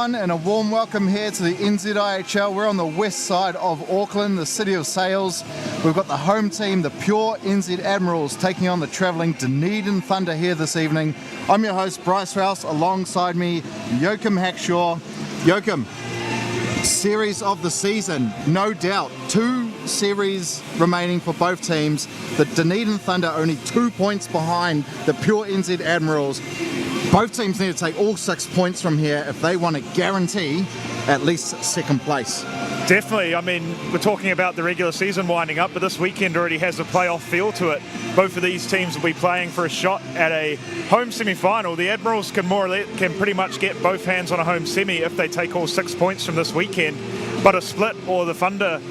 everyone, and a warm welcome here to the NZIHL. We're on the west side of Auckland, the city of sails. We've got the home team, the pure NZ Admirals, taking on the travelling Dunedin Thunder here this evening. I'm your host, Bryce Rouse. Alongside me, Joachim Hackshaw. Joachim, series of the season, no doubt. 2 series remaining for both teams. The Dunedin Thunder only 2 points behind the pure NZ Admirals. Both teams need to take all 6 points from here if they want to guarantee at least second place. Definitely. I mean, we're talking about the regular season winding up, but this weekend already has a playoff feel to it. Both of these teams will be playing for a shot at a home semi-final. The Admirals can pretty much get both hands on a home semi if they take all 6 points from this weekend. But a split or the Thunder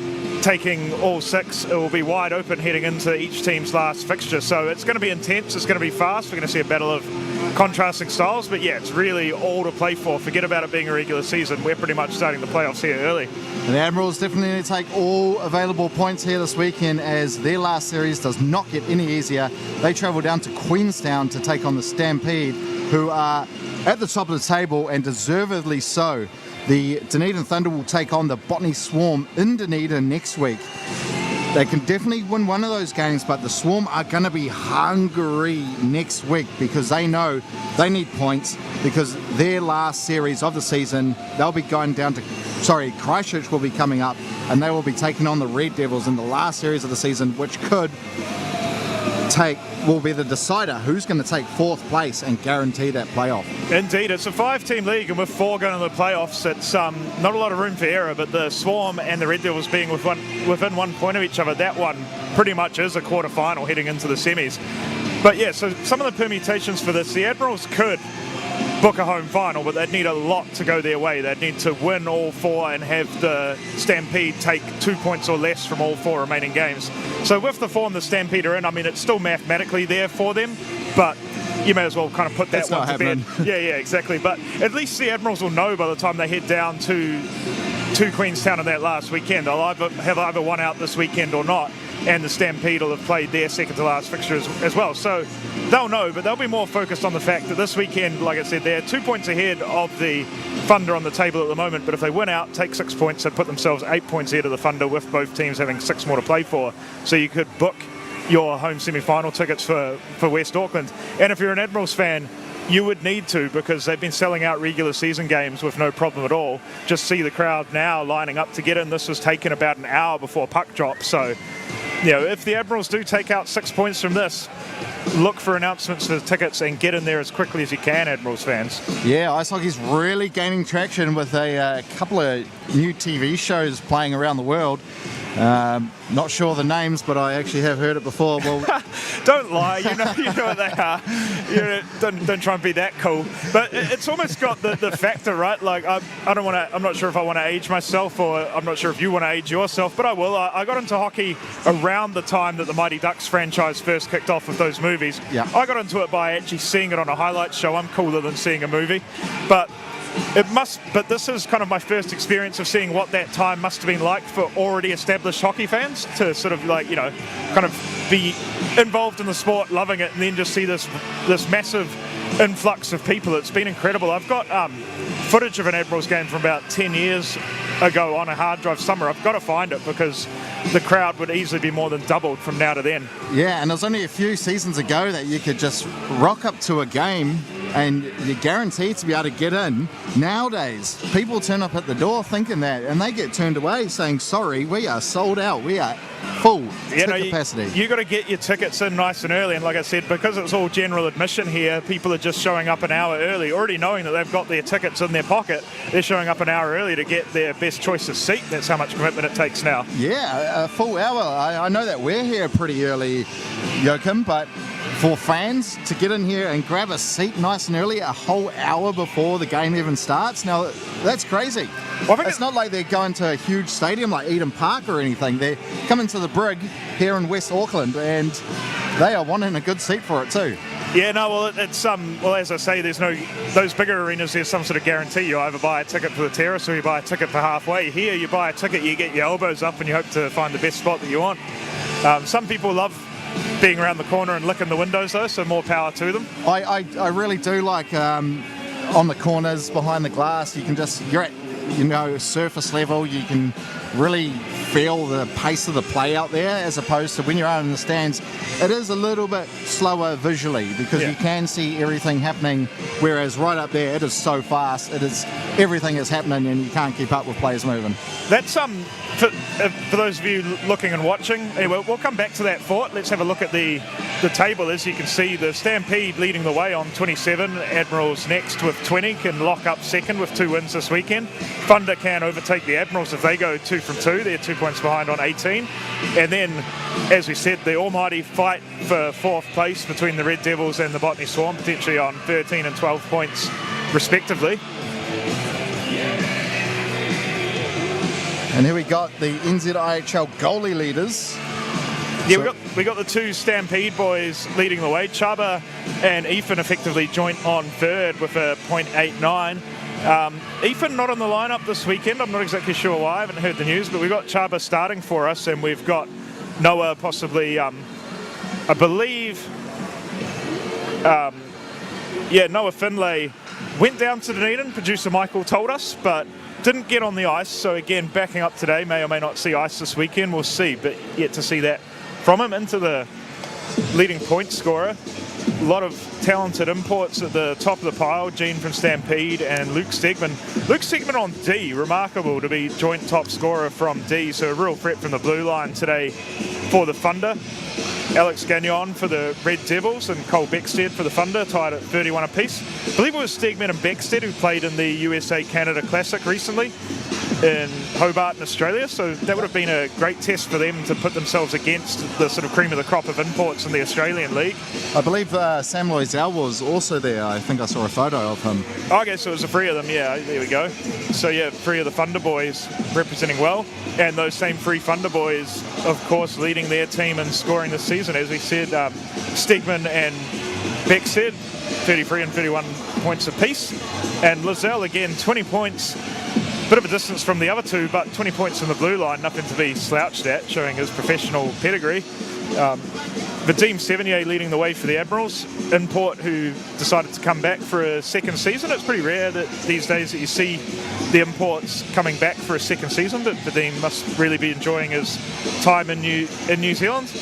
taking all 6, it will be wide open heading into each team's last fixture. So it's going to be intense, it's going to be fast. We're going to see a battle of contrasting styles, but yeah, it's really all to play for. Forget about it being a regular season. We're pretty much starting the playoffs here early. And the Admirals definitely need to take all available points here this weekend, as their last series does not get any easier. They travel down to Queenstown to take on the Stampede, who are at the top of the table, and deservedly so. The Dunedin Thunder will take on the Botany Swarm in Dunedin next week. They can definitely win one of those games, but the Swarm are going to be hungry next week because they know they need points, because their last series of the season, they'll be going down to, Christchurch will be coming up, and they will be taking on the Red Devils in the last series of the season, which will be the decider who's going to take 4th place and guarantee that playoff. Indeed, it's a 5-team league, and with 4 going to the playoffs, it's not a lot of room for error, but the Swarm and the Red Devils being within 1 point of each other, that one pretty much is a quarter-final heading into the semis. But yeah, so some of the permutations for this, the Admirals could book a home final, but they'd need a lot to go their way. They'd need to win all 4 and have the Stampede take 2 points or less from all 4 remaining games. So with the form the Stampede are in, I mean, it's still mathematically there for them, but you may as well kind of put that one to bed. Yeah, exactly. But at least the Admirals will know by the time they head down to Queenstown in that last weekend. They'll have either one out this weekend or not, and the Stampede will have played their second to last fixture as well. So they'll know, but they'll be more focused on the fact that this weekend, like I said, they're 2 points ahead of the Thunder on the table at the moment, but if they win out, take 6 points, they'd put themselves 8 points ahead of the Thunder, with both teams having 6 more to play for. So you could book your home semi-final tickets for West Auckland. And if you're an Admirals fan, you would need to, because they've been selling out regular season games with no problem at all. Just see the crowd now lining up to get in. This was taken about an hour before puck drop. So, you know, if the Admirals do take out 6 points from this, look for announcements for the tickets and get in there as quickly as you can, Admirals fans. Yeah, ice hockey's really gaining traction with a couple of new TV shows playing around the world. Not sure the names, but I actually have heard it before. Well, don't lie, you know what they are. Don't try and be that cool. But it's almost got the factor, right? Like I'm not sure if I want to age myself, or I'm not sure if you want to age yourself, but I will. I got into hockey around the time that the Mighty Ducks franchise first kicked off with those movies. Yeah. I got into it by actually seeing it on a highlights show. I'm cooler than seeing a movie, but this is kind of my first experience of seeing what that time must have been like for already established hockey fans to sort of kind of be involved in the sport, loving it, and then just see this massive influx of people. It's been incredible. I've got footage of an Admirals game from about 10 years ago on a hard drive somewhere. I've got to find it, because the crowd would easily be more than doubled from now to then. Yeah, and it was only a few seasons ago that you could just rock up to a game and you're guaranteed to be able to get in. Nowadays, people turn up at the door thinking that, and they get turned away saying, sorry, we are sold out. We are full to capacity. You got to get your tickets in nice and early, and like I said, because it's all general admission here, people are just showing up an hour early, already knowing that they've got their tickets in their pocket. They're showing up an hour early to get their best choice of seat. That's how much commitment it takes now. Yeah, a full hour. I know that we're here pretty early, Joachim, but for fans to get in here and grab a seat nice and early, a whole hour before the game even starts, now that's crazy. Well, it's not like they're going to a huge stadium like Eden Park or anything. They're coming to the Brig here in West Auckland, and they are wanting a good seat for it too. Yeah, no, well, it's as I say, there's no those bigger arenas. There's some sort of guarantee. You either buy a ticket for the terrace or you buy a ticket for halfway. Here, you buy a ticket, you get your elbows up, and you hope to find the best spot that you want. Some people love being around the corner and licking the windows, though, so more power to them. I really do like on the corners, behind the glass. You can just, you're at, you know, surface level. You can really feel the pace of the play out there, as opposed to when you're out in the stands. It is a little bit slower visually because you can see everything happening, whereas right up there it is so fast. It is, everything is happening and you can't keep up with players moving. That's for those of you looking and watching. Anyway, we'll come back to that thought. Let's have a look at the table. As you can see, the Stampede leading the way on 27. Admirals next with 20, can lock up second with 2 wins this weekend. Thunder can overtake the Admirals if they go 2 from 2. They're 2 points behind on 18. And then, as we said, the almighty fight for 4th place between the Red Devils and the Botany Swarm, potentially on 13 and 12 points respectively. And here we got the NZIHL goalie leaders. Yeah, we got the 2 Stampede boys leading the way. Chaba and Ethan effectively joint on 3rd with a .89. Ethan not on the lineup this weekend. I'm not exactly sure why. I haven't heard the news, but we've got Chaba starting for us, and we've got Noah possibly, I believe, Noah Finlay went down to Dunedin, producer Michael told us, but didn't get on the ice. So again, backing up today, may or may not see ice this weekend. We'll see, but yet to see that from him into the leading point scorer. A lot of talented imports at the top of the pile. Gene from Stampede and Luke Stegman. Luke Stegman on D, remarkable to be joint top scorer from D. So a real threat from the blue line today for the Thunder. Alex Gagnon for the Red Devils and Cole Beckstead for the Thunder, tied at 31 apiece. I believe it was Stegman and Beckstead who played in the USA-Canada Classic recently in Hobart in Australia, so that would have been a great test for them to put themselves against the sort of cream of the crop of imports in the Australian League. I believe Sam Loisel was also there. I think I saw a photo of him. Okay, so it was the 3 of them, yeah, there we go. So yeah, 3 of the Thunder boys representing well, and those same 3 Thunder boys, of course, leading their team and scoring this season. As we said, Stegman and Beckstead, 33 and 31 points apiece, and Lizelle again, 20 points. Bit of a distance from the other 2, but 20 points in the blue line, nothing to be slouched at, showing his professional pedigree. Vadim Sevigny leading the way for the Admirals, import who decided to come back for a second season. It's pretty rare that these days that you see the imports coming back for a second season, but Vadim must really be enjoying his time in New Zealand.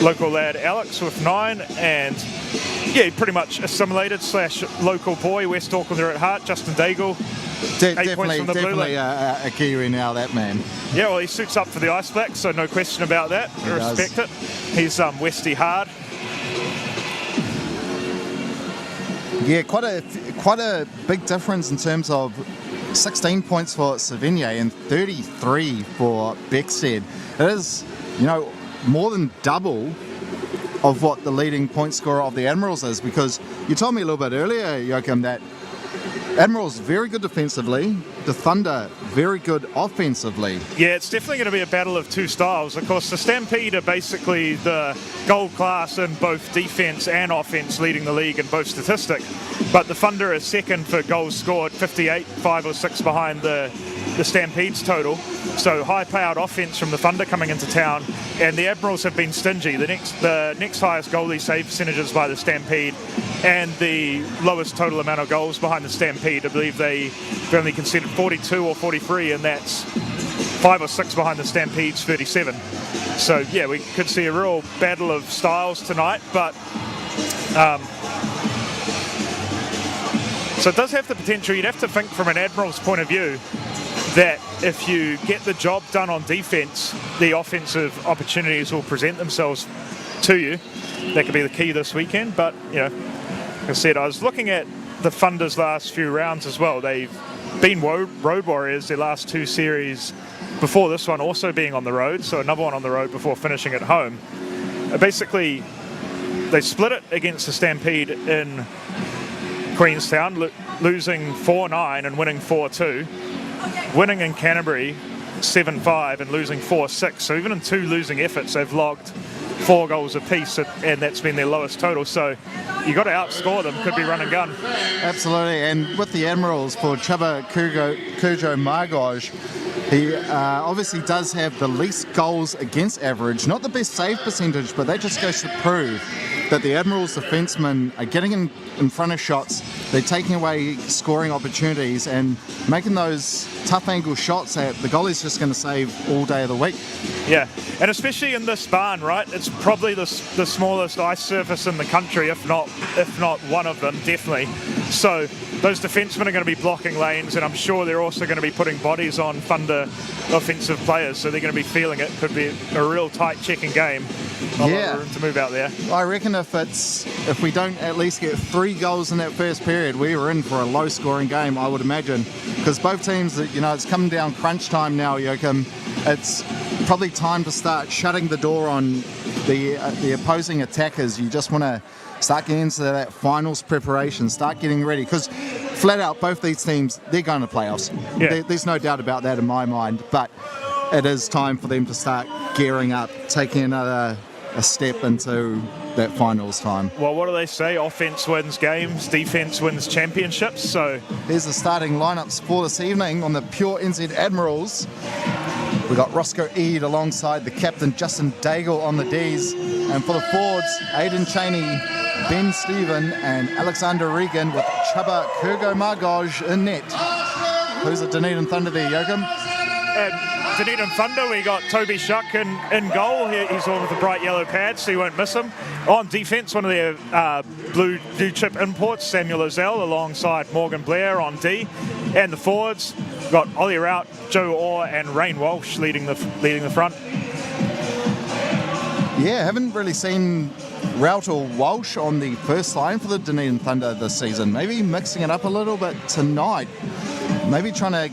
Local lad Alex with 9, and yeah, pretty much assimilated / local boy, West Aucklander at heart. Justin Daigle, 8 points from the blue line. A Kiwi now, that man. Yeah, well, he suits up for the Ice Blacks, so no question about that. I respect it. He's Westy hard. Yeah, quite a big difference in terms of 16 points for Sevigny and 33 for Beckstead. It is, you know, more than double of what the leading point scorer of the Admirals is, because you told me a little bit earlier, Joachim, that Admirals very good defensively, the Thunder very good offensively. Yeah, it's definitely going to be a battle of 2 styles. Of course, the Stampede are basically the gold class in both defence and offence, leading the league in both statistics. But the Thunder are second for goals scored, 58, 5 or 6 behind the Stampede's total. So high-powered offence from the Thunder coming into town, and the Admirals have been stingy. The next highest goalie save percentages by the Stampede, and the lowest total amount of goals behind the Stampede. I believe they've only conceded 42 or 43, and that's 5 or 6 behind the Stampede's 37. So yeah, we could see a real battle of styles tonight, but so it does have the potential. You'd have to think from an Admiral's point of view that if you get the job done on defence, the offensive opportunities will present themselves to you. That could be the key this weekend, but you know, like I said, I was looking at the Thunder's last few rounds as well. They've been road warriors their last 2 series before this one, also being on the road, so another one on the road before finishing at home. Basically, they split it against the Stampede in Queenstown, losing 4-9 and winning 4-2. Winning in Canterbury 7-5 and losing 4-6. So even in 2 losing efforts, they've logged 4 goals apiece, and that's been their lowest total. So you got to outscore them. Could be run and gun. Absolutely. And with the Admirals, for Chaba Cujo Margoj, he obviously does have the least goals against average, not the best save percentage, but that just goes to prove that the Admirals defensemen are getting in front of shots they're taking away scoring opportunities and making those tough angle shots that the goalie's just going to save all day of the week. Yeah, and especially in this barn, right? It's probably the smallest ice surface in the country, if not one of them, definitely. So those defensemen are going to be blocking lanes, and I'm sure they're also going to be putting bodies on Thunder offensive players, so they're going to be feeling it. Could be a real tight checking game. Not a lot of room to move out there. I reckon if we don't at least get 3 goals in that first period, we were in for a low-scoring game, I would imagine. Because both teams, it's coming down crunch time now, Joachim. It's probably time to start shutting the door on the opposing attackers. You just want to start getting into that finals preparation, start getting ready. Because flat out, both these teams, they're going to playoffs. Yeah. There's no doubt about that in my mind. But it is time for them to start gearing up, taking another a step into that finals time. Well, what do they say? Offense wins games, defense wins championships. So here's the starting lineups for this evening on the Pure NZ Admirals. We've got Roscoe Eade alongside the captain Justin Daigle on the Ds. And for the forwards, Aidan Cheney, Ben Stephen and Alexander Regan with Chubba Kurgo-Margoj in net. Who's the Dunedin Thunder there, Joachim? Dunedin Thunder, we got Toby Shuck in goal. He's on with the bright yellow pads, so you won't miss him. On defence, one of their blue chip imports, Samuel Ozell, alongside Morgan Blair on D. And the forwards, we've got Ollie Rout, Joe Orr and Rain Walsh leading the front. Yeah, haven't really seen Rout or Walsh on the first line for the Dunedin Thunder this season. Maybe mixing it up a little bit tonight. Maybe trying to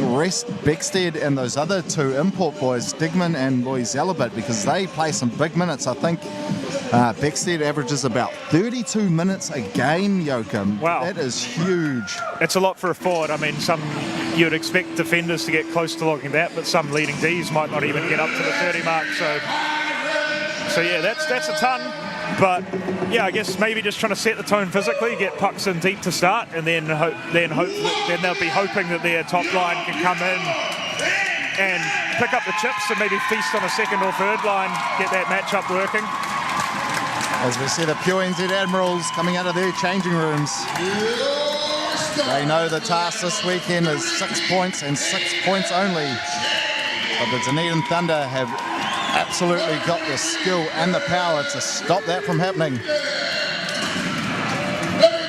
rest Beckstead and those other 2 import boys, Digman and Loizell, a bit, because they play some big minutes. I think Beckstead averages about 32 minutes a game, Joachim. Wow. That is huge. It's a lot for a forward. I mean, you would expect defenders to get close to logging that, but some leading Ds might not even get up to the 30 mark. So yeah, that's a ton. But yeah, I guess maybe just trying to set the tone physically, get pucks in deep to start, and then they'll be hoping that their top line can come in and pick up the chips and maybe feast on a second or third line, get that matchup working. As we see the Pure NZ Admirals coming out of their changing rooms. They know the task this weekend is 6 points and 6 points only. But the Dunedin Thunder have absolutely got the skill and the power to stop that from happening.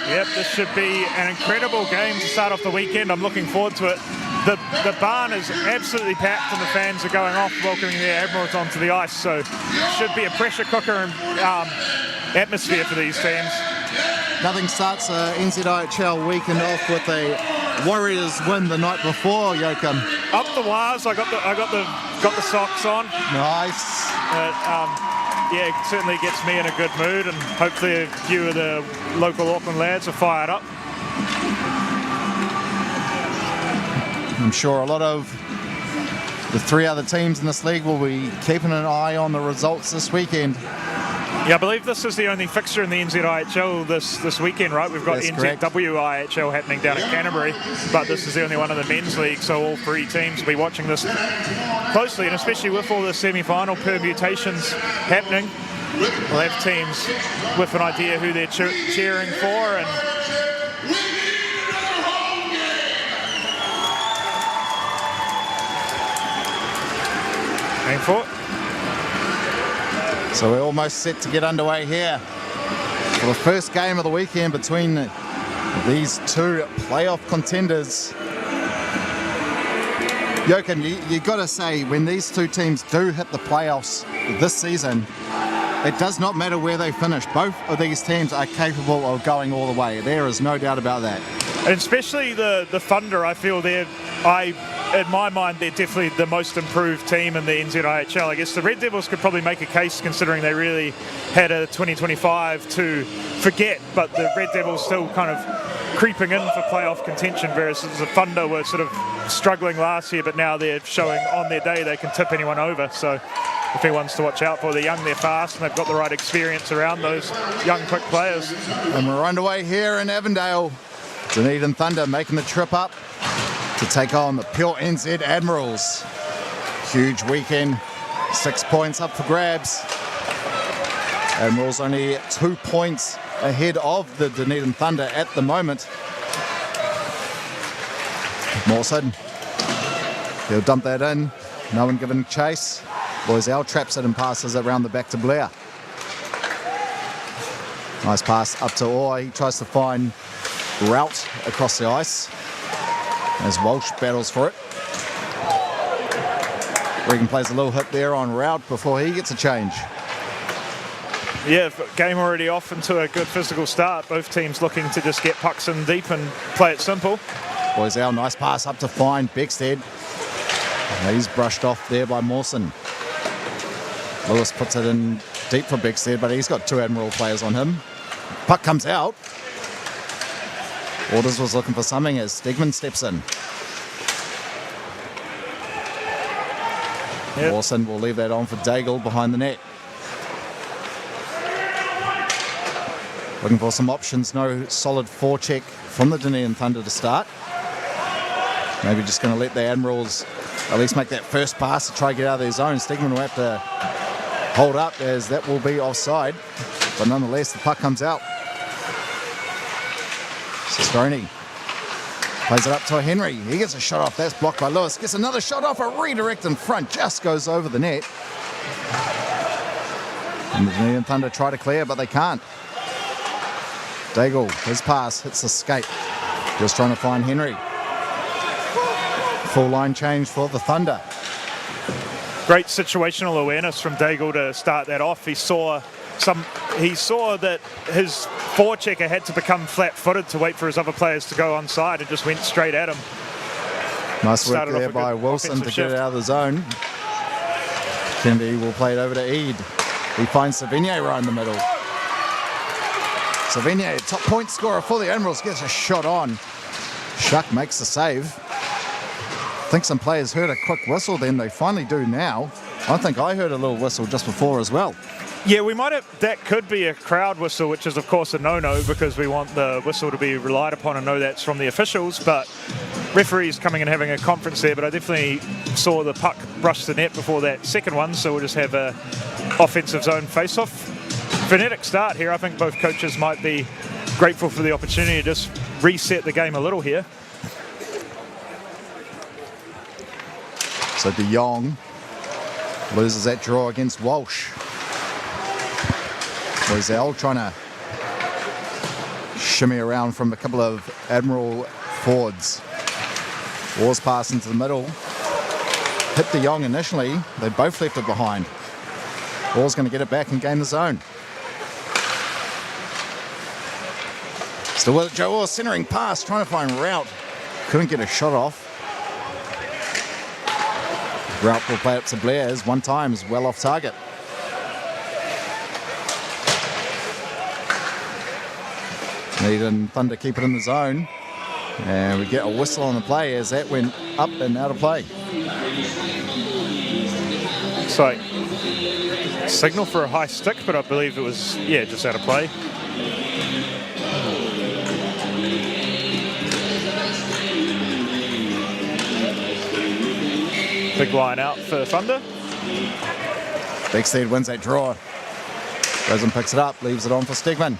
Yep, this should be an incredible game to start off the weekend. I'm looking forward to it. The barn is absolutely packed and the fans are going off welcoming the Admirals onto the ice, so it should be a pressure cooker and atmosphere for these teams. Nothing starts NZIHL weekend off with a Warriors win the night before, Joachim. Up the wires, I got the socks on. Nice. Yeah, it certainly gets me in a good mood, and hopefully a few of the local Auckland lads are fired up. I'm sure a lot of the 3 other teams in this league will be keeping an eye on the results this weekend. Yeah, I believe this is the only fixture in the NZIHL this weekend, right? We've got NZWIHL happening down in Canterbury, but this is the only one in the men's league, so all 3 teams will be watching this closely, and especially with all the semi-final permutations happening, we'll have teams with an idea who they're cheering for. And aim for it. So we're almost set to get underway here for the first game of the weekend between these 2 playoff contenders. Joachim, you got to say, when these 2 teams do hit the playoffs this season, it does not matter where they finish. Both of these teams are capable of going all the way. There is no doubt about that. And especially the Thunder, I feel in my mind, they're definitely the most improved team in the NZIHL. I guess the Red Devils could probably make a case, considering they really had a 2025 to forget, but the Red Devils still kind of creeping in for playoff contention, whereas the Thunder were sort of struggling last year, but now they're showing on their day they can tip anyone over. So if anyone's to watch out for, they're young, they're fast, and they've got the right experience around those young, quick players. And we're underway here in Avondale. Dunedin Thunder making the trip up to take on the Pure NZ Admirals. Huge weekend, 6 points up for grabs. Admirals only 2 points ahead of the Dunedin Thunder at the moment. Mawson. He'll dump that in. No one giving chase. Loisel traps it and passes it around the back to Blair. Nice pass up to Orr. He tries to find route across the ice as Walsh battles for it. Regan plays a little hit there on route before he gets a change. Yeah, game already off into a good physical start. Both teams looking to just get pucks in deep and play it simple. Loisel, nice pass up to find Beckstead. He's brushed off there by Mawson. Lewis puts it in deep for Beckstead, but he's got two Admiral players on him. Puck comes out. Orders was looking for something as Stegman steps in. Yep. Mawson will leave that on for Daigle behind the net. Looking for some options. No solid forecheck from the Dunedin Thunder to start. Maybe just going to let the Admirals at least make that first pass to try to get out of their zone. Stegman will have to hold up as that will be offside. But nonetheless, the puck comes out. Cistroni plays it up to Henry. He gets a shot off. That's blocked by Lewis. Gets another shot off. A redirect in front. Just goes over the net. And the Dunedin Thunder try to clear, but they can't. Daigle, his pass hits the skate. Just trying to find Henry. Full line change for the Thunder. Great situational awareness from Daigle to start that off. He saw that his forechecker had to become flat-footed to wait for his other players to go onside and just went straight at him. Nice work there by Wilson to get it out of the zone. Kennedy will play it over to Eade. He finds Savigny right in the middle. Savigny, top point scorer for the Admirals, gets a shot on. Shuck makes the save. I think some players heard a quick whistle then. They finally do now. I think I heard a little whistle just before as well. Yeah, we might have. That could be a crowd whistle, which is of course a no-no because we want the whistle to be relied upon and know that's from the officials. But referees coming and having a conference there. But I definitely saw the puck brush the net before that second one, so we'll just have a offensive zone face-off. Frenetic start here. I think both coaches might be grateful for the opportunity to just reset the game a little here. So De Jong loses that draw against Walsh. Loisel trying to shimmy around from a couple of Admiral forwards. Orr's pass into the middle. Hit De Jong initially. They both left it behind. Orr's going to get it back and gain the zone. Still with it, Joe Orr, centering pass, trying to find route. Couldn't get a shot off. Route will play up to Blair as one time is well off target. Dunedin Thunder keep it in the zone. And we get a whistle on the play as that went up and out of play. So, signal for a high stick, but I believe it was, yeah, just out of play. Big line out for Thunder. Beckstead wins that draw. Goes and picks it up, leaves it on for Stegman.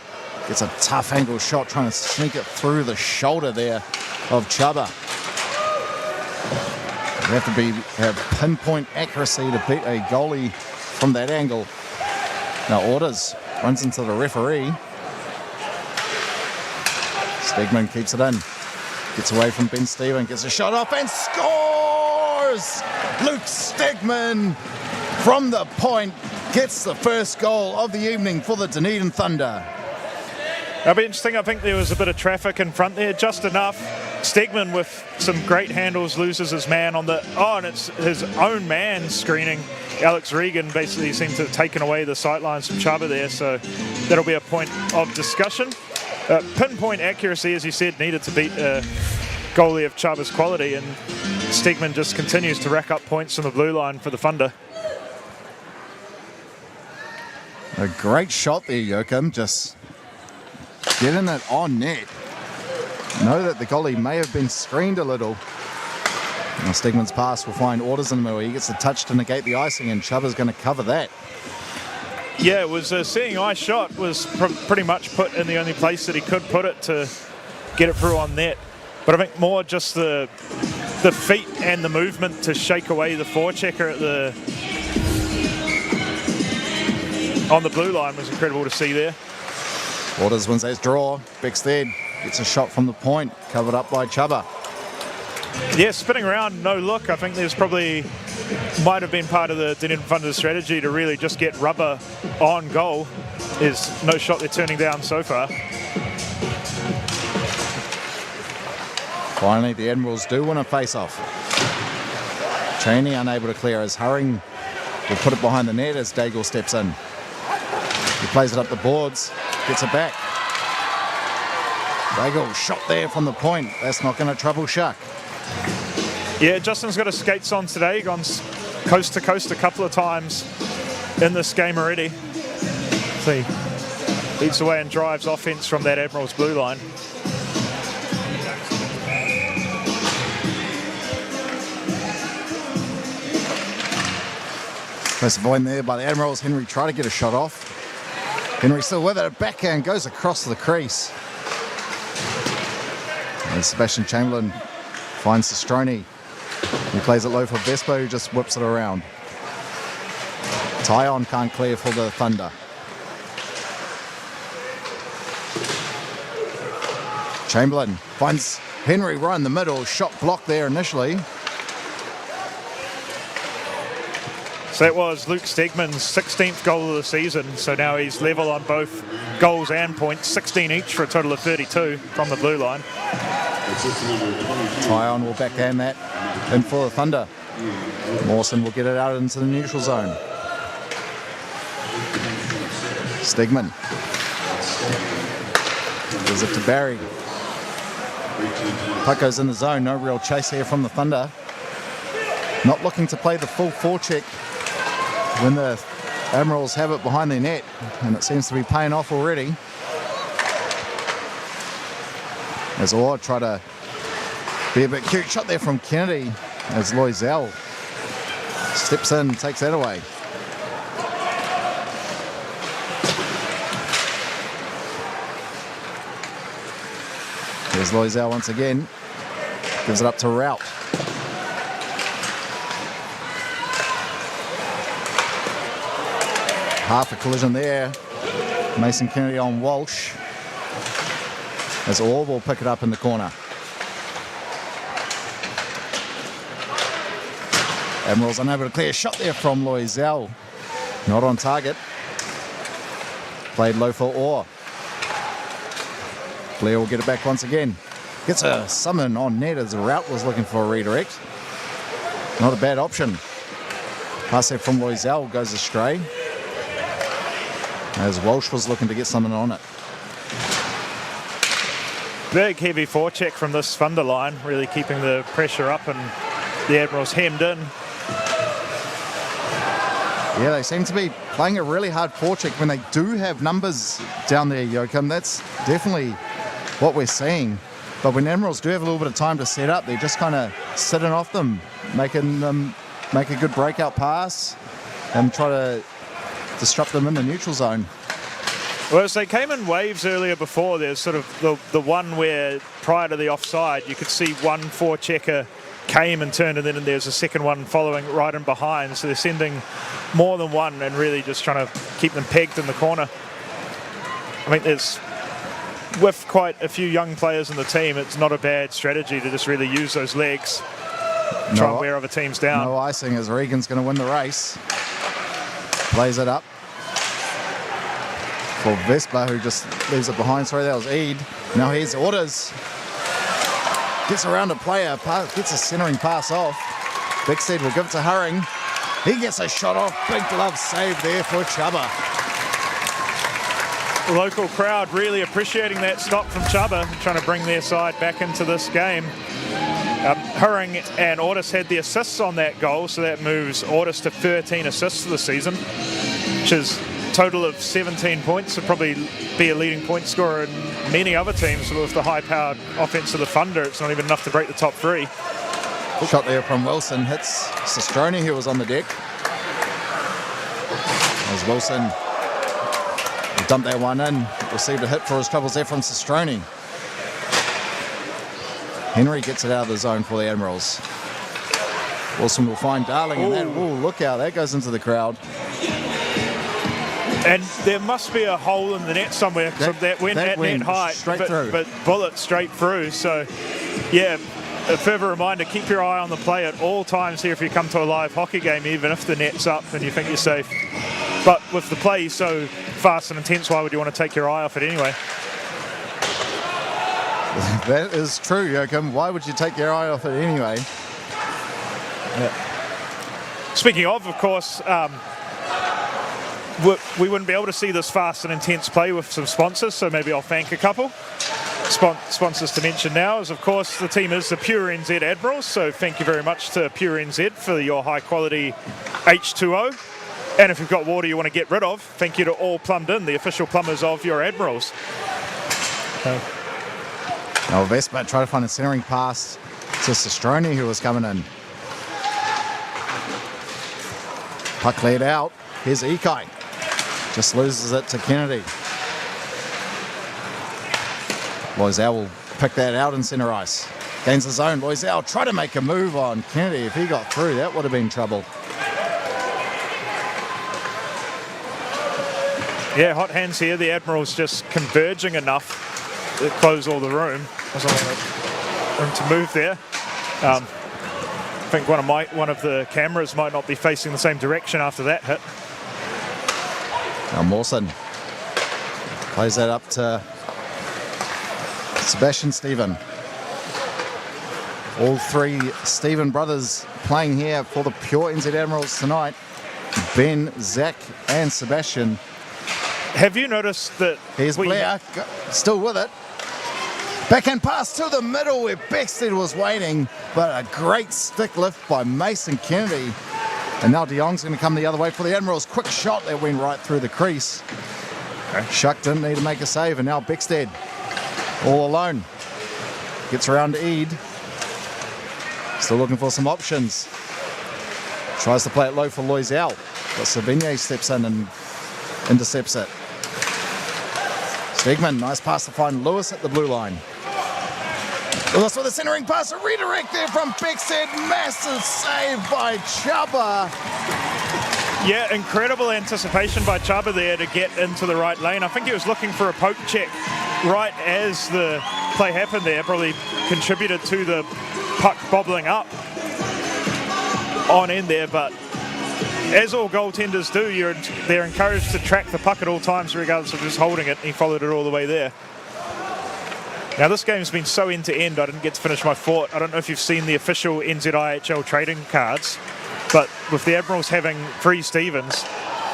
Gets a tough angle shot, trying to sneak it through the shoulder there of Chubba. You have to have pinpoint accuracy to beat a goalie from that angle. Now Orders runs into the referee. Stegman keeps it in. Gets away from Ben Stephen, gets a shot off and scores! Luke Stegman from the point gets the first goal of the evening for the Dunedin Thunder. That'll be interesting. I think there was a bit of traffic in front there, just enough. Stegman with some great handles loses his man on the... Oh, and it's his own man screening. Alex Regan basically seemed to have taken away the sightlines from Chubba there, so that'll be a point of discussion. Pinpoint accuracy, as you said, needed to beat a goalie of Chubba's quality, and Stegman just continues to rack up points from the blue line for the Thunder. A great shot there, Joachim. Just getting it on net. Know that the goalie may have been screened a little. Now Stegman's pass will find Orders in the middle. He gets a touch to negate the icing, and Chubba's going to cover that. Yeah, it was a seeing eye shot, was pretty much put in the only place that he could put it to get it through on net. But I think more just the feet and the movement to shake away the forechecker on the blue line was incredible to see there. Waters wins that draw. Beckstead gets a shot from the point, covered up by Chuba. Yeah, spinning around, no look. I think there's probably might have been part of the Dunedin Thunder's strategy to really just get rubber on goal. There's no shot they're turning down so far. Finally, the Admirals do win a face-off. Cheney unable to clear as Hurring will put it behind the net as Daigle steps in. He plays it up the boards, gets it back. Daigle shot there from the point. That's not going to trouble Shuck. Yeah, Justin's got his skates on today. Gone coast to coast a couple of times in this game already. See, leads away and drives offense from that Admirals blue line. First avoid there by the Admirals. Henry tried to get a shot off. Henry still with it. A backhand goes across the crease. And Sebastian Chamberlain finds Castroni. He plays it low for Vespa, who just whips it around. Tyon can't clear for the Thunder. Chamberlain finds Henry right in the middle. Shot blocked there initially. So that was Luke Stegman's 16th goal of the season. So now he's level on both goals and points, 16 each for a total of 32 from the blue line. Tyon will backhand that in for the Thunder. Mawson will get it out into the neutral zone. Stegman gives it to Barry. Puck goes in the zone. No real chase here from the Thunder. Not looking to play the full forecheck when the Admirals have it behind their net, and it seems to be paying off already. As Orr try to be a bit cute. Shot there from Kennedy as Loisel steps in, takes that away. There's Loisel once again. Gives it up to Rout. Half a collision there. Mason Kennedy on Walsh. As Orr will pick it up in the corner. Admirals unable to clear a shot there from Loisel. Not on target. Played low for Orr. Blair will get it back once again. Gets a summon on net as Rout was looking for a redirect. Not a bad option. Pass there from Loisel goes astray. As Walsh was looking to get something on it. Big heavy forecheck from this Thunder line, really keeping the pressure up and the Admirals hemmed in. Yeah, they seem to be playing a really hard forecheck when they do have numbers down there, Joachim. That's definitely what we're seeing. But when Admirals do have a little bit of time to set up, they're just kind of sitting off them, making them make a good breakout pass and try to disrupt them in the neutral zone. Well, as they came in waves earlier before, there's sort of the one where prior to the offside, you could see one forechecker came and turned, and then there's a second one following right in behind. So they're sending more than one and really just trying to keep them pegged in the corner. I think there's, with quite a few young players in the team, it's not a bad strategy to just really use those legs, try and wear other teams down. No icing as Regan's going to win the race. Plays it up for Vespa, who just leaves it behind. Sorry, that was Eid. Now here's Orders. Gets around a player, gets a centering pass off. Beckstead will give it to Hurring. He gets a shot off. Big glove save there for Chuba. The local crowd really appreciating that stop from Chuba, trying to bring their side back into this game. Hurring and Ortis had the assists on that goal, so that moves Ortis to 13 assists for the season, which is a total of 17 points. Would probably be a leading point scorer in many other teams with the high-powered offense of the Thunder. It's not even enough to break the top three. Shot there from Wilson, hits Castroni, who was on the deck. As Wilson Dumped that one in. Received a hit for his troubles there from Sistroni. Henry gets it out of the zone for the Admirals. Wilson will find Darling, and that, ooh, look out, that goes into the crowd. And there must be a hole in the net somewhere, because that went at net height, but bullet straight through. So, yeah, a further reminder, keep your eye on the play at all times here if you come to a live hockey game, even if the net's up and you think you're safe. But with the play so fast and intense, why would you want to take your eye off it anyway? That is true, Joachim. Why would you take your eye off it anyway? Yeah. Speaking of course, we wouldn't be able to see this fast and intense play with some sponsors, so maybe I'll thank a couple. Sponsors to mention now is, of course, the team is the Pure NZ Admirals, so thank you very much to Pure NZ for your high-quality H2O. And if you've got water you want to get rid of, thank you to All Plumbed In, the official plumbers of your Admirals. Now Vespa try to find a centering pass to Sistroni, who was coming in. Puck cleared out. Here's Ikai. Just loses it to Kennedy. Loisel will pick that out in centre ice. Gains the zone. Loisel try to make a move on Kennedy. If he got through, that would have been trouble. Yeah, hot hands here. The Admirals just converging enough to close all the room. There's a lot of room to move there. I think one of the cameras might not be facing the same direction after that hit. Now Mawson plays that up to Sebastian Stephen. All three Stephen brothers playing here for the Pure NZ Admirals tonight. Ben, Zach and Sebastian. Have you noticed that... Here's Blair, still with it. Backhand pass to the middle where Beckstead was waiting, but a great stick lift by Mason Kennedy. And now De Jong's going to come the other way for the Admirals. Quick shot that went right through the crease. Okay. Shuck didn't need to make a save, and now Beckstead all alone. Gets around to Eid. Still looking for some options. Tries to play it low for Loisel, but Savigny steps in and intercepts it. Stegman, nice pass to find Lewis at the blue line. Lewis with a centering pass, a redirect there from Beckstead. Massive save by Chuba. Yeah, incredible anticipation by Chuba there to get into the right lane. I think he was looking for a poke check right as the play happened there. Probably contributed to the puck bobbling up on end there, but as all goaltenders do, they're encouraged to track the puck at all times regardless of just holding it. He followed it all the way there. Now this game's been so end to end, I didn't get to finish my thought. I don't know if you've seen the official NZIHL trading cards, but with the Admirals having 3 Stevens,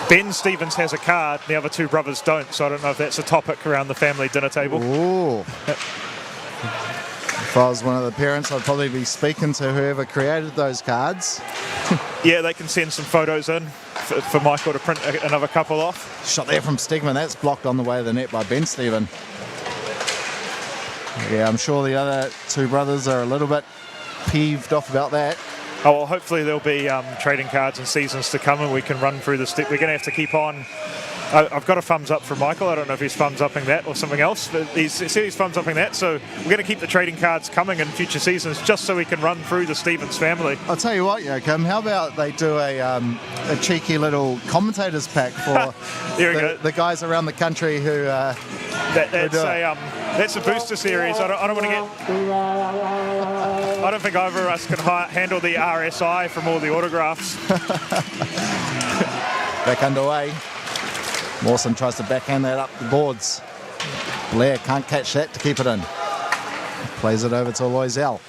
Ben Stevens has a card, the other 2 brothers don't, so I don't know if that's a topic around the family dinner table. Ooh. If I was one of the parents, I'd probably be speaking to whoever created those cards. Yeah, they can send some photos in for Michael to print another couple off. Shot there from Stegman. That's blocked on the way to the net by Ben Steven. Yeah, I'm sure the other 2 brothers are a little bit peeved off about that. Oh, well, hopefully there'll be trading cards and seasons to come and we can run through the stick. We're going to have to keep on. I've got a thumbs up from Michael. I don't know if he's thumbs upping that or something else, but he said he's thumbs upping that. So we're going to keep the trading cards coming in future seasons just so we can run through the Stevens family. I'll tell you what, Joachim, how about they do a cheeky little commentators pack for the guys around the country who... That's a booster series. I don't want to get... I don't think either of us can handle the RSI from all the autographs. Back underway. Mawson tries to backhand that up the boards. Blair can't catch that to keep it in. Plays it over to Loisel.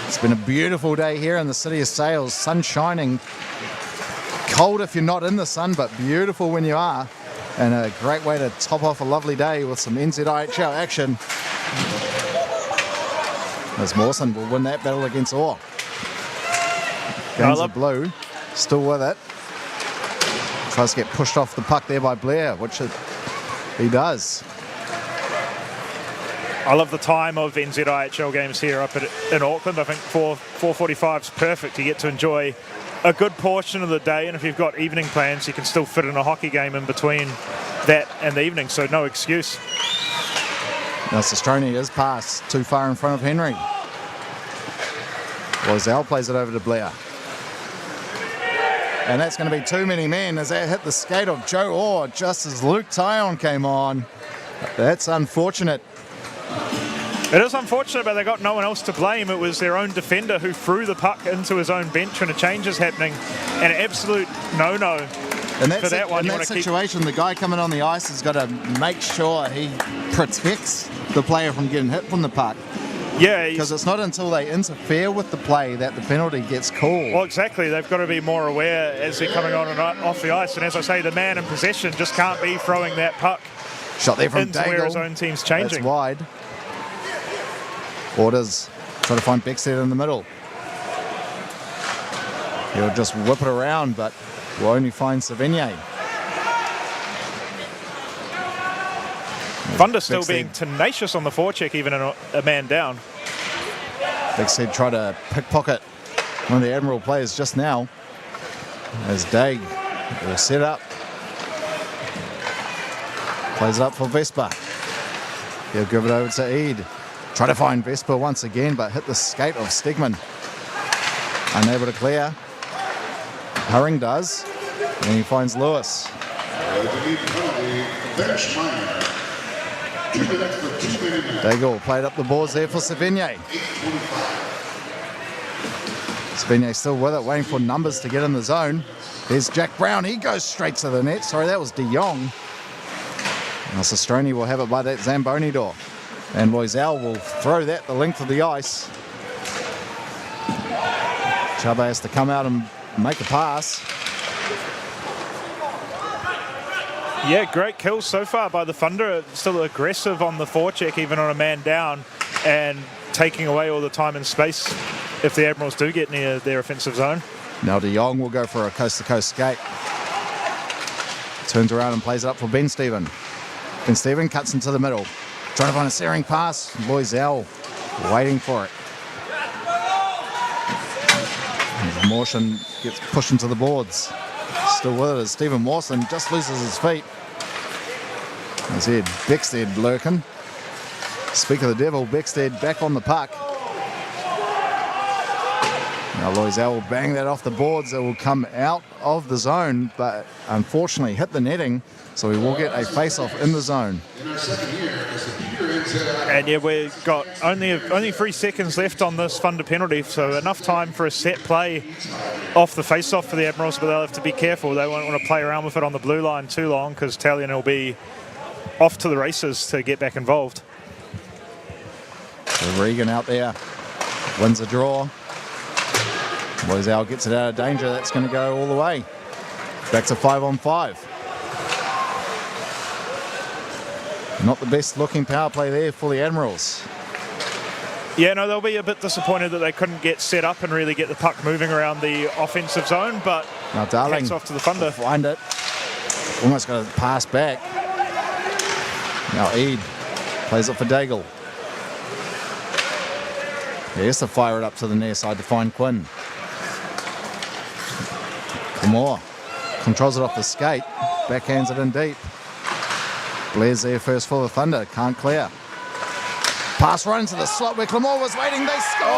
It's been a beautiful day here in the city of Sales. Sun shining. Cold if you're not in the sun, but beautiful when you are. And a great way to top off a lovely day with some NZIHL action. As Mawson will win that battle against Orr. Gains the blue. Still with it. Tries to get pushed off the puck there by Blair, which he does. I love the time of NZIHL games here up in Auckland. I think 4:45 is perfect. You get to enjoy a good portion of the day, and if you've got evening plans, you can still fit in a hockey game in between that and the evening, so no excuse. Now Sistroni is passed too far in front of Henry. Loisel plays it over to Blair. And that's going to be too many men as that hit the skate of Joe Orr just as Luke Tyon came on. That's unfortunate. It is unfortunate, but they got no one else to blame. It was their own defender who threw the puck into his own bench when a change is happening. An absolute no-no in that for that one. In that situation, the guy coming on the ice has got to make sure he protects the player from getting hit from the puck. Yeah, because it's not until they interfere with the play that the penalty gets called. Well, exactly. They've got to be more aware as they're coming on and off the ice. And as I say, the man in possession just can't be throwing that puck shot there from into Daigle. Where his own team's changing. That's wide. Orders try to find Beckstead in the middle. He'll just whip it around, but will only find Savigny. Thunder still being tenacious on the forecheck, even in a man down. Beckstead tried to pickpocket one of the Admiral players just now as Dag will set up. Plays it up for Vesper. He'll give it over to Eid. Try to find Vesper once again, but hit the skate of Stegman. Unable to clear. Herring does, and he finds Lewis. Daigle played up the boards there for Savigny. Savigny still with it, waiting for numbers to get in the zone. There's Jack Brown. He goes straight to the net. Sorry, that was De Jong. Now Sistroni will have it by that Zamboni door. And Loisel will throw that the length of the ice. Chubba has to come out and make a pass. Yeah, great kills so far by the Thunder. Still aggressive on the forecheck, even on a man down, and taking away all the time and space if the Admirals do get near their offensive zone. Now De Jong will go for a coast-to-coast skate. Turns around and plays it up for Ben Steven. Ben Steven cuts into the middle. Trying to find a searing pass. Loisel waiting for it. Mawson gets pushed into the boards. Still with it as Stephen Mawson just loses his feet. As he had Beckstead lurking. Speak of the devil, Beckstead back on the puck. Now Loisel will bang that off the boards. It will come out of the zone, but unfortunately hit the netting, so we will get a face-off in the zone. And yeah, we've got only 3 seconds left on this Thunder penalty, so enough time for a set play off the face-off for the Admirals, but they'll have to be careful. They won't want to play around with it on the blue line too long, because Talion will be off to the races to get back involved. So Regan out there wins a draw. Loisel gets it out of danger. That's going to go all the way. Back to 5-on-5. Not the best looking power play there for the Admirals. Yeah, no, they'll be a bit disappointed that they couldn't get set up and really get the puck moving around the offensive zone, but now Darling hats off to the Thunder. Find it. Almost got to pass back. Now Eid plays it for Daigle. He has to fire it up to the near side to find Quinn. More controls it off the skate, backhands it in deep. Blair's there first for the Thunder, can't clear. Pass right into the slot where Clemore was waiting, they score!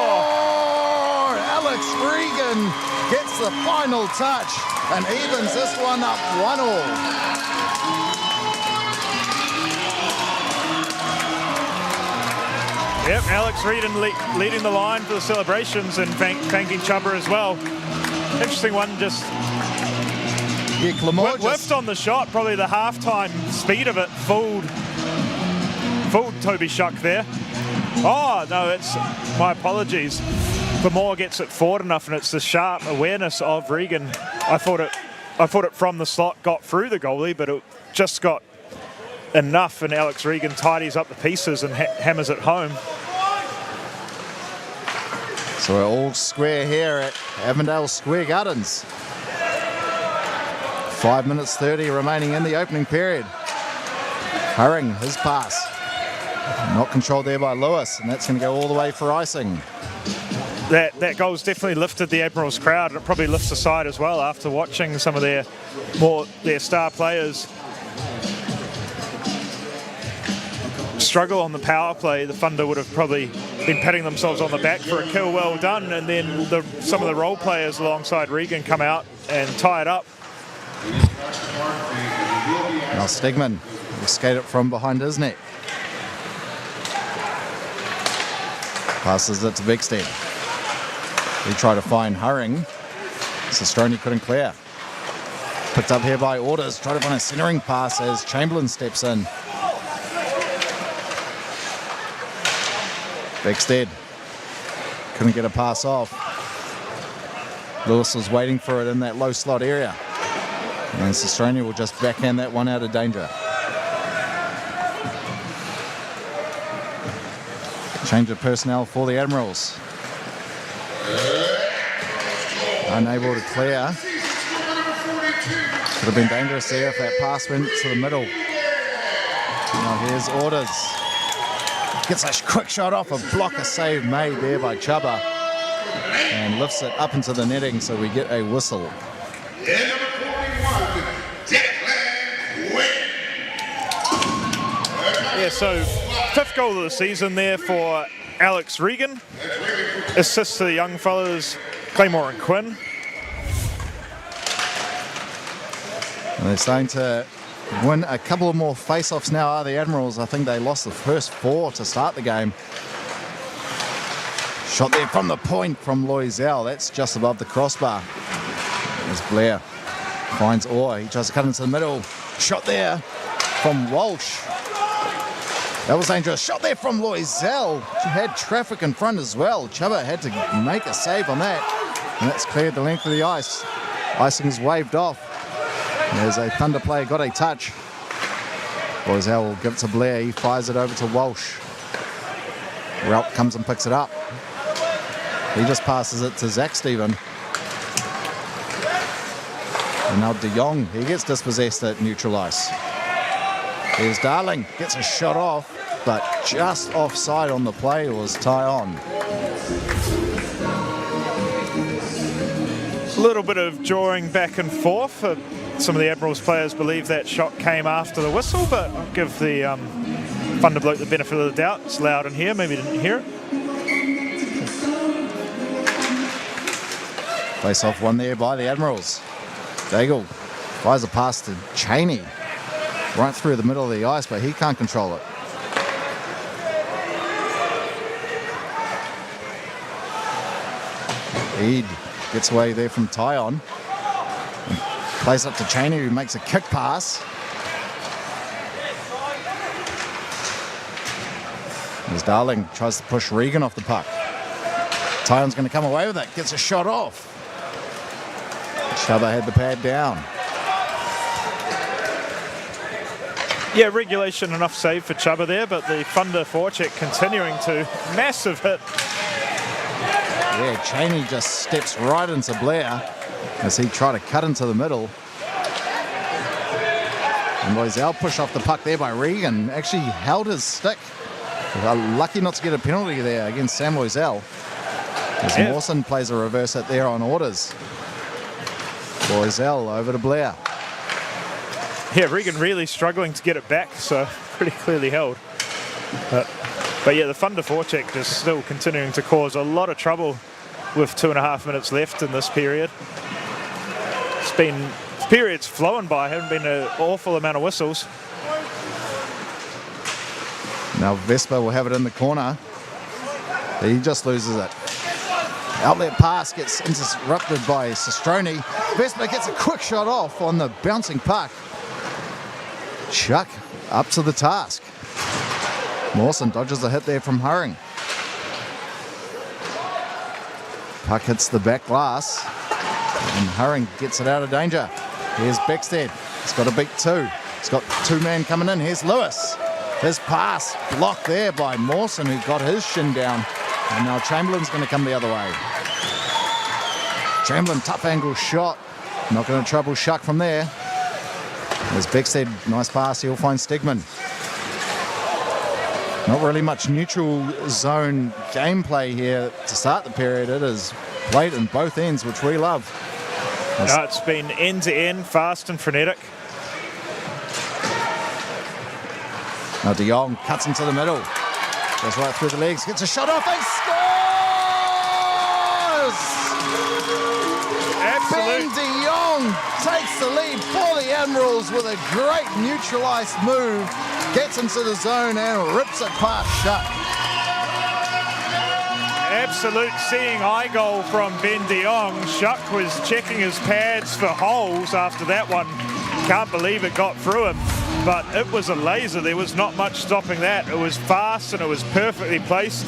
Alex Regan gets the final touch and evens this one up 1-1. Yep, Alex Regan leading the line for the celebrations and thanking Chubba as well. Interesting one, just whiffed on the shot, probably the halftime speed of it, fooled Toby Shuck there. Oh, no, it's my apologies. Clemore gets it forward enough, and it's the sharp awareness of Regan. I thought it from the slot got through the goalie, but it just got enough, and Alex Regan tidies up the pieces and hammers it home. So we're all square here at Avondale Square Gardens. 5 minutes 30 remaining in the opening period. Herring, his pass. Not controlled there by Lewis, and that's going to go all the way for icing. that goal's definitely lifted the Admirals crowd, and it probably lifts the side as well after watching some of their star players struggle on the power play. The Thunder would have probably been patting themselves on the back for a kill well done, and then some of the role players alongside Regan come out and tie it up. Now Stegman will skate it from behind his net. Passes it to Beckstead. He tried to find Hurring. Sestroni couldn't clear. Picked up here by Orders. Tried to find a centering pass as Chamberlain steps in. Beckstead couldn't get a pass off. Lewis was waiting for it in that low slot area. And Sestroni will just backhand that one out of danger. Change of personnel for the Admirals. Unable to clear. Could have been dangerous there if that pass went to the middle. Now here's Orders. Gets a quick shot off, a blocker save made there by Chuba. And lifts it up into the netting, so we get a whistle. Yeah, so 5th goal of the season there for Alex Regan. Assists to the young fellas, Claymore and Quinn. And they're starting to win a couple of more face-offs now, are the Admirals. I think they lost the first 4 to start the game. Shot there from the point from Loisel. That's just above the crossbar. There's Blair. Finds Orr. He tries to cut into the middle. Shot there from Walsh. That was dangerous. Shot there from Loisel. She had traffic in front as well. Chuba had to make a save on that. And that's cleared the length of the ice. Icing's waved off. There's a Thunder player got a touch. Loisel will give it to Blair. He fires it over to Walsh. Ralph comes and picks it up. He just passes it to Zach Stephen. And now De Jong, he gets dispossessed at neutral ice. Here's Darling, gets a shot off, but just offside on the play was Ty On. A little bit of drawing back and forth. Some of the Admirals players believe that shot came after the whistle, but I'll give the Thunder bloke the benefit of the doubt. It's loud in here, maybe didn't hear it. Face off one there by the Admirals. Daigle fires a pass to Cheney. Right through the middle of the ice, but he can't control it. Eid gets away there from Tyon. Plays up to Cheney, who makes a kick pass. As Darling tries to push Regan off the puck. Tyon's going to come away with it. Gets a shot off. Chuba had the pad down. Yeah, regulation enough save for Chuba there, but the Thunder forecheck continuing to massive hit. Yeah, Cheney just steps right into Blair as he tried to cut into the middle. And Loisel push off the puck there by Regan. Actually held his stick. Lucky not to get a penalty there against Sam Loisel. As Mawson plays a reverse hit there on Orders. Loisel over to Blair. Yeah, Regan really struggling to get it back, so pretty clearly held. But yeah, the Thunder forecheck just still continuing to cause a lot of trouble with 2.5 minutes left in this period. It's been periods flowing by, haven't been an awful amount of whistles. Now Vespa will have it in the corner. He just loses it. Outlet pass gets interrupted by Sestroni. Vespa gets a quick shot off on the bouncing puck. Chuck up to the task. Mawson dodges a hit there from Hurring. Puck hits the back glass. And Hurring gets it out of danger. Here's Beckstead. He's got a big 2. He's got 2 men coming in. Here's Lewis. His pass blocked there by Mawson, who got his shin down. And now Chamberlain's going to come the other way. Chamberlain, tough angle shot. Not going to trouble Shuck from there. As Beck said, nice pass, he'll find Stegman. Not really much neutral zone gameplay here to start the period. It is played in both ends, which we love. No, it's been end to end, fast and frenetic. Now De Jong cuts into the middle. Goes right through the legs, gets a shot off and scores! Ben Absolute. De Jong takes the lead for the Admirals with a great neutralised move. Gets into the zone and rips it past Shuck. Absolute seeing eye goal from Ben de Jong. Shuck was checking his pads for holes after that one. Can't believe it got through him, but it was a laser. There was not much stopping that. It was fast and it was perfectly placed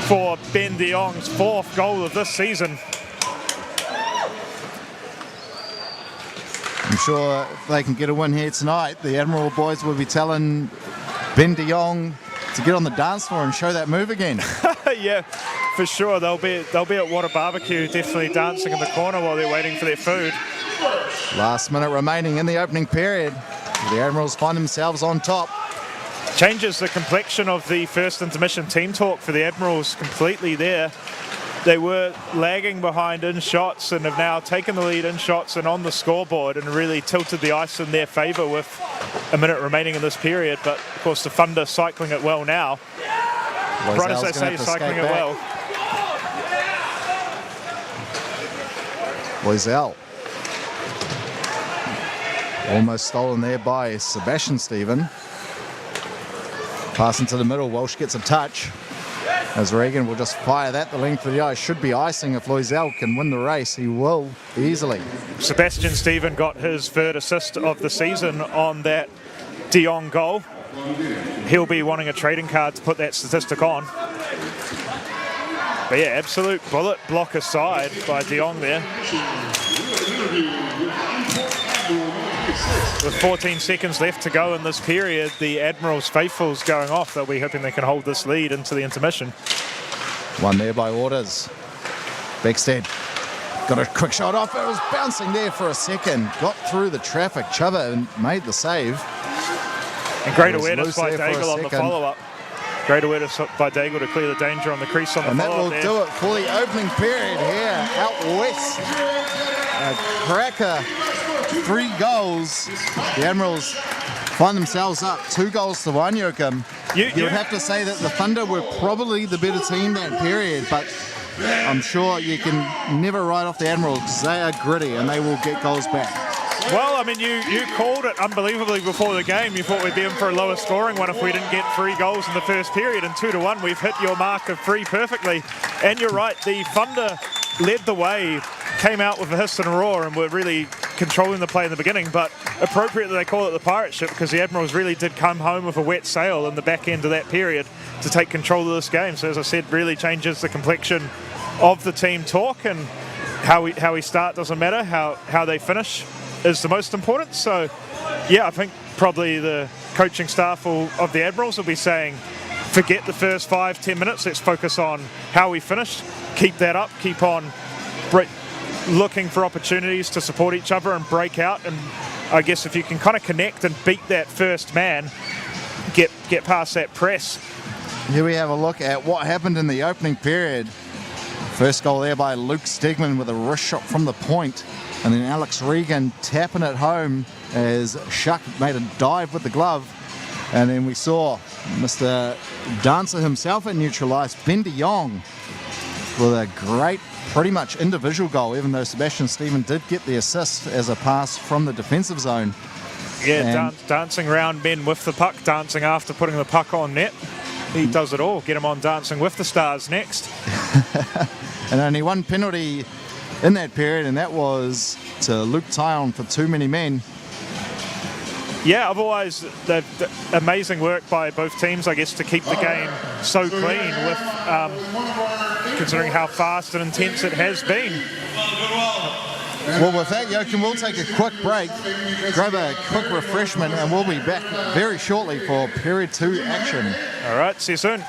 for Ben de Jong's 4th goal of this season. I'm sure if they can get a win here tonight, the Admiral boys will be telling Ben de Jong to get on the dance floor and show that move again. Yeah, for sure. They'll be at What a Barbecue, definitely dancing in the corner while they're waiting for their food. Last minute remaining in the opening period. The Admirals find themselves on top. Changes the complexion of the first intermission team talk for the Admirals completely there. They were lagging behind in shots and have now taken the lead in shots and on the scoreboard and really tilted the ice in their favour with a minute remaining in this period. But of course the Thunder cycling it well now. Right as they say, cycling it well. Loisel. Almost stolen there by Sebastian Stephen. Pass into the middle, Walsh gets a touch. As Regan will just fire that the length of the ice. Should be icing if Loisel can win the race. He will easily. Sebastian Stephen got his 3rd assist of the season on that de Jong goal. He'll be wanting a trading card to put that statistic on. But yeah, absolute bullet block aside by de Jong there. With 14 seconds left to go in this period, the Admirals faithfuls going off. They'll be hoping they can hold this lead into the intermission. One there by Orders. Beckstead got a quick shot off. It was bouncing there for a second. Got through the traffic. Chuba and made the save. And great awareness by Daigle on the follow-up. Great awareness by Daigle to clear the danger on the crease on the follow-up. And that will do it for the opening period here out west. A cracker. 3 goals. The Admirals find themselves up 2 goals to 1, Joachim. You would have to say that the Thunder were probably the better team that period, but I'm sure you can never write off the Admirals because they are gritty and they will get goals back. Well, I mean, you called it unbelievably before the game. You thought we'd be in for a lower scoring one if we didn't get 3 goals in the first period, and 2-1 we've hit your mark of 3 perfectly. And you're right, the Thunder led the way, came out with a hiss and a roar and were really controlling the play in the beginning, but appropriate that they call it the pirate ship because the Admirals really did come home with a wet sail in the back end of that period to take control of this game. So as I said, really changes the complexion of the team talk, and how we start doesn't matter, how they finish is the most important. So yeah, I think probably the coaching staff of the Admirals will be saying, forget the first 5-10 minutes, let's focus on how we finished, keep that up, keep on looking for opportunities to support each other and break out. And I guess if you can kind of connect and beat that first man, get past that press. Here we have a look at what happened in the opening period. First goal there by Luke Stegman with a wrist shot from the point, and then Alex Regan tapping it home as Shuck made a dive with the glove. And then we saw Mr. Dancer himself at neutralised, Ben de Jong, with a great pretty much individual goal, even though Sebastian Stephen did get the assist as a pass from the defensive zone. Yeah, dancing around men with the puck, dancing after putting the puck on net. He does it all. Get him on Dancing with the Stars next. And only 1 penalty in that period, and that was to Luke Tyon for too many men. Yeah, otherwise, amazing work by both teams, I guess, to keep the game so clean with considering how fast and intense it has been. Well, with that, Joachim, we'll take a quick break, grab a quick refreshment, and we'll be back very shortly for period 2 action. All right, see you soon.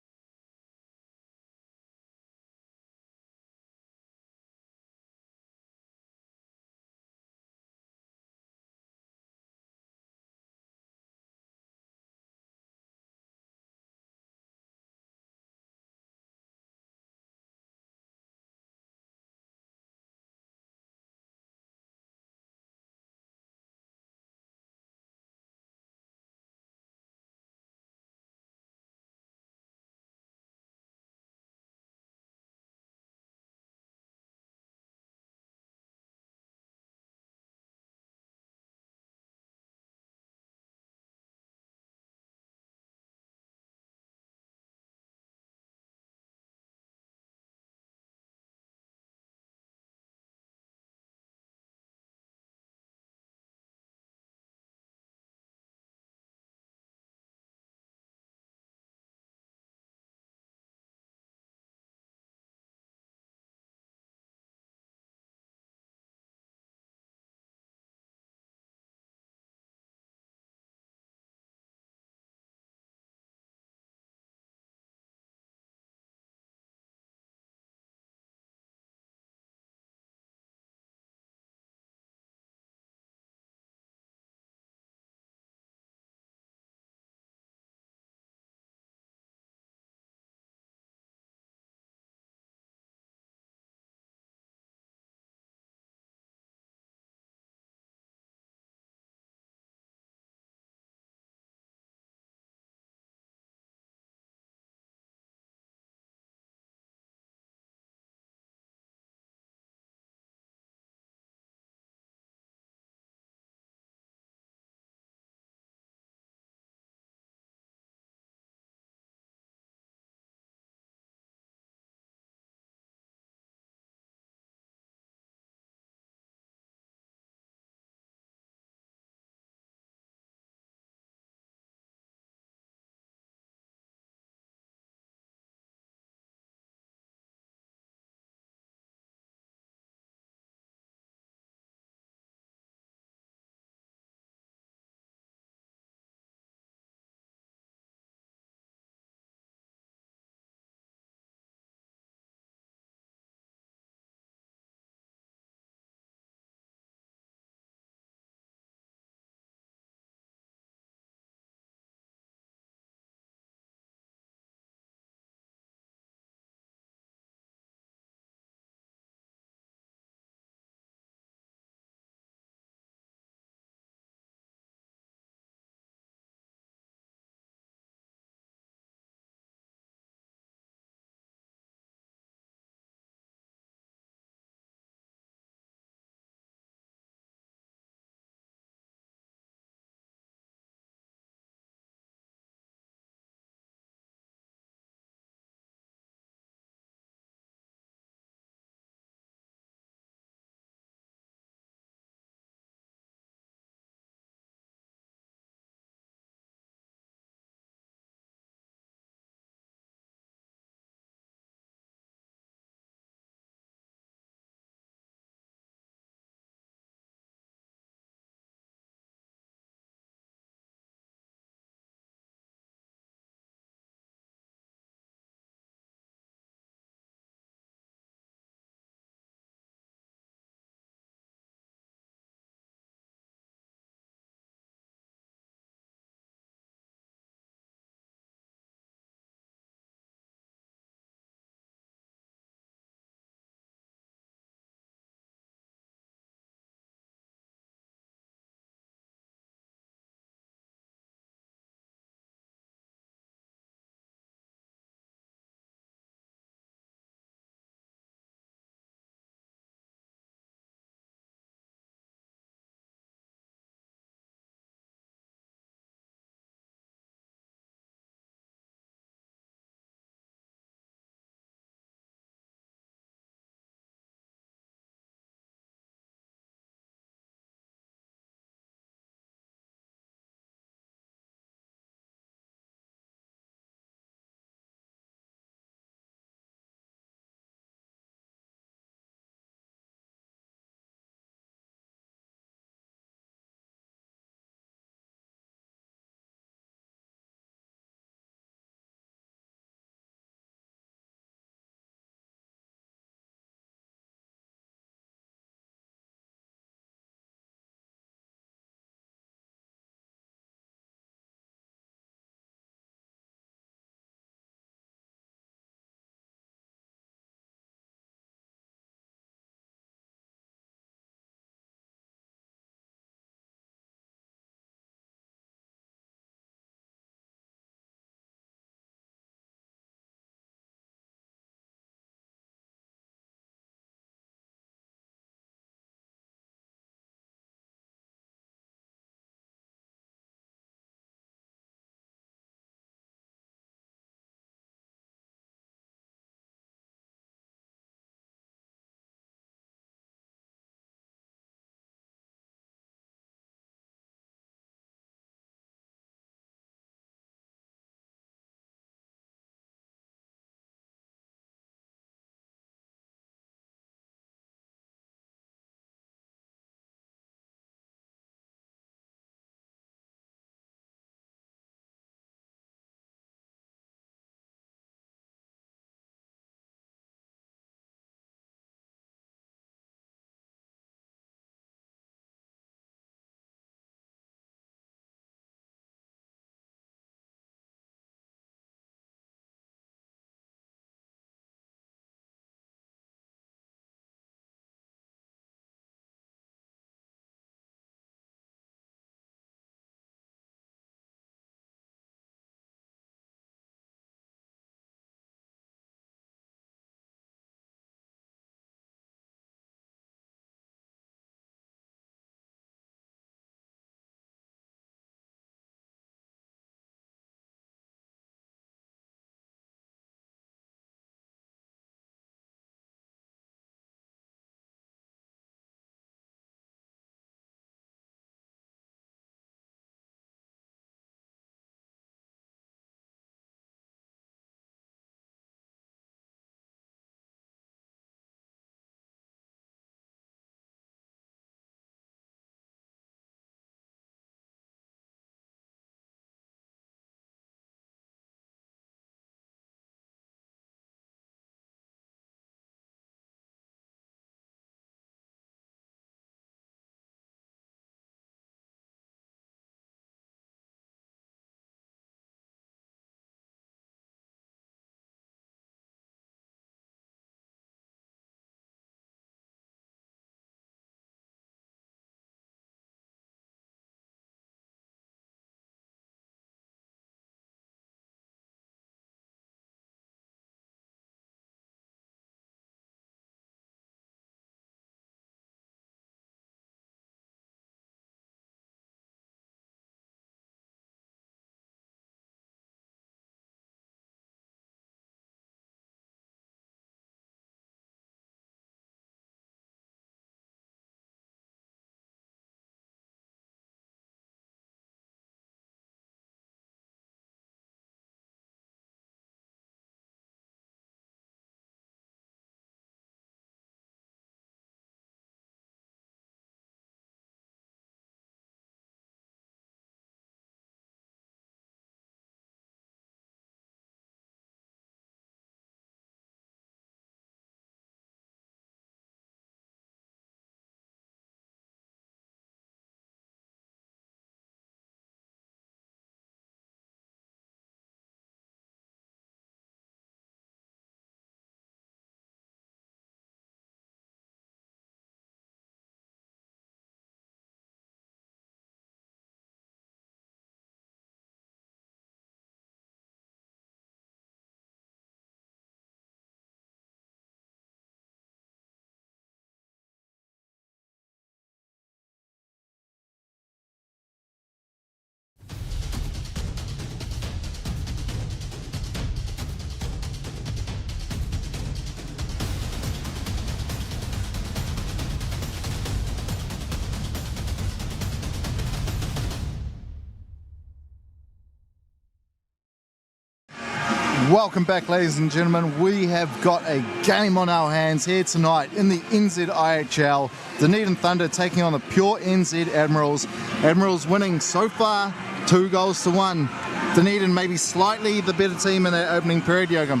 Welcome back, ladies and gentlemen. We have got a game on our hands here tonight in the NZIHL. Dunedin Thunder taking on the pure NZ Admirals. Admirals winning so far 2-1. Dunedin maybe slightly the better team in that opening period, Yoakum.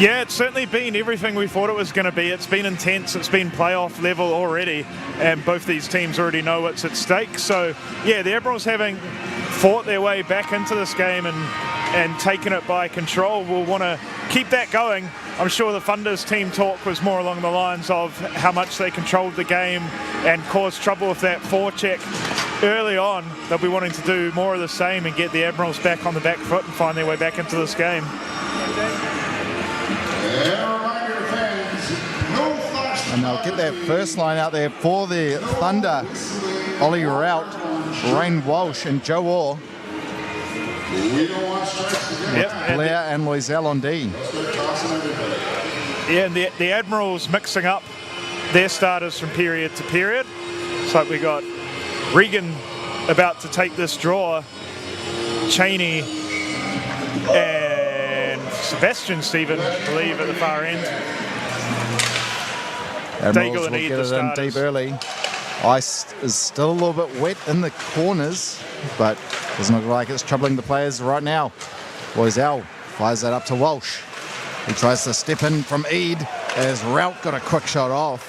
Yeah, it's certainly been everything we thought it was going to be. It's been intense, it's been playoff level already, and both these teams already know what's at stake. So, yeah, the Admirals having fought their way back into this game and taken it by control will want to keep that going. I'm sure the Thunder's team talk was more along the lines of how much they controlled the game and caused trouble with that forecheck early on. They'll be wanting to do more of the same and get the Admirals back on the back foot and find their way back into this game. And they'll get that first line out there for the Thunder. Ollie Rout, Rain Walsh and Joe Orr. Yep, Blair and Loiselle on D. Yeah, and the Admirals mixing up their starters from period to period. So we got Regan about to take this draw, Cheney and Sebastian Stephen, I believe, at the far end. Admirals will get it in deep early. Ice is still a little bit wet in the corners, but doesn't look like it's troubling the players right now. Loiselle fires that up to Walsh. He tries to step in from Eid as Rout got a quick shot off.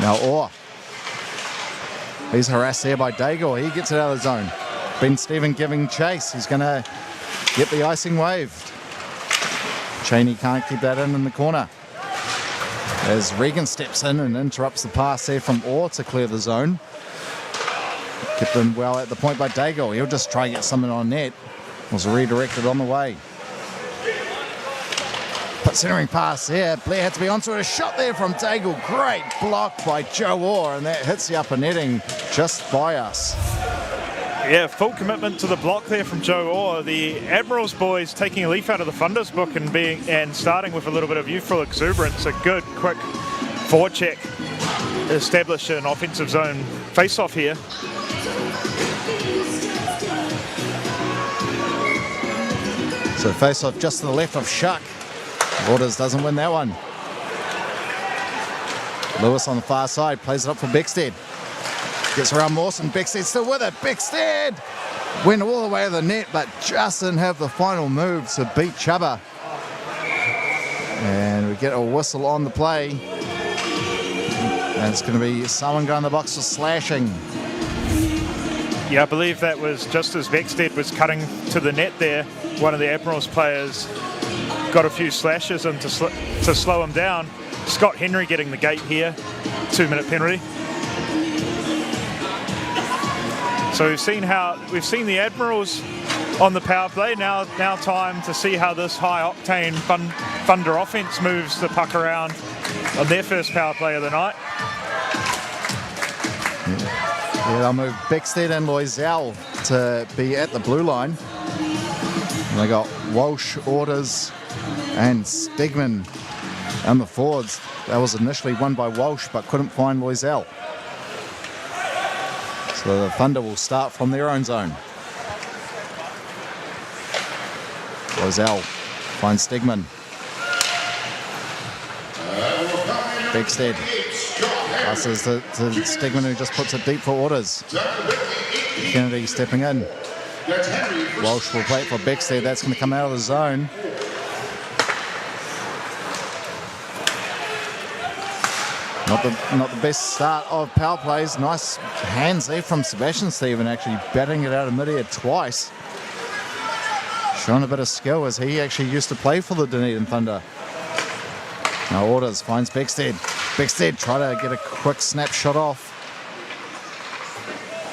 Now Orr. He's harassed there by Daigle. He gets it out of the zone. Ben Stephen giving chase. He's going to get the icing waved. Cheney can't keep that in the corner. As Regan steps in and interrupts the pass there from Orr to clear the zone. Kept them well at the point by Daigle. He'll just try and get something on net. Was redirected on the way. But centering pass there. Blair had to be onto it. A shot there from Daigle. Great block by Joe Orr, and that hits the upper netting just by us. Yeah, full commitment to the block there from Joe Orr. The Admirals boys taking a leaf out of the Thunder's book and starting with a little bit of youthful exuberance. A good, quick forecheck establish an offensive zone face-off here. So face-off just to the left of Shuck. Waters doesn't win that one. Lewis on the far side plays it up for Beckstead. Gets around Mawson. Beckstead still with it. Beckstead went all the way to the net, but just didn't have the final move to beat Chuba. And we get a whistle on the play. And it's going to be someone going in the box for slashing. Yeah, I believe that was just as Beckstead was cutting to the net there. One of the Admirals players got a few slashes in to slow him down. Scott Henry getting the gate here. 2-minute penalty. So we've seen the Admirals on the power play. Now time to see how this high-octane Thunder offense moves the puck around on their first power play of the night. Yeah, they'll move Beckstead and Loiselle to be at the blue line. And they got Walsh, Orders, and Stegman and the forwards. That was initially won by Walsh, but couldn't find Loiselle. So the Thunder will start from their own zone. Loiselle finds Stegman. Beckstead passes to Stegman, who just puts it deep for Orders. Kennedy stepping in. Walsh will play it for Beckstead. That's going to come out of the zone. Not the best start of power plays. Nice hands there from Sebastian Stephen, actually batting it out of midair twice. Showing a bit of skill as he actually used to play for the Dunedin Thunder. Now Orders finds Beckstead. Beckstead try to get a quick snapshot off.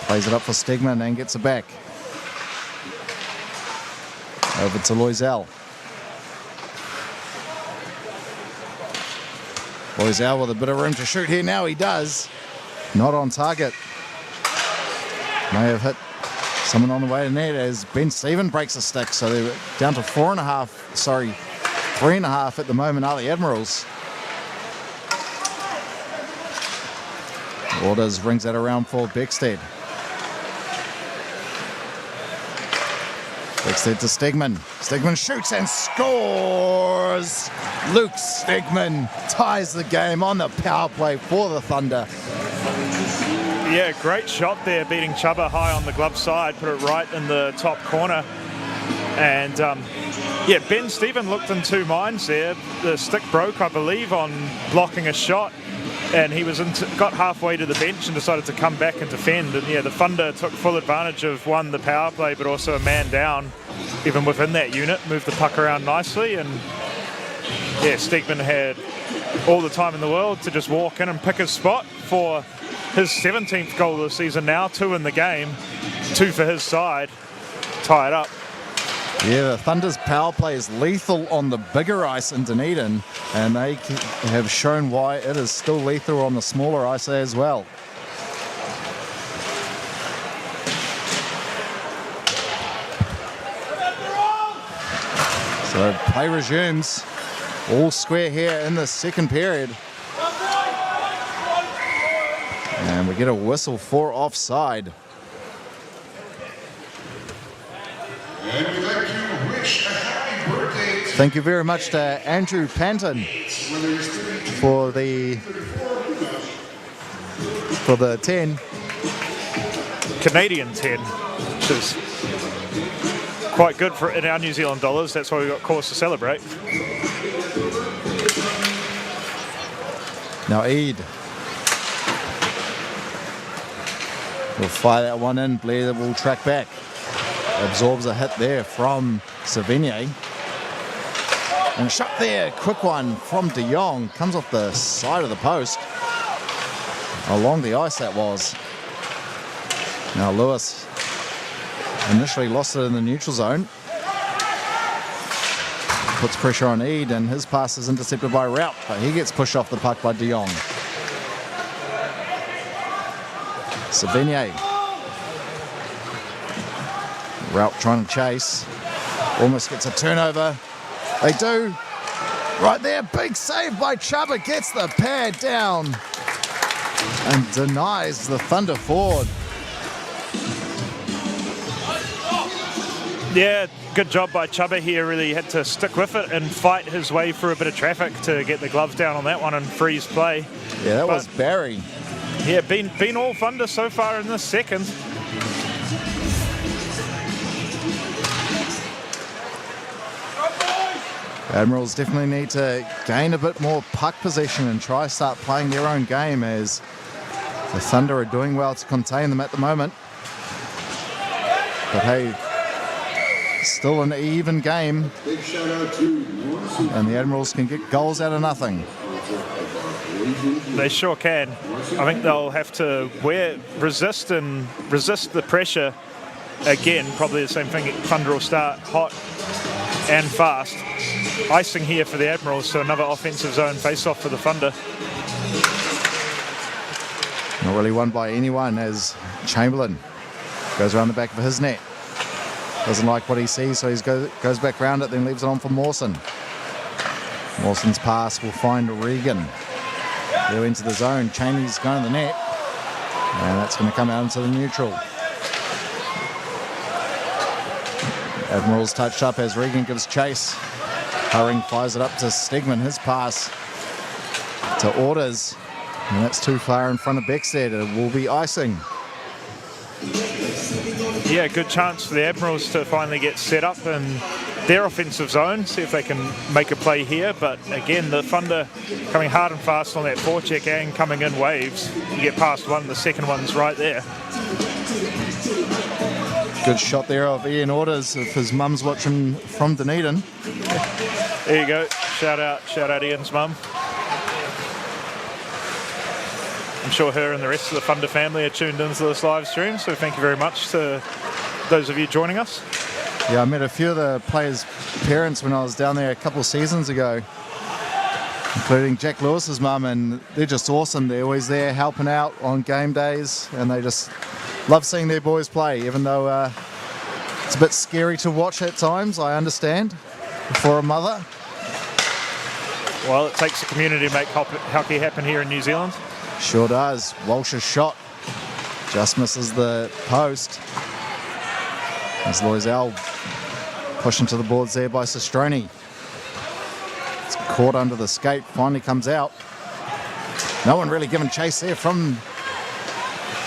Plays it up for Stegman and gets it back. Over to Loiselle. Loiselle with a bit of room to shoot here now. He does. Not on target. May have hit someone on the way to net as Ben Stephen breaks a stick. So they're down to 3.5 at the moment are the Admirals. Orders rings that around for Beckstead. Flicks it to Stegman. Stegman shoots and scores! Luke Stegman ties the game on the power play for the Thunder. Yeah, great shot there, beating Chuba high on the glove side, put it right in the top corner. And yeah, Ben Stephen looked in two minds there. The stick broke, I believe, on blocking a shot, and he was got halfway to the bench and decided to come back and defend. And yeah, the Thunder took full advantage of, one, the power play, but also a man down, even within that unit, moved the puck around nicely. And yeah, Stegman had all the time in the world to just walk in and pick his spot for his 17th goal of the season now, 2 in the game, 2 for his side, tie it up. Yeah, the Thunder's power play is lethal on the bigger ice in Dunedin, and they have shown why it is still lethal on the smaller ice as well. So play resumes, all square here in the second period. And we get a whistle for offside. And we'd like to wish a happy birthday to Thank you very much to Andrew Panton for the 10. Canadian 10, which is quite good for in our New Zealand dollars. That's why we've got cause to celebrate. Now Eid will fire that one in. Blair will track back. Absorbs a hit there from Savigny. And shot there, quick one from De Jong. Comes off the side of the post. Along the ice that was. Now Lewis initially lost it in the neutral zone. Puts pressure on Eid, and his pass is intercepted by Rout, but he gets pushed off the puck by De Jong. Savigny. Rout trying to chase. Almost gets a turnover. They do. Right there, big save by Chuba. Gets the pad down and denies the Thunder forward. Yeah, good job by Chuba here. Really had to stick with it and fight his way through a bit of traffic to get the glove down on that one and freeze play. Yeah, that was Barry. Yeah, been all Thunder so far in this second. Admirals definitely need to gain a bit more puck possession and try start playing their own game, as the Thunder are doing well to contain them at the moment. But hey, still an even game, big shout out to and the Admirals can get goals out of nothing. They sure can. I think they'll have to resist the pressure again. Probably the same thing. Thunder will start hot and fast. Icing here for the Admirals, so another offensive zone face-off for the Thunder. Not really won by anyone, as Chamberlain goes around the back of his net. Doesn't like what he sees, so he goes back round it, then leaves it on for Mawson. Mawson's pass will find Regan. They're into the zone. Cheney's going to the net, and that's going to come out into the neutral. Admirals touched up as Regan gives chase. Hurring fires it up to Stegman. His pass to Orders, and that's too far in front of Beckstead. It will be icing. Yeah, good chance for the Admirals to finally get set up in their offensive zone, see if they can make a play here. But again, the Thunder coming hard and fast on that forecheck and coming in waves. You get past one, the second one's right there. Good shot there of Ian Orders, if his mum's watching from Dunedin. There you go. Shout out Ian's mum. I'm sure her and the rest of the Thunder family are tuned into this live stream, so thank you very much to those of you joining us. Yeah, I met a few of the players' parents when I was down there a couple of seasons ago, including Jack Lewis's mum, and they're just awesome. They're always there helping out on game days, and they just love seeing their boys play, even though it's a bit scary to watch at times, I understand, for a mother. Well, it takes a community to make hockey happen here in New Zealand. Sure does. Walsh's shot just misses the post as Loisel Push into the boards there by Sestroni. It's caught under the skate, finally comes out. No one really giving chase there from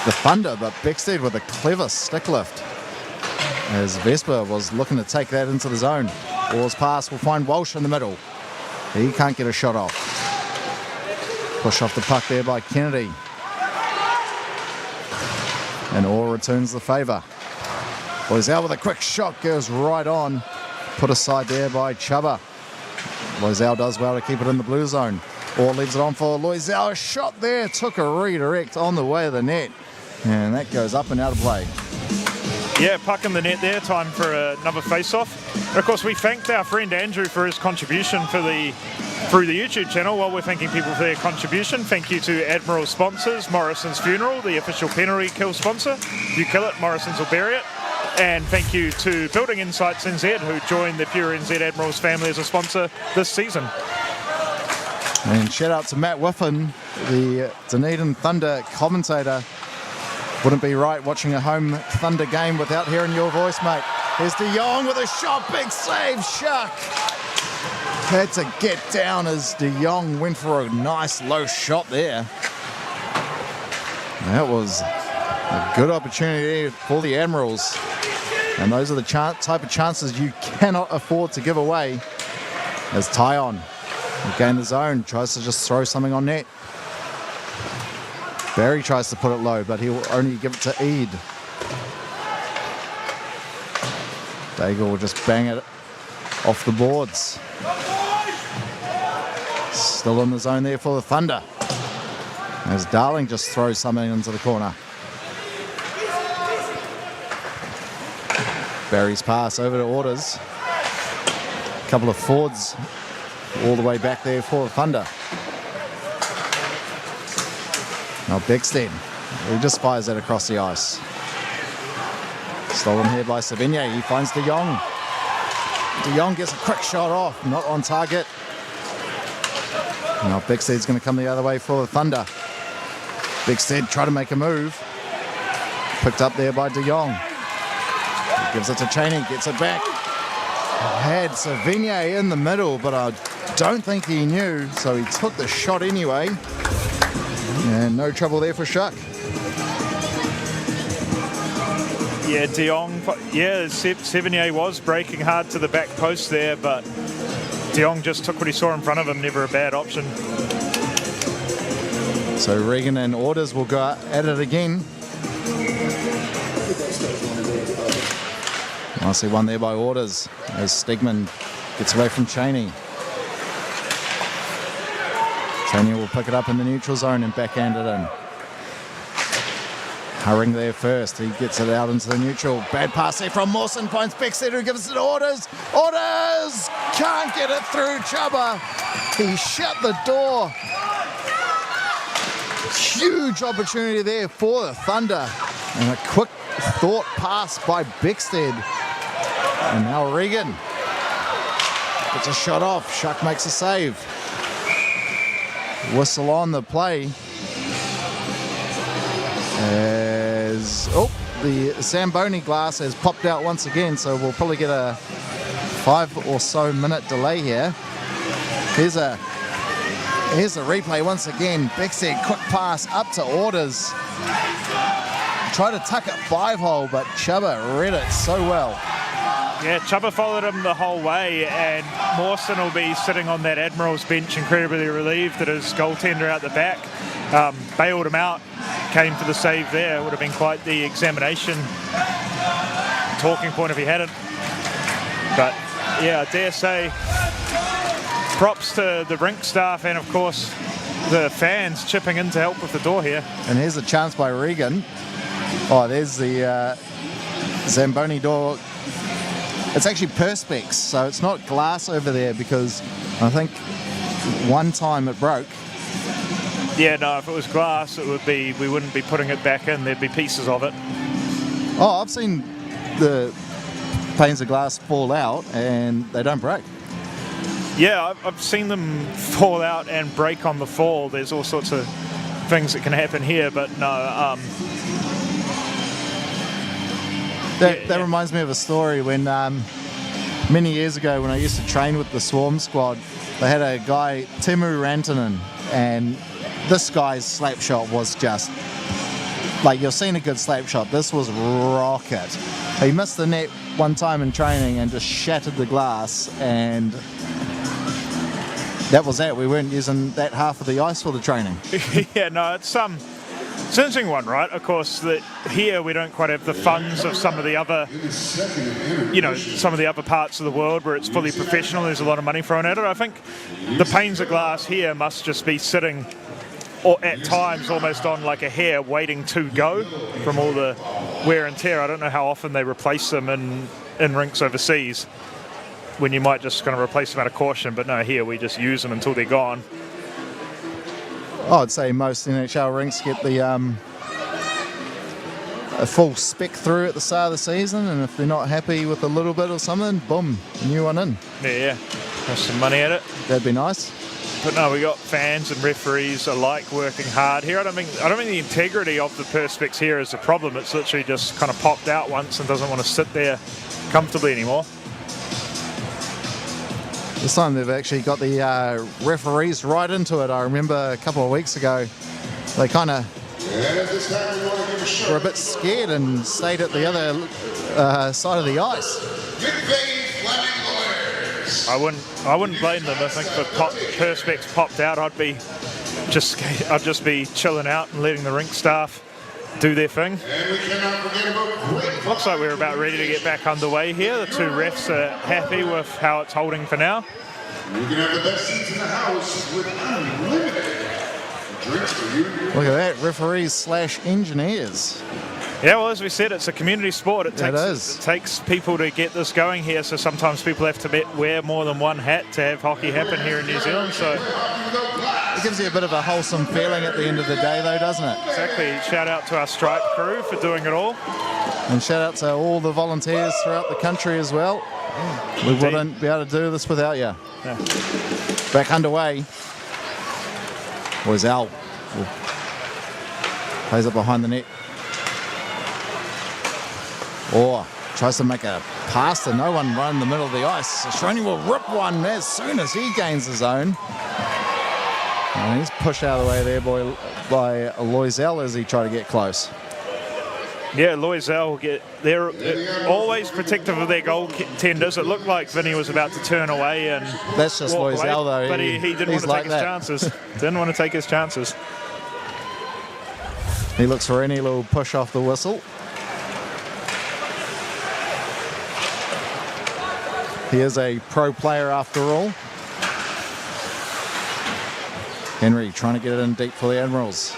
the Thunder, but Beckstead with a clever stick lift as Vesper was looking to take that into the zone. Orr's pass will find Walsh in the middle. He can't get a shot off. Push off the puck there by Kennedy. And Orr returns the favour. Loisel with a quick shot, goes right on. Put aside there by Chubba. Loisel does well to keep it in the blue zone. Orr leaves it on for Loisel. A shot there, took a redirect on the way of the net. And that goes up and out of play. Yeah, puck in the net there, time for another face-off. And of course, we thanked our friend Andrew for his contribution through the YouTube channel. While we're thanking people for their contribution, thank you to Admirals sponsors, Morrison's Funeral, the official penalty kill sponsor. You kill it, Morrison's will bury it. And thank you to Building Insights NZ, who joined the Pure NZ Admirals family as a sponsor this season. And shout out to Matt Whiffen, the Dunedin Thunder commentator. Wouldn't be right watching a home Thunder game without hearing your voice, mate. Here's De Jong with a shot, big save, Shuck. Had to get down as De Jong went for a nice low shot there. That was a good opportunity for the Admirals. And those are the type of chances you cannot afford to give away. As Tyon will gain the zone, tries to just throw something on net. Barry tries to put it low, but he'll only give it to Eid. Daigle will just bang it off the boards. Still in the zone there for the Thunder. As Darling just throws something into the corner. Barry's pass over to Orders. A couple of forwards all the way back there for the Thunder. Now Beckstead, he just fires that across the ice. Stolen here by Savigne. He finds De Jong. De Jong gets a quick shot off, not on target. Now Beckstead's going to come the other way for the Thunder. Beckstead try to make a move. Picked up there by De Jong. He gives it to Cheney, gets it back. Had Savigne in the middle, but I don't think he knew, so he took the shot anyway. And no trouble there for Shuck. Yeah, De Jong, Sevigny was breaking hard to the back post there, but De Jong just took what he saw in front of him, never a bad option. So Regan and Orders will go at it again. Nicely won there by Orders as Stegman gets away from Cheney. Cheney will pick it up in the neutral zone and backhand it in. Hurrying there first. He gets it out into the neutral. Bad pass there from Mawson. Finds Beckstead who gives it to Orders. Orders! Can't get it through Chubba. He shut the door. Huge opportunity there for the Thunder. And a quick thought pass by Beckstead. And now Regan gets a shot off. Shuck makes a save. Whistle on the play. As the Zamboni glass has popped out once again, so we'll probably get a 5 or so minute delay here. Here's a replay once again. Beckstead quick pass up to Orders. Try to tuck it 5-hole, but Chubba read it so well. Yeah, Chubba followed him the whole way, and Mawson will be sitting on that Admirals bench incredibly relieved that his goaltender out the back bailed him out, came for the save there. It would have been quite the examination talking point if he hadn't. But yeah, I dare say props to the rink staff and of course the fans chipping in to help with the door here. And here's a chance by Regan. Oh, there's the Zamboni door. It's actually perspex, so it's not glass over there because I think one time it broke. Yeah, no, if it was glass, it would be, we wouldn't be putting it back in. There'd be pieces of it. Oh, I've seen the panes of glass fall out and they don't break. Yeah, I've seen them fall out and break on the fall. There's all sorts of things that can happen here, but no. That reminds me of a story when Many years ago when I used to train with the Swarm squad, they had a guy, Timu Rantanen, and this guy's slap shot was just, like, you've seen a good slap shot, this was rocket. He missed the net one time in training and just shattered the glass, and that was that. We weren't using that half of the ice for the training. Yeah, no, it's an interesting one, right? Of course, that here we don't quite have the funds of some of the other, some of the other parts of the world where it's fully professional. There's a lot of money thrown at it. I think the panes of glass here must just be sitting, or at times almost on like a hair, waiting to go from all the wear and tear. I don't know how often they replace them in rinks overseas, when you might just kind of replace them out of caution, but no, here we just use them until they're gone. I'd say most NHL rinks get the a full spec through at the start of the season, and if they're not happy with a little bit or something, boom, new one in. Yeah, throw some money at it. That'd be nice. But no, we got fans and referees alike working hard here. I don't think the integrity of the perspex here is the problem. It's literally just kind of popped out once and doesn't want to sit there comfortably anymore. This time they've actually got the referees right into it. I remember a couple of weeks ago, they kind of were a bit scared and stayed at the other side of the ice. I wouldn't blame them. I think if perspex popped out, I'd just be chilling out and letting the rink staff do their thing. Looks like we're about ready to get back underway here. The two refs are happy with how it's holding for now. You can have the best seats in the house with unlimited drinks for you. Look at that, referees / engineers. Yeah, well, as we said, it's a community sport. It is. takes people to get this going here, so sometimes people have to wear more than one hat to have hockey happen here in New Zealand. So it gives you a bit of a wholesome feeling at the end of the day, though, doesn't it? Exactly. Shout out to our stripe crew for doing it all. And shout out to all the volunteers throughout the country as well. We wouldn't be able to do this without you. Yeah. Back underway. NZIHL plays up behind the net. Or tries to make a pass to no one right in the middle of the ice. Shroney will rip one as soon as he gains his own. And he's pushed out of the way there by NZIHL as he tried to get close. Yeah, NZIHL, they're always protective of their goaltenders. It looked like Vinny was about to turn away and that's just NZIHL though. But he didn't want to take his chances. Didn't want to take his chances. He looks for any little push off the whistle. He is a pro player after all. Henry trying to get it in deep for the Admirals.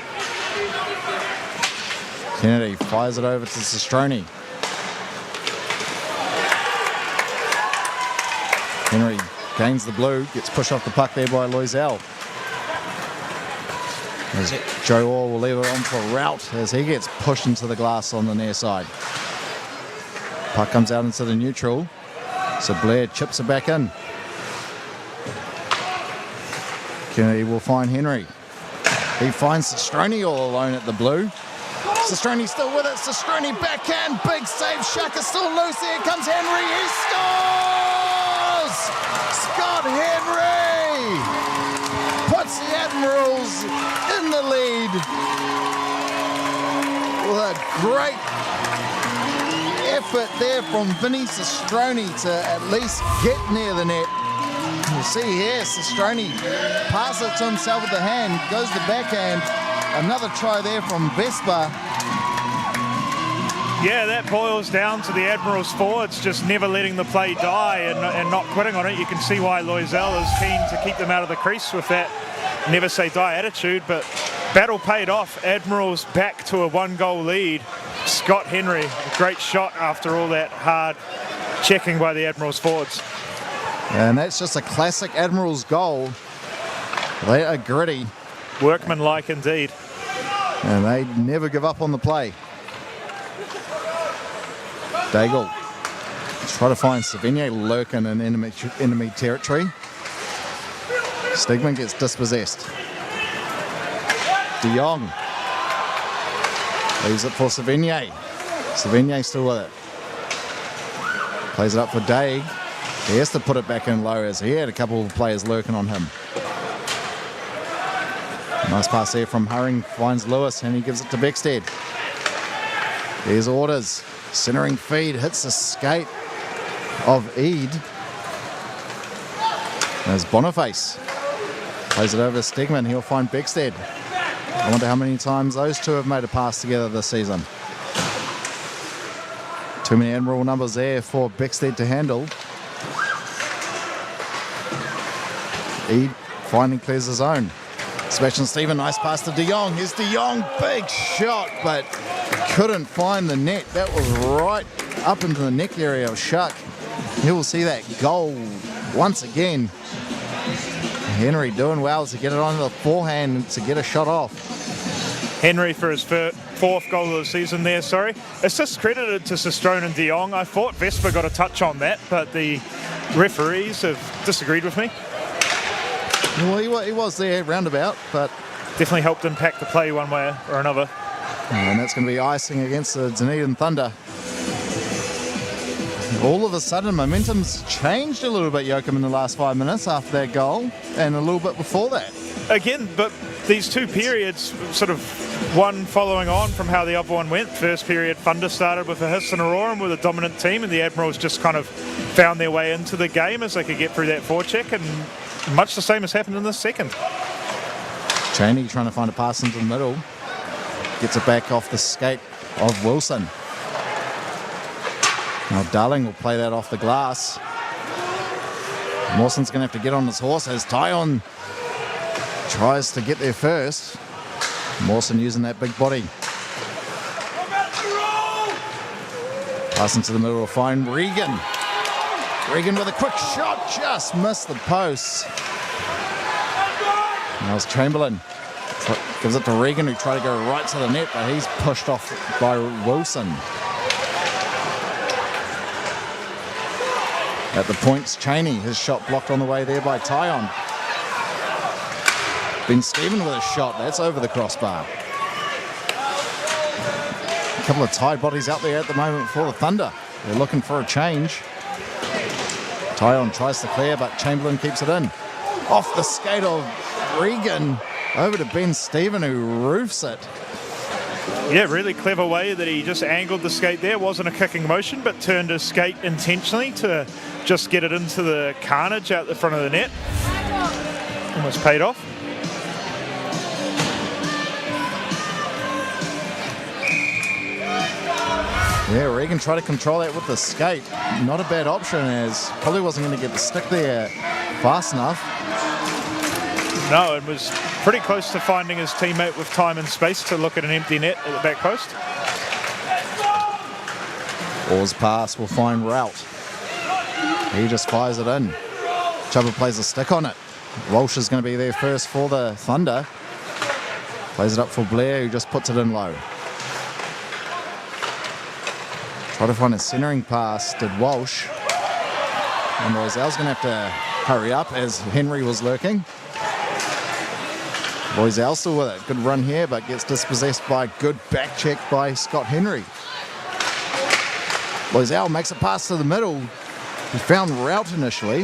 Kennedy fires it over to Sestroni. Henry gains the blue, gets pushed off the puck there by NZIHL. As Joe Orr will leave it on for Rout as he gets pushed into the glass on the near side. Puck comes out into the neutral. So Blair chips it back in. Kennedy will find Henry. He finds Sestroni all alone at the blue. Sestroni still with it. Sestroni backhand. Big save. Shaka still loose. Here comes Henry. He scores! Scott Henry puts the Admirals in the lead with a great effort there from Vinny Sestroni to at least get near the net. You see here, Sestroni passes it to himself with the hand, goes the backhand. Another try there from Vespa. Yeah, that boils down to the Admirals forwards just never letting the play die and not quitting on it. You can see why NZIHL is keen to keep them out of the crease with that never say die attitude, but battle paid off. Admirals back to a 1-goal lead. Scott Henry, a great shot after all that hard checking by the Admirals forwards. And that's just a classic Admirals goal. They are gritty. Workmanlike indeed. And they never give up on the play. Daigle try to find Savigny lurking in enemy territory. Stigman gets dispossessed. De Jong leaves it for Savigny. Savigny still with it. Plays it up for Day. He has to put it back in low as he had a couple of players lurking on him. Nice pass there from Hurring, finds Lewis, and he gives it to Beckstead. There's orders. Centering feed, hits the skate of Eid. There's Boniface. Plays it over to Stegman, he'll find Beckstead. I wonder how many times those two have made a pass together this season. Too many Admiral numbers there for Beckstead to handle. Eid finally clears his own. Sebastian Stephen, nice pass to De Jong. Here's De Jong, big shot, but couldn't find the net. That was right up into the neck area of Shuck. He will see that goal once again. Henry doing well to get it on the forehand to get a shot off. Henry for his fourth goal of the season there, sorry. Assist credited to Sistrone and De Jong. I thought Vesper got a touch on that, but the referees have disagreed with me. Well, he was there roundabout, but definitely helped impact the play one way or another. And that's going to be icing against the Dunedin Thunder. All of a sudden, momentum's changed a little bit, Joachim, in the last 5 minutes after that goal, and a little bit before that. Again, but these two periods, sort of one following on from how the other one went. First period, Thunder started with a hiss and a roar and with a dominant team, and the Admirals just kind of found their way into the game as they could get through that forecheck, and much the same has happened in the second. Cheney trying to find a pass into the middle. Gets it back off the skate of Wilson. Now Darling will play that off the glass. Mawson's going to have to get on his horse as Tyon tries to get there first. Mawson using that big body. Pass into the middle to find Regan. Regan with a quick shot, just missed the post. Now it's Chamberlain. Gives it to Regan, who tried to go right to the net, but he's pushed off by Wilson. At the points, Cheney, his shot blocked on the way there by Tyon. Ben Stephen with a shot, that's over the crossbar. A couple of tied bodies out there at the moment for the Thunder. They're looking for a change. Tyon tries to clear, but Chamberlain keeps it in. Off the skate of Regan, over to Ben Stephen, who roofs it. Yeah, really clever way that he just angled the skate there. Wasn't a kicking motion, but turned his skate intentionally to just get it into the carnage out the front of the net. Almost paid off. Yeah, Regan tried to control that with the skate. Not a bad option, as probably wasn't going to get the stick there fast enough. No, it was pretty close to finding his teammate with time and space to look at an empty net at the back post. Orr's pass will find Rout. He just fires it in. Chuba plays a stick on it. Walsh is going to be there first for the Thunder. Plays it up for Blair, who just puts it in low. Try to find a centering pass, did Walsh. And Royzell's going to have to hurry up as Henry was lurking. Royzell still with it. Good run here, but gets dispossessed by a good back check by Scott Henry. Royzell makes a pass to the middle. He found Rout initially.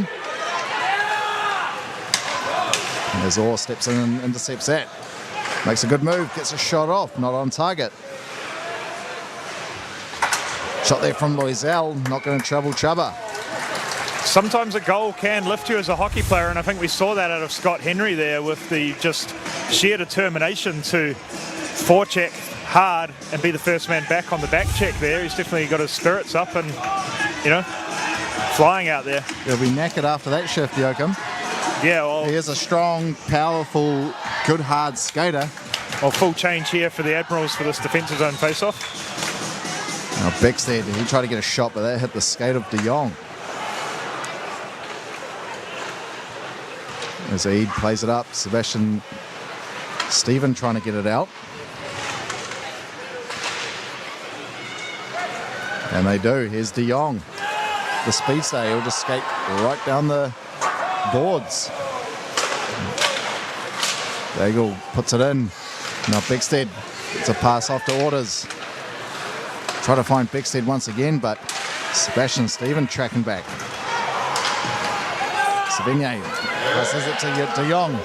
And as Orr steps in and intercepts that. Makes a good move, gets a shot off, not on target. Shot there from Loisel, not going to trouble Chuba. Sometimes a goal can lift you as a hockey player, and I think we saw that out of Scott Henry there with the just sheer determination to forecheck hard and be the first man back on the back check there. He's definitely got his spirits up and, you know, flying out there. He'll be knackered after that shift, Joachim. Yeah, well, he is a strong, powerful, good, hard skater. Well, full change here for the Admirals for this defensive zone face-off. Now Beckstead, he tried to get a shot, but that hit the skate of De Jong. As Eid plays it up, Sebastian Stephen trying to get it out. And they do. Here's De Jong. The speedster, he'll just skate right down the boards. Daigle puts it in. Now Beckstead gets a pass off to Orders. Try to find Beckstead once again, but Sebastian Stephen tracking back. Savigne passes it to De Jong.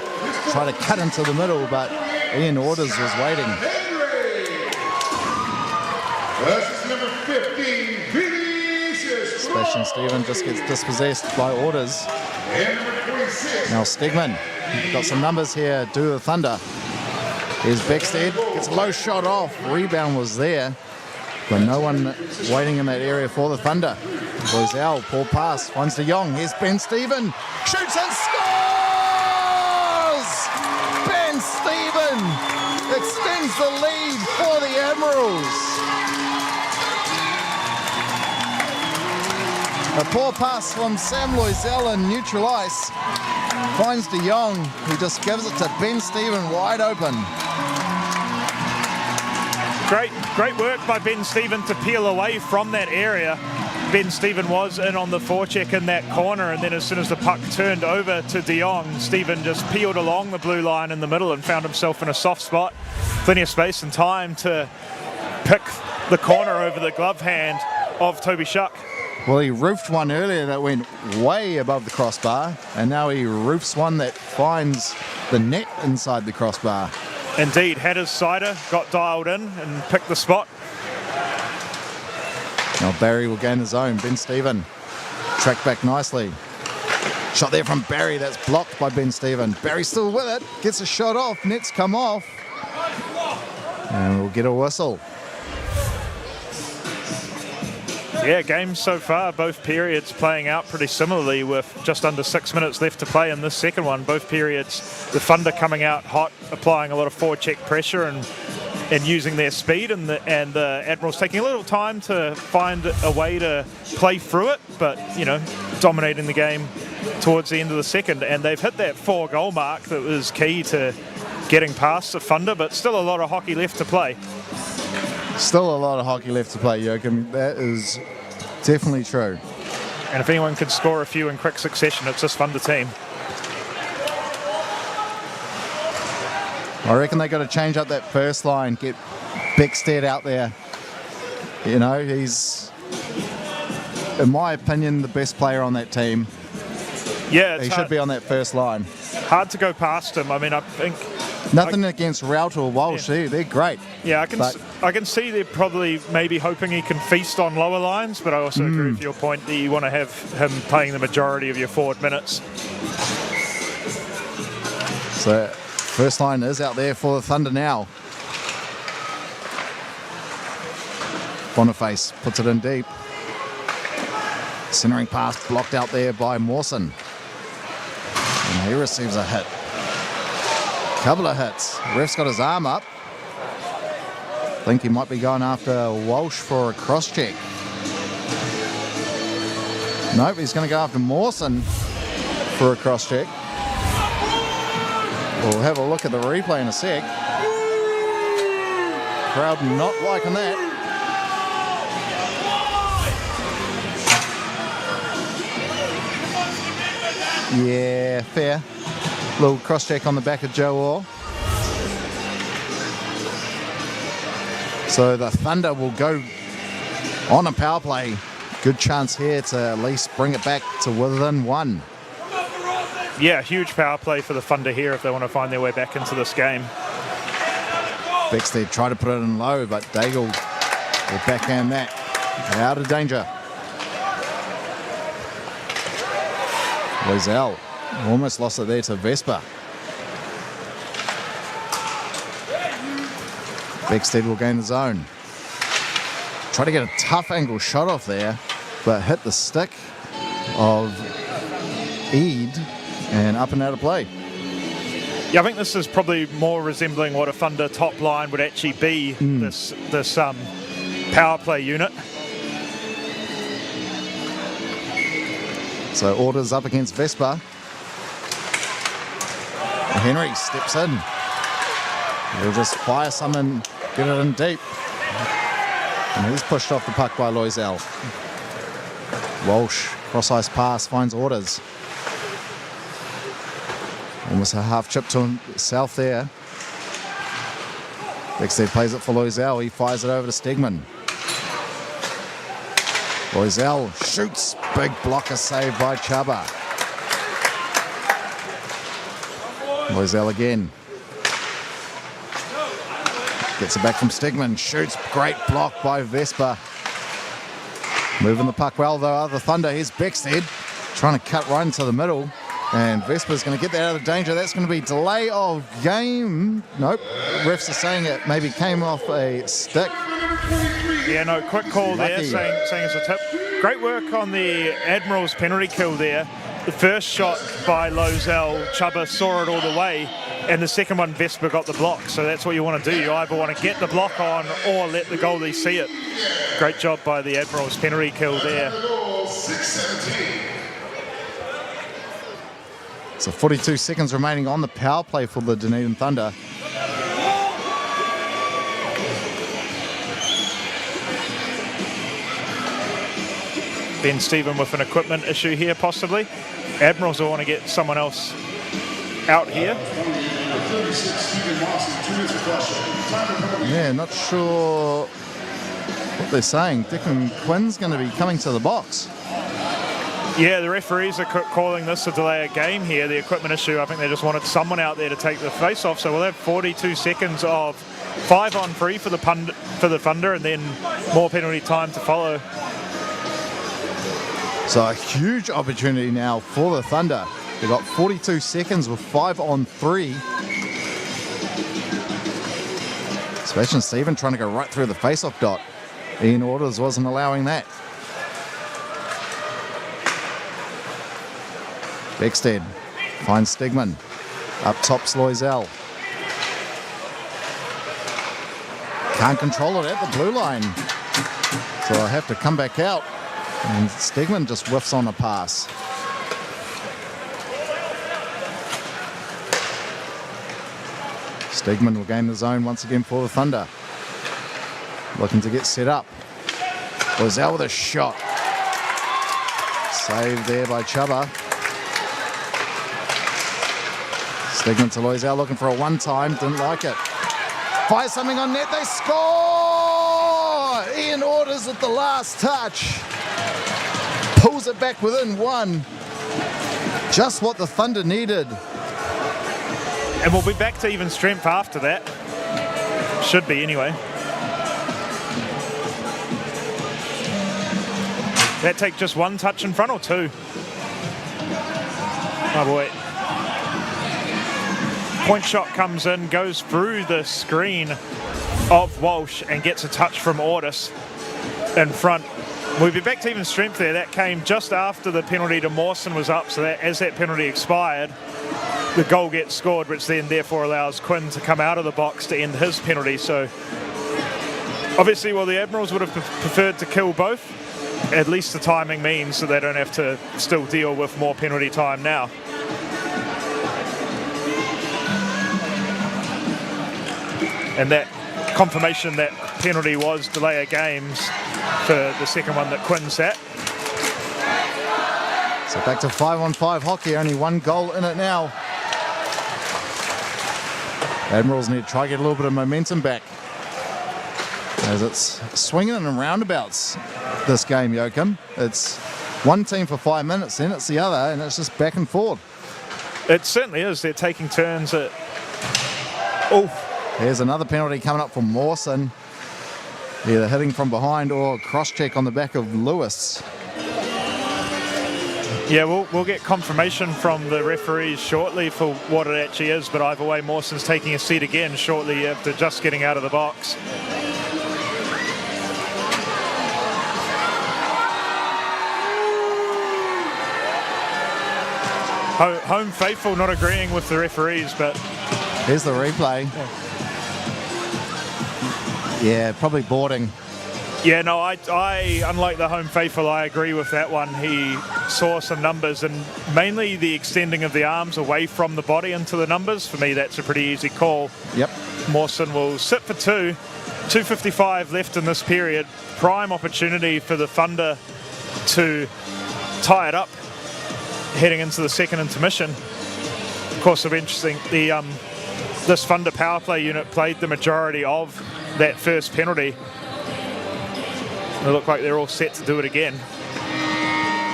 Try to cut into the middle, but Ian Orders was waiting. Versus number 15, Vinicius. Sebastian Stephen just gets dispossessed by Orders. And number 26. Now Stegman, got some numbers here, do the Thunder. Here's Beckstead, gets a low shot off, rebound was there, but no one waiting in that area for the Thunder. Loisel, poor pass, finds De Jong, here's Ben Stephen, shoots and scores! Ben Stephen extends the lead for the Admirals. A poor pass from Sam Loisel in neutral ice. Finds De Jong, who just gives it to Ben Stephen wide open. Great work by Ben Stephen to peel away from that area. Ben Stephen was in on the forecheck in that corner, and then as soon as the puck turned over to De Jong, Stephen just peeled along the blue line in the middle and found himself in a soft spot. Plenty of space and time to pick the corner over the glove hand of Toby Shuck. Well, he roofed one earlier that went way above the crossbar, and now he roofs one that finds the net inside the crossbar. Indeed, had his sider, got dialed in and picked the spot. Now Barry will gain the zone. Ben Stephen tracked back nicely. Shot there from Barry, that's blocked by Ben Stephen. Barry still with it, gets a shot off, nets come off. And we'll get a whistle. Yeah, games so far, both periods playing out pretty similarly with just under 6 minutes left to play in this second one. Both periods, the Thunder coming out hot, applying a lot of forecheck pressure and using their speed, and the Admirals taking a little time to find a way to play through it, but, you know, dominating the game towards the end of the second. And they've hit that 4-goal mark that was key to getting past the Thunder, but still a lot of hockey left to play. Still a lot of hockey left to play, Joachim. That is definitely true. And if anyone could score a few in quick succession, it's this Thunder team. I reckon they got to change up that first line, get Beckstead out there. You know, he's, in my opinion, the best player on that team. Yeah, he should be on that first line. Hard to go past him. I mean, I think... Nothing against Rout or Walsh, yeah. They're great. Yeah, I can see they're probably maybe hoping he can feast on lower lines, but I also agree with your point that you want to have him playing the majority of your forward minutes. So, first line is out there for the Thunder now. Boniface puts it in deep. Centering pass blocked out there by Mawson. And he receives a hit. Couple of hits. Ref's got his arm up. Think he might be going after Walsh for a cross check. Nope, he's going to go after Mawson for a cross check. We'll have a look at the replay in a sec. Crowd not liking that. Yeah, fair. Little cross check on the back of Joe Orr. So the Thunder will go on a power play. Good chance here to at least bring it back to within one. Yeah, huge power play for the Thunder here if they want to find their way back into this game. Beckstead tried to put it in low, but Daigle will backhand that. Out of danger. Loisel almost lost it there to Vespa. Beckstead will gain the zone. Try to get a tough angle shot off there, but hit the stick of Eid and up and out of play. Yeah, I think this is probably more resembling what a Thunder top line would actually be, this power play unit. So Orders up against Vespa. Henry steps in. He'll just fire some and get it in deep. And he's pushed off the puck by Loisel. Walsh, cross-ice pass, finds Orders. Almost a half chip to himself there. Beckstead plays it for Loisel. He fires it over to Stegman. Loisel shoots. Big blocker save by Chubba. Loisel again. Gets it back from Stigman. Shoots. Great block by Vespa. Moving the puck well, though, the Thunder. Here's Beckstead trying to cut right into the middle. And Vespa's going to get that out of danger. That's going to be delay of game. Nope. Refs are saying it maybe came off a stick. Yeah, no, quick call there, saying it's a tip. Great work on the Admirals penalty kill there. The first shot by Loisel, Chuba saw it all the way, and the second one, Vespa got the block. So that's what you want to do. You either want to get the block on or let the goalie see it. Great job by the Admirals penalty kill there. So 42 seconds remaining on the power play for the Dunedin Thunder. Ben Stephen with an equipment issue here, possibly. Admirals will want to get someone else out here. Yeah, not sure what they're saying. Declan Quinn's going to be coming to the box. Yeah, the referees are calling this a delay of game here, the equipment issue. I think they just wanted someone out there to take the face off. So we'll have 42 seconds of 5-on-3 for the Thunder, and then more penalty time to follow. So a huge opportunity now for the Thunder. They've got 42 seconds with 5-on-3. Sebastian Stephen trying to go right through the face-off dot. Ian Orders wasn't allowing that. Beckstead finds Stigman. Up top's Loisel. Can't control it at the blue line. So I have to come back out. And Stigman just whiffs on a pass. Stigman will gain the zone once again for the Thunder. Looking to get set up. Loisel with a shot. Saved there by Chuba. Stigman to Loisel looking for a one-time. Didn't like it. Fires something on net. They score! Ian Orders with the last touch. Pulls it back within one. Just what the Thunder needed. And we'll be back to even strength after that. Should be anyway. That take just one touch in front or two? Oh boy. Point shot comes in, goes through the screen of Walsh and gets a touch from Ordis in front. We'll be back to even strength there. That came just after the penalty to Mawson was up, so that as that penalty expired, the goal gets scored, which then therefore allows Quinn to come out of the box to end his penalty. So obviously, while the Admirals would have preferred to kill both, at least the timing means that they don't have to still deal with more penalty time now. And that confirmation that penalty was delay of games for the second one that Quinn sat. So back to 5-on-5 hockey, only one goal in it now. Admirals need to try to get a little bit of momentum back, as it's swinging in roundabouts this game, Joachim. It's one team for 5 minutes, then it's the other, and it's just back and forth. It certainly is. They're taking turns at... Oh. Here's another penalty coming up for Mawson. Either hitting from behind or cross-check on the back of Lewis. Yeah, we'll get confirmation from the referees shortly for what it actually is, but either way, Mawson's taking a seat again shortly after just getting out of the box. Home faithful not agreeing with the referees, but... Here's the replay. Yeah, probably boarding. Yeah, no, I unlike the home faithful, I agree with that one. He saw some numbers, and mainly the extending of the arms away from the body into the numbers. For me, that's a pretty easy call. Yep. Mawson will sit for 2:55 left in this period. Prime opportunity for the Thunder to tie it up heading into the second intermission. Of course, it'll be interesting. This Thunder power play unit played the majority of that first penalty. They look like they're all set to do it again.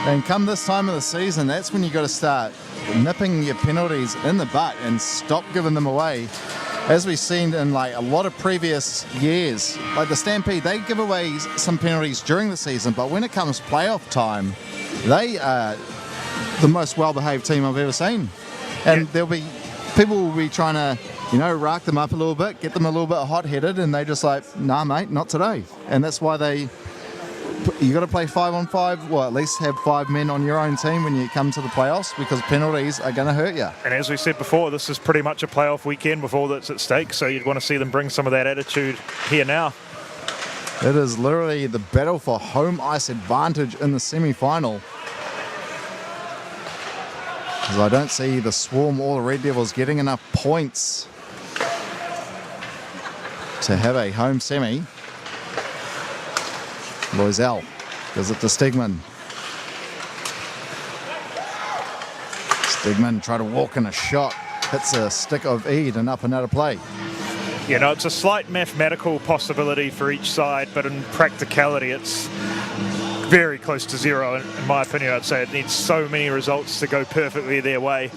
And come this time of the season, that's when you got to start nipping your penalties in the butt and stop giving them away. As we've seen in like a lot of previous years, like the Stampede, they give away some penalties during the season, but when it comes playoff time, they are the most well-behaved team I've ever seen. And there'll be people will be trying to, you know, rack them up a little bit, get them a little bit hot-headed, and they just like, nah, mate, not today. And that's why you got to play 5-on-5, well, at least have 5 men on your own team when you come to the playoffs, because penalties are going to hurt you. And as we said before, this is pretty much a playoff weekend with all that's at stake, so you'd want to see them bring some of that attitude here now. It is literally the battle for home ice advantage in the semi-final. Because I don't see the Swarm or the Red Devils getting enough points to have a home semi. Loisel gives it to Stegman. Stegman tried to walk in a shot, hits a stick of Ede and up and out of play. You know, it's a slight mathematical possibility for each side, but in practicality it's very close to zero. In my opinion, I'd say it needs so many results to go perfectly their way.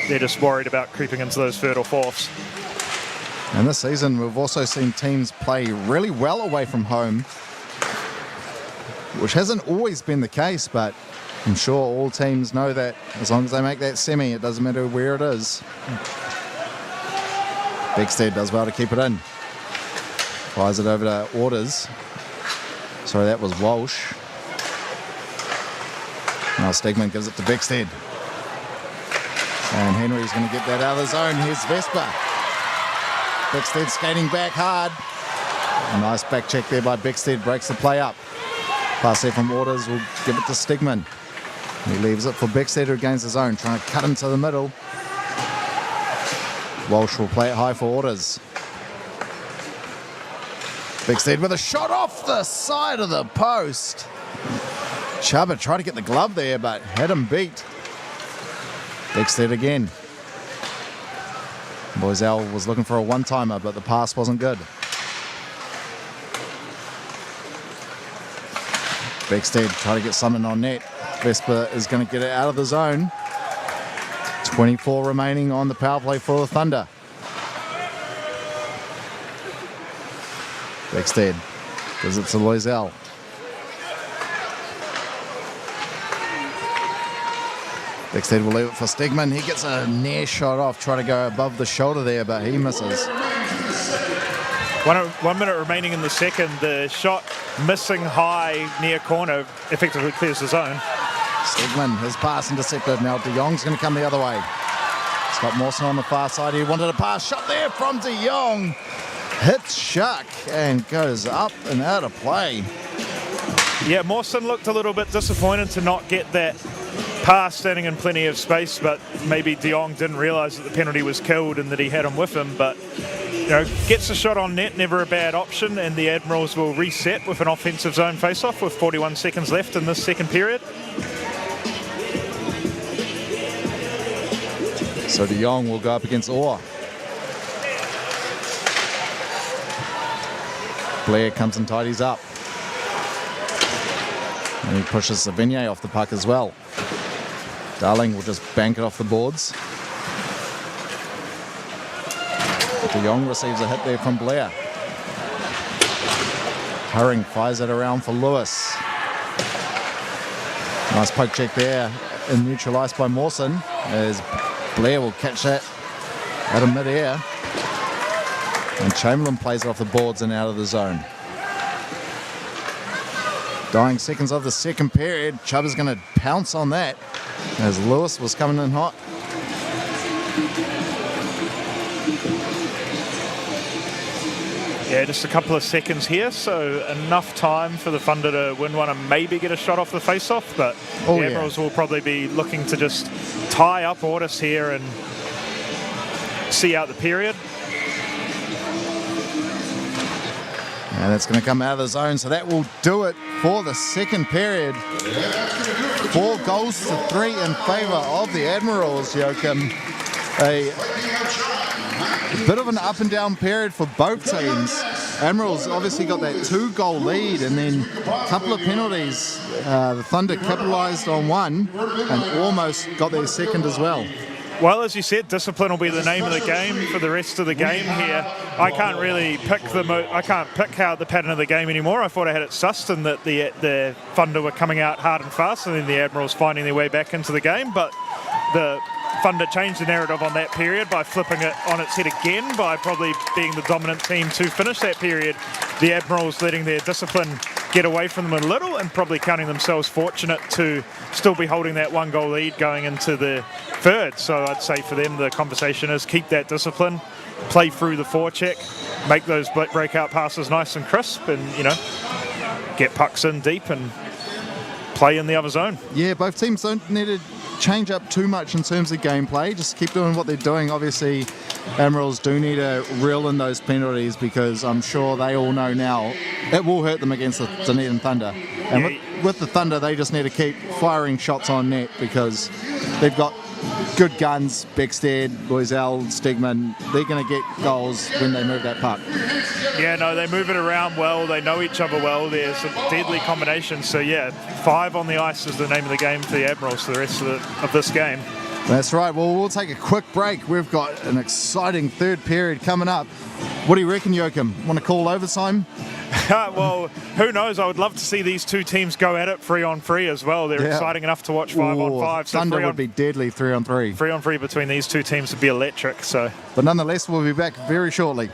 They're just worried about creeping into those third or fourths. And this season we've also seen teams play really well away from home, which hasn't always been the case, but I'm sure all teams know that as long as they make that semi, it doesn't matter where it is. Beckstead does well to keep it in. Fires it over to Orders. Sorry, that was Walsh. Now Stegman gives it to Beckstead. And Henry's going to get that out of the zone. Here's Vespa. Beckstead skating back hard. A nice back check there by Beckstead, breaks the play up. Pass there from Orders, will give it to Stegman. He leaves it for Beckstead, who gains his own, trying to cut into the middle. Walsh will play it high for Orders. Beckstead with a shot off the side of the post. Chuba tried to get the glove there, but had him beat. Beckstead again. Loisel was looking for a one-timer, but the pass wasn't good. Beckstead trying to get something on net. Vespa is going to get it out of the zone. 24 remaining on the power play for the Thunder. Beckstead gives it to Loisel. Beckstead will leave it for Stegman. He gets a near shot off, trying to go above the shoulder there, but he misses. 1 minute remaining in the second. The shot missing high near corner effectively clears the zone. Stegman, his pass intercepted. Now De Jong's going to come the other way. Scott Mawson on the far side. He wanted a pass. Shot there from De Jong. Hits Shuck and goes up and out of play. Yeah, Mawson looked a little bit disappointed to not get that pass standing in plenty of space, but maybe De Jong didn't realise that the penalty was killed and that he had him with him. But you know, gets a shot on net, never a bad option, and the Admirals will reset with an offensive zone face-off with 41 seconds left in this second period. So De Jong will go up against Orr. Blair comes and tidies up. And he pushes Savigny off the puck as well. Darling will just bank it off the boards. De Jong receives a hit there from Blair. Hurring fires it around for Lewis. Nice poke check there and neutralised by Mawson as Blair will catch that out of mid-air. And Chamberlain plays it off the boards and out of the zone. Dying seconds of the second period. Chuba's going to pounce on that as Lewis was coming in hot. Yeah, just a couple of seconds here, so enough time for the Thunder to win one and maybe get a shot off the face-off, but the Admirals will probably be looking to just tie up Ordis here and see out the period. And it's going to come out of the zone, so that will do it for the second period. 4 goals to 3 in favour of the Admirals, Joachim. A bit of an up and down period for both teams. Admirals obviously got that 2-goal lead, and then a couple of penalties. The Thunder capitalised on one and almost got their second as well. Well, as you said, discipline will be the name of the game for the rest of the game here. I can't really pick out the pattern of the game anymore. I thought I had it sussed and that the Thunder were coming out hard and fast, and then the Admirals finding their way back into the game. But the Thunder changed the narrative on that period by flipping it on its head again, by probably being the dominant team to finish that period. The Admirals letting their discipline get away from them a little and probably counting themselves fortunate to still be holding that 1-goal lead going into the third. So I'd say for them the conversation is keep that discipline, play through the forecheck, make those breakout passes nice and crisp, and get pucks in deep and play in the other zone. Yeah, both teams don't need to change up too much in terms of gameplay. Just keep doing what they're doing. Obviously, Admirals do need to reel in those penalties, because I'm sure they all know now it will hurt them against the Dunedin Thunder. And with the Thunder, they just need to keep firing shots on net, because they've got good guns. Beckstead, Loisel, Stegman, they're going to get goals when they move that puck. Yeah, no, they move it around well. They know each other well. There's a deadly combination. So, yeah, 5 on the ice is the name of the game for the Admirals for the rest of this game. That's right. Well, we'll take a quick break. We've got an exciting third period coming up. What do you reckon, Joachim? Want to call overtime? Well, who knows? I would love to see these two teams go at it 3-on-3 as well. They're exciting enough to watch 5-on-5. So Thunder would be deadly 3-on-3. 3-on-3 between these two teams would be electric. So, but nonetheless, we'll be back very shortly.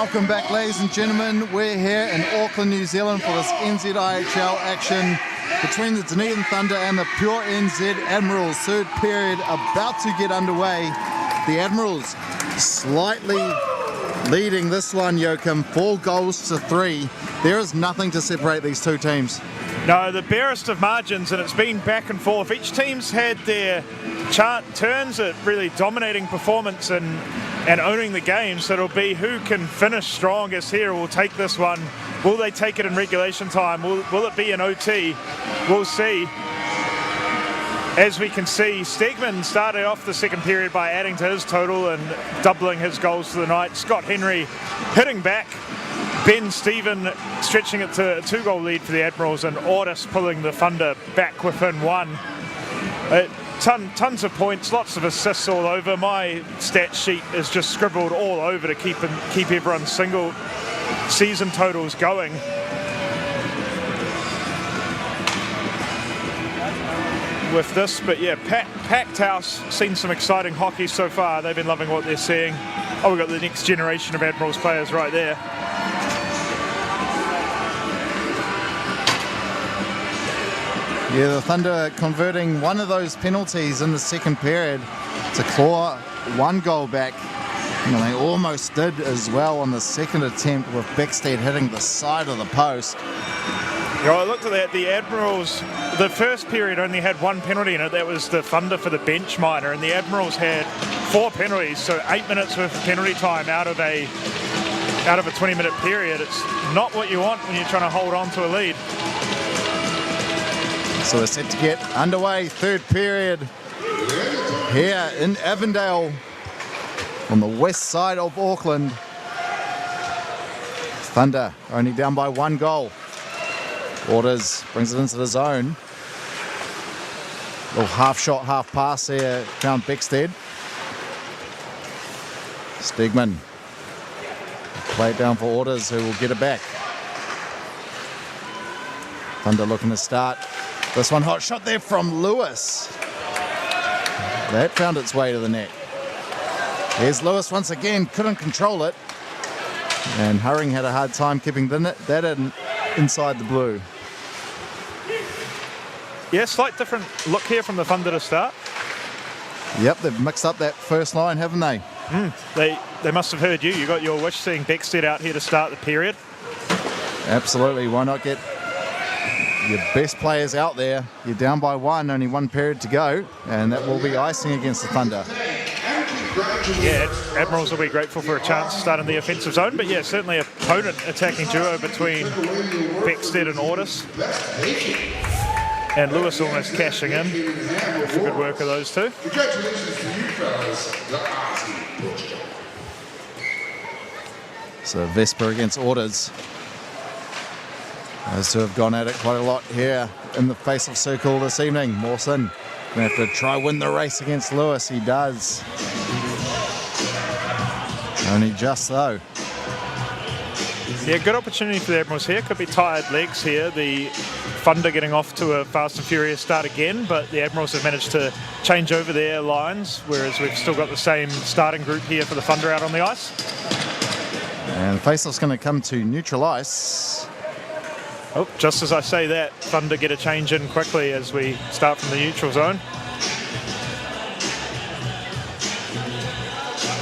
Welcome back, ladies and gentlemen. We're here in Auckland, New Zealand for this NZIHL action between the Dunedin Thunder and the Pure NZ Admirals. Third period about to get underway. The Admirals slightly leading this one, Joachim, 4-3. There is nothing to separate these two teams. No, the barest of margins, and it's been back and forth. Each team's had their turns at really dominating performance and owning the game, so it'll be who can finish strongest here will take this one. Will they take it in regulation time? Will it be an OT? We'll see. As we can see, Stegman started off the second period by adding to his total and doubling his goals for the night. Scott Henry hitting back. Ben Stephen stretching it to a 2-goal lead for the Admirals, and Ortis pulling the Thunder back within one. Tons of points, lots of assists all over. My stat sheet is just scribbled all over to keep everyone's single season totals going. With this, but yeah, packed house. Seen some exciting hockey so far. They've been loving what they're seeing. Oh, we've got the next generation of Admirals players right there. Yeah, the Thunder converting one of those penalties in the second period to claw 1 goal back. And they almost did as well on the second attempt, with Beckstead hitting the side of the post. Yeah, I looked at that. The Admirals, the first period only had 1 penalty in it. That was the Thunder for the bench minor, and the Admirals had 4 penalties, so 8 minutes worth of penalty time out of a 20-minute period. It's not what you want when you're trying to hold on to a lead. So we're set to get underway, third period here in Avondale on the west side of Auckland. Thunder only down by 1 goal. Orders brings it into the zone. Little half shot, half pass there, found Beckstead. Stegman. Play it down for Orders, who will get it back. Thunder looking to start. This one hot shot there from Lewis. That found its way to the net. Here's Lewis once again, couldn't control it. And Hurring had a hard time keeping that inside the blue. Yeah, slight different look here from the Thunder to start. Yep, they've mixed up that first line, haven't they? They must have heard you. You got your wish, seeing Beckstead out here to start the period. Absolutely, why not get your best players out there? You're down by 1, only 1 period to go, and that will be icing against the Thunder. Yeah, Admirals will be grateful for a chance to start in the offensive zone, but yeah, certainly a potent attacking duo between Beckstead and Ortis. And Lewis almost cashing in. Good work of those two. Congratulations to you fellas. So Vesper against Orders. Those two have gone at it quite a lot here in the face-off circle this evening. Mawson going to have to try win the race against Lewis. He does. Only just though. Yeah, good opportunity for the Admirals here. Could be tired legs here. The Thunder getting off to a fast and furious start again, but the Admirals have managed to change over their lines, whereas we've still got the same starting group here for the Thunder out on the ice. And the face-off's going to come to neutral ice. Oh, just as I say that, Thunder get a change in quickly as we start from the neutral zone.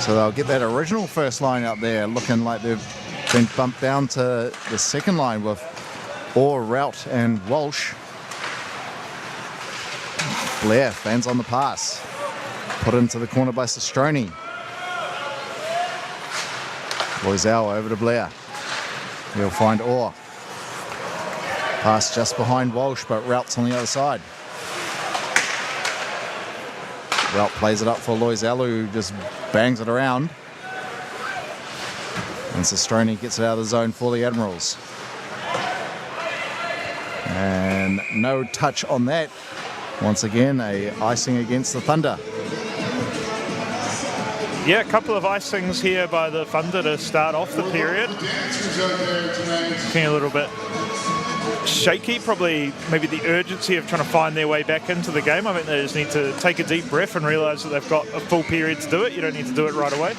So they'll get that original first line up there, looking like they've been bumped down to the second line with Orr, Rout and Walsh. Blair fans on the pass. Put into the corner by Sestroni. Loizao over to Blair. He'll find Orr. Pass just behind Walsh, but Rout's on the other side. Rout plays it up for Loizao, who just bangs it around. And Sestroni gets it out of the zone for the Admirals. And no touch on that. Once again, a icing against the Thunder. Yeah, a couple of icings here by the Thunder to start off the period. Looking a little bit shaky, probably maybe the urgency of trying to find their way back into the game. I think they just need to take a deep breath and realise that they've got a full period to do it. You don't need to do it right away.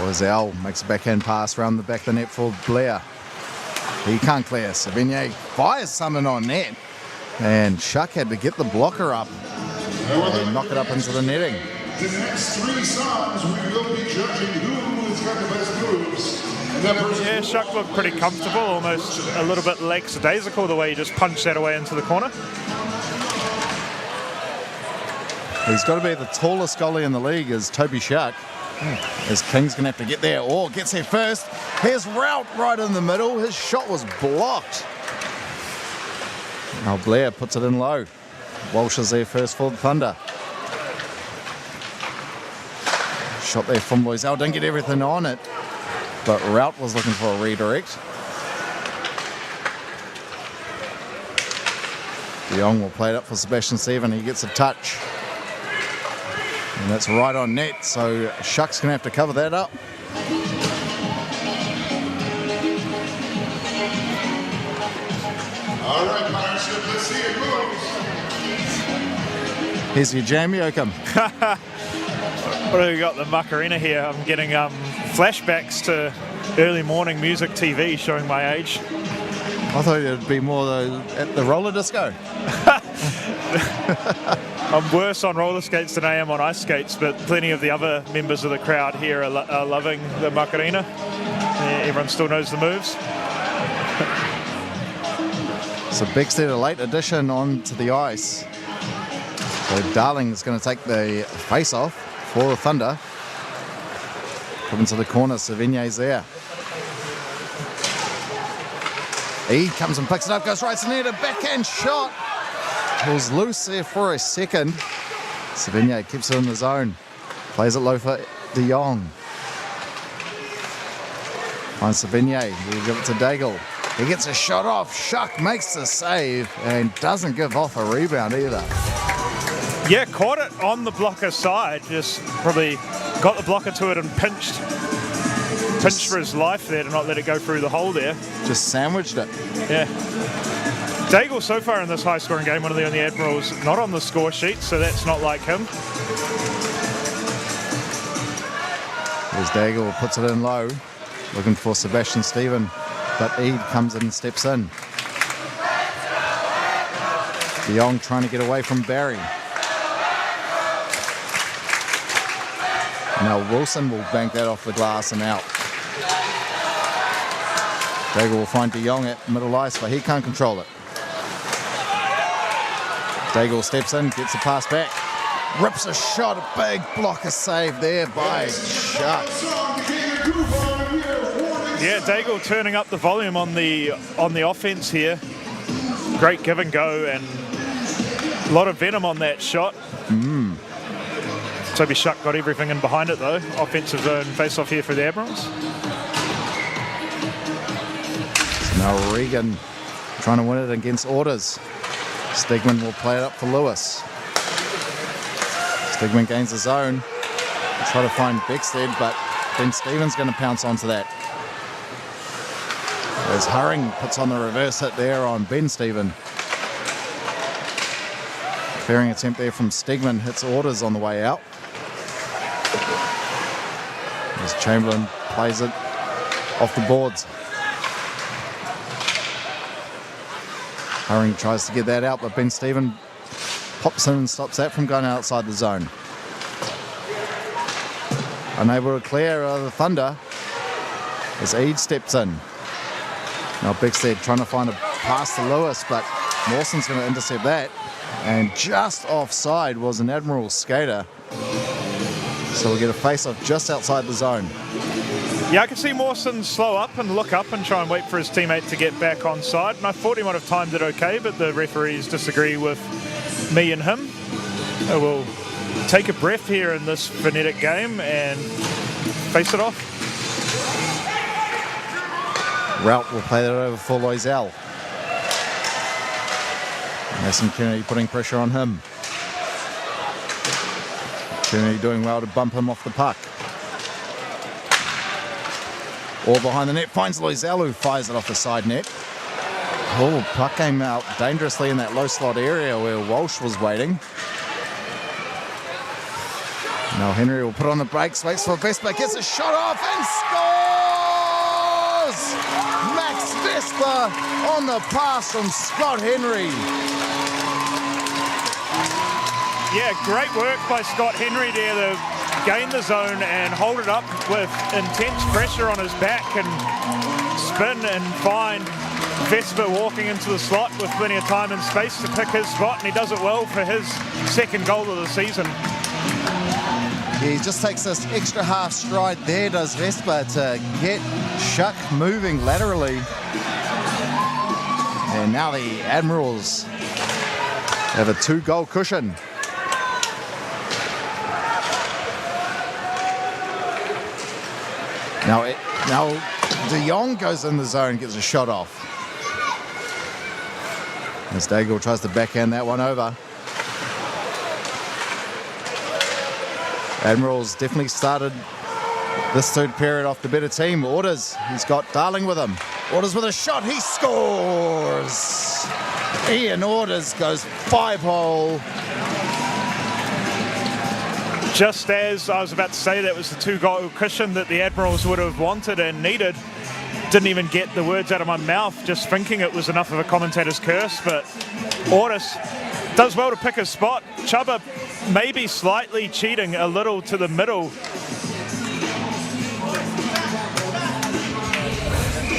Loisel makes a backhand pass around the back of the net for Blair. He can't clear. Savigny fires something on net. And Shuck had to get the blocker up and knock it up into the netting. The next 3 songs, we will be judging who has got the best moves. Yeah, Shuck looked pretty comfortable, almost a little bit lackadaisical the way he just punched that away into the corner. He's got to be the tallest goalie in the league is Toby Shuck. As King's going to have to get there. Oh, gets there first. Here's Rout right in the middle. His shot was blocked. Now Blair puts it in low. Walsh is there first for the Thunder. Shot there from Loisel. Didn't get everything on it. But Rout was looking for a redirect. De Jong will play it up for Sebastian Steven. He gets a touch. And that's right on net, so Shuck's going to have to cover that up. All right, partnership, let's see it moves. Here's your jam, Yoakum. What have we got? The Macarena here. I'm getting flashbacks to early morning music TV showing my age. I thought it'd be more at the roller disco. I'm worse on roller skates than I am on ice skates, but plenty of the other members of the crowd here are loving the Macarena. Everyone still knows the moves. So Bigstead, a late addition onto the ice. So Darling is going to take the face-off for the Thunder. Coming to the corner, Savigny's there. He comes and picks it up, goes right to the net, a backhand shot. Pulls loose there for a second. Savigny keeps it in the zone. Plays it low for De Jong. Finds Savigny. He'll give it to Daigle. He gets a shot off. Shuck makes the save and doesn't give off a rebound either. Yeah, caught it on the blocker side. Just probably got the blocker to it and pinched for his life there to not let it go through the hole there. Just sandwiched it. Yeah. Daigle so far in this high-scoring game, one of the only Admirals not on the score sheet, so that's not like him. There's Daigle, puts it in low, looking for Sebastian Steven, but Eade comes in and steps in. De Jong trying to get away from Barry. Now Wilson will bank that off the glass and out. Daigle will find De Jong at middle ice, but he can't control it. Daigle steps in, gets the pass back, rips a shot, a big blocker save there by Shuck. Yeah, Daigle turning up the volume on the offense here. Great give and go and a lot of venom on that shot. Toby Shuck got everything in behind it though. Offensive zone face-off here for the Admirals. So now Regan trying to win it against orders. Stegman will play it up for Lewis. Stegman gains the zone. He'll try to find Bigstead, but Ben Stevens going to pounce onto that. As Hurring puts on the reverse hit there on Ben Steven. Clearing attempt there from Stegman, hits orders on the way out. As Chamberlain plays it off the boards. Hurring tries to get that out, but Ben Steven pops in and stops that from going outside the zone. Unable to clear the Thunder as Eade steps in. Now Bigstead trying to find a pass to Lewis, but Mawson's going to intercept that. And just offside was an Admiral skater. So we'll get a face-off just outside the zone. Yeah, I can see Mawson slow up and look up and try and wait for his teammate to get back on side. And I thought he might have timed it okay, but the referees disagree with me and him. We'll take a breath here in this frenetic game and face it off. Rout will play that over for Loisel. Mason Kennedy putting pressure on him. Kennedy doing well to bump him off the puck. All behind the net, finds Loisel, who fires it off the side net. Oh, puck came out dangerously in that low slot area where Walsh was waiting. Now Henry will put on the brakes, waits for Vespa, gets a shot off and scores! Max Vespa on the pass from Scott Henry. Yeah, great work by Scott Henry there to gain the zone and hold it up with intense pressure on his back and spin and find Vespa walking into the slot with plenty of time and space to pick his spot, and he does it well for his second goal of the season. He just takes this extra half stride there, does Vespa, to get Shuck moving laterally. And now the Admirals have a 2-goal cushion. Now De Jong goes in the zone, gets a shot off. As Daigle tries to backhand that one over. Admirals definitely started this third period off the better team. Orders, he's got Darling with him. Orders with a shot, he scores! Ian Orders goes 5-hole. Just as I was about to say, that was the 2-goal cushion that the Admirals would have wanted and needed. Didn't even get the words out of my mouth, just thinking it was enough of a commentator's curse, but Orders does well to pick his spot. Chuba maybe slightly cheating a little to the middle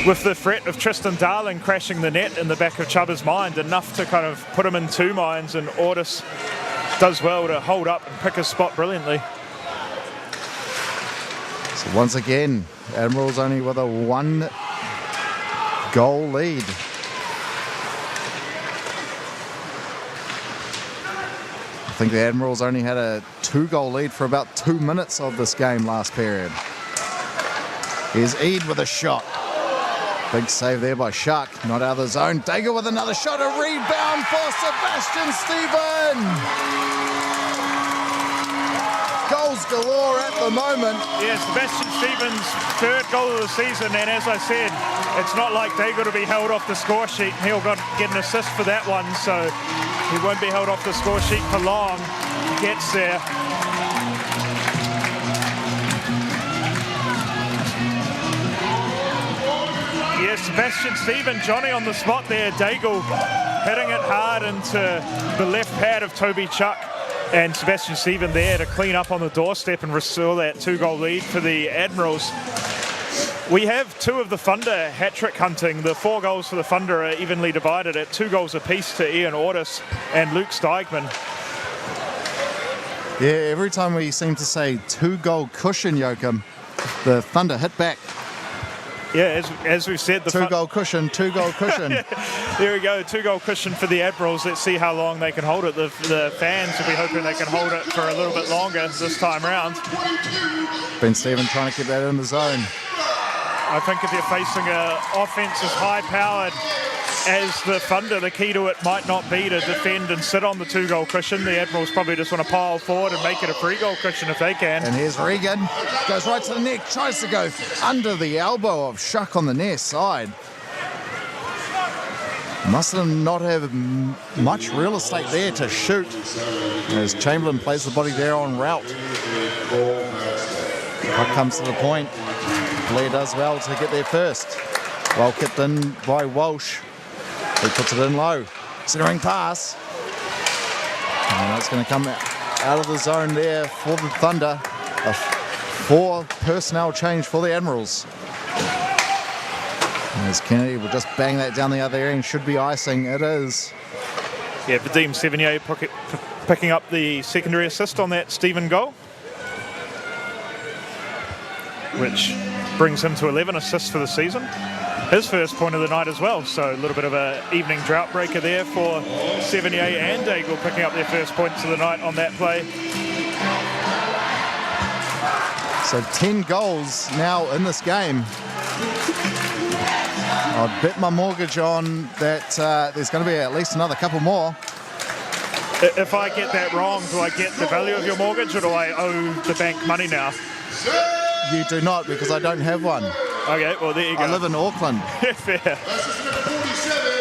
with the threat of Tristan Darling crashing the net in the back of Chuba's mind, enough to kind of put him in two minds, and Orders does well to hold up and pick his spot brilliantly. So once again, Admirals only with a 1-goal lead. I think the Admirals only had a 2-goal lead for about 2 minutes of this game last period. Here's Eid with a shot. Big save there by Shark, not out of the zone. Daigle with another shot, a rebound for Sebastian Stephen. Goals galore at the moment. Yeah, Sebastian Stevens' third goal of the season, and as I said, it's not like Daigle to be held off the score sheet. He'll get an assist for that one, so he won't be held off the score sheet for long. He gets there. Yeah, Sebastian Stephen, Johnny on the spot there. Daigle hitting it hard into the left pad of Toby Chuck. And Sebastian Stephen there to clean up on the doorstep and restore that 2-goal lead for the Admirals. We have two of the Thunder hat-trick hunting. The 4 goals for the Thunder are evenly divided at 2 goals apiece to Ian Ordus and Luke Steigman. Yeah, every time we seem to say 2-goal cushion, Joachim, the Thunder hit back. Yeah, as we've said, the 2-goal cushion, 2-goal cushion. There we go, 2-goal cushion for the Admirals. Let's see how long they can hold it. The fans will be hoping they can hold it for a little bit longer this time round. Ben Stephen trying to keep that in the zone. I think if you're facing an offense as high-powered as the Thunder, the key to it might not be to defend and sit on the 2-goal cushion. The Admirals probably just want to pile forward and make it a 3-goal cushion if they can. And here's Regan, goes right to the neck, tries to go under the elbow of Shuck on the near side. Must not have much real estate there to shoot, as Chamberlain plays the body there on route. Puck comes to the point. Blair does well to get there first. Well kicked in by Walsh. He puts it in low. Centering pass. And that's going to come out of the zone there for the Thunder. A 4 personnel change for the Admirals. As Kennedy will just bang that down the other end. Should be icing. It is. Yeah, Vadim Sevigny picking up the secondary assist on that Stephen goal, which brings him to 11 assists for the season. His first point of the night as well, so a little bit of an evening drought breaker there for Sevigny and Daigle picking up their first points of the night on that play. So 10 goals now in this game. I'd bet my mortgage on that there's going to be at least another couple more. If I get that wrong, do I get the value of your mortgage, or do I owe the bank money now? You do not, because I don't have one. Okay, well, there you go. I live in Auckland. Fair.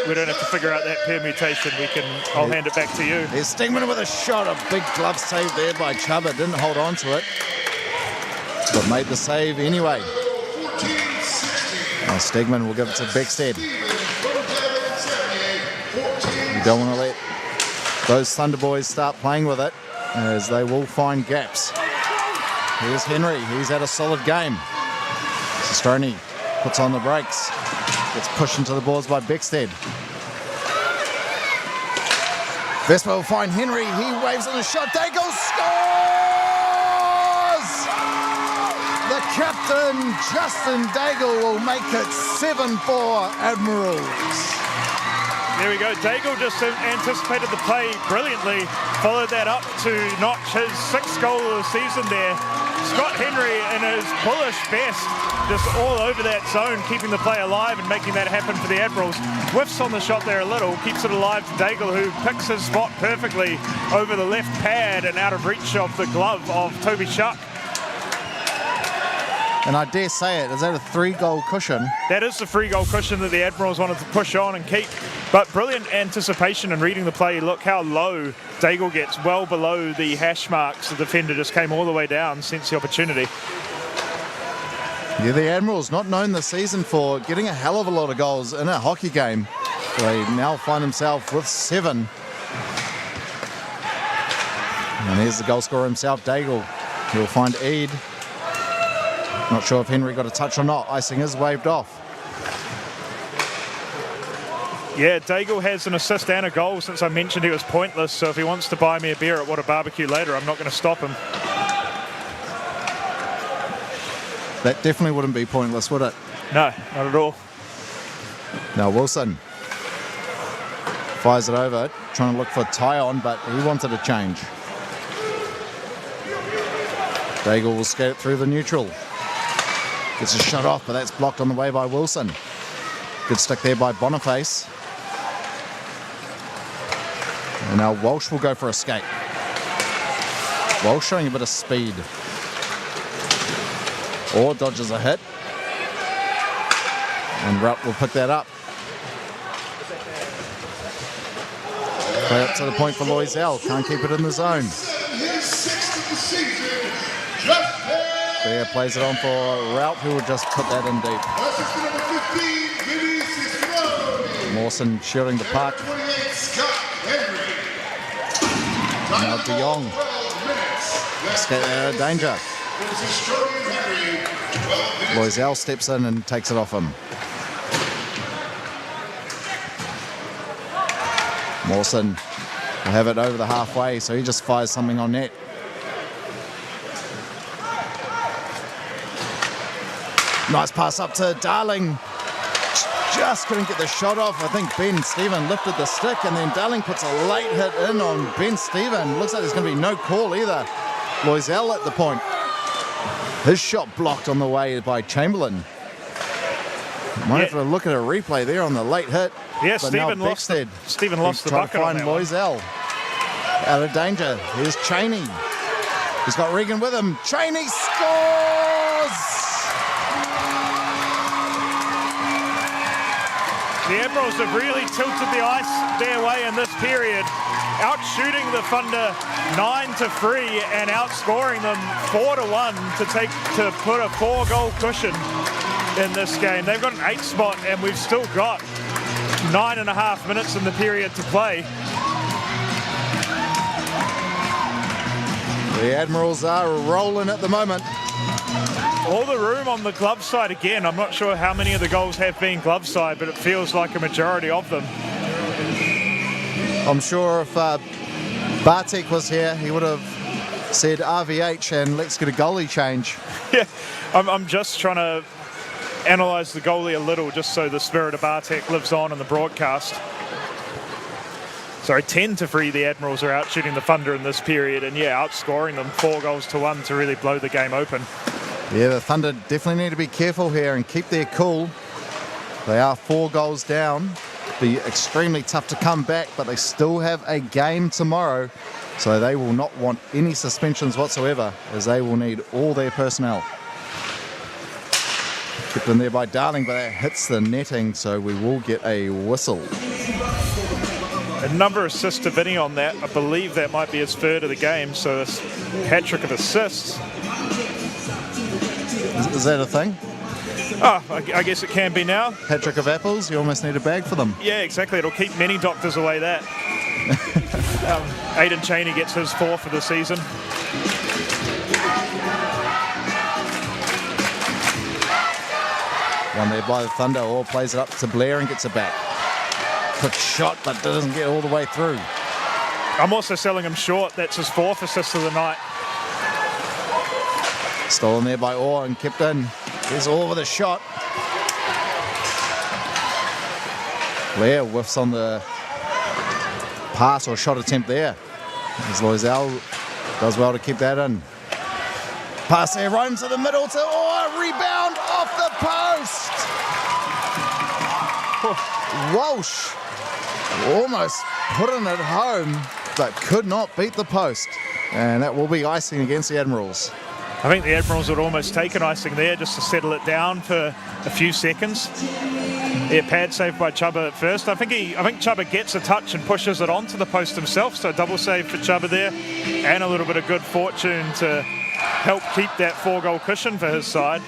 we don't have to figure out that permutation. I'll hand it back to you. There's Stegman with a shot. A big glove save there by Chuba. Didn't hold on to it, but made the save anyway. Now Stegman will give it to Beckstead. You don't want to let those Thunder Boys start playing with it, as they will find gaps. Here's Henry. He's had a solid game. Sistroni puts on the brakes. Gets pushed into the boards by Beckstead. Vespa will find Henry. He waves on a shot. Daigle scores! The captain, Justin Daigle, will make it 7-4 Admirals. There we go. Daigle just anticipated the play brilliantly. Followed that up to notch his 6th goal of the season there. Scott Henry in his bullish best, just all over that zone, keeping the play alive and making that happen for the Admirals. Whiffs on the shot there a little, keeps it alive to Daigle, who picks his spot perfectly over the left pad and out of reach of the glove of Toby Shuck. And I dare say it, is that a 3-goal cushion? That is the 3-goal cushion that the Admirals wanted to push on and keep. But brilliant anticipation and reading the play. Look how low Daigle gets, well below the hash marks. The defender just came all the way down, sensed the opportunity. Yeah, the Admirals not known this season for getting a hell of a lot of goals in a hockey game. They now find themselves with 7. And here's the goal scorer himself, Daigle. He'll find Eade. Not sure if Henry got a touch or not. Icing is waved off. Yeah, Daigle has an assist and a goal since I mentioned he was pointless. So if he wants to buy me a beer at What a Barbecue later, I'm not going to stop him. That definitely wouldn't be pointless, would it? No, not at all. Now Wilson fires it over, trying to look for tie-on, but he wanted a change. Daigle will skate it through the neutral. Gets a shot off, but that's blocked on the way by Wilson. Good stick there by Boniface. And now Walsh will go for a skate. Walsh showing a bit of speed. Or dodges a hit. And Rutt will pick that up. Play up to the point for Loisel. Can't keep it in the zone. Bear plays it on for Rout, who will just put that in deep. Mawson shielding the puck. Now De Jong. Skate out of danger. Loisel steps in and takes it off him. Mawson will have it over the halfway, so he just fires something on net. Nice pass up to Darling. Just couldn't get the shot off. I think Ben Stephen lifted the stick, and then Darling puts a late hit in on Ben Stephen. Looks like there's going to be no call either. Loisel at the point. His shot blocked on the way by Chamberlain. Might have to look at a replay there on the late hit. Yeah, Stephen lost the bucket on that one. Loisel out of danger. Here's Cheney. He's got Regan with him. Cheney scores! The Admirals have really tilted the ice their way in this period, outshooting the Thunder 9-3 and outscoring them 4-1 to put a 4-goal cushion in this game. They've got an 8 spot, and we've still got 9.5 minutes in the period to play. The Admirals are rolling at the moment. All the room on the glove side again. I'm not sure how many of the goals have been glove side, but it feels like a majority of them. I'm sure if Bartek was here, he would have said RVH and let's get a goalie change. Yeah, I'm just trying to analyse the goalie a little, just so the spirit of Bartek lives on in the broadcast. Sorry, 10-3 the Admirals are out shooting the Thunder in this period, and yeah, outscoring them 4-1 to really blow the game open. Yeah, the Thunder definitely need to be careful here and keep their cool. They are 4 goals down. Be extremely tough to come back, but they still have a game tomorrow, so they will not want any suspensions whatsoever, as they will need all their personnel. Kept in there by Darling, but that hits the netting, so we will get a whistle. A number of assists to Vinny on that. I believe that might be his third of the game, so a hat-trick of assists. Is that a thing? Oh, I guess it can be now. Hat-trick of apples? You almost need a bag for them. Yeah, exactly. It'll keep many doctors away that. Aidan Cheney gets his 4th of the season. One there by the Thunder. All plays it up to Blair and gets it back. Quick shot, but doesn't get all the way through. I'm also selling him short. That's his 4th assist of the night. Stolen there by Orr and kept in. There's Orr with a shot. Blair whiffs on the pass or shot attempt there. As Loisel does well to keep that in. Pass there, right into the middle to Orr. Rebound off the post. Walsh almost putting it home, but could not beat the post. And that will be icing against the Admirals. I think the Admirals would almost take an icing there just to settle it down for a few seconds. Yeah, pad save by Chuba at first. I think Chuba gets a touch and pushes it onto the post himself, so double save for Chuba there, and a little bit of good fortune to help keep that 4-goal cushion for his side.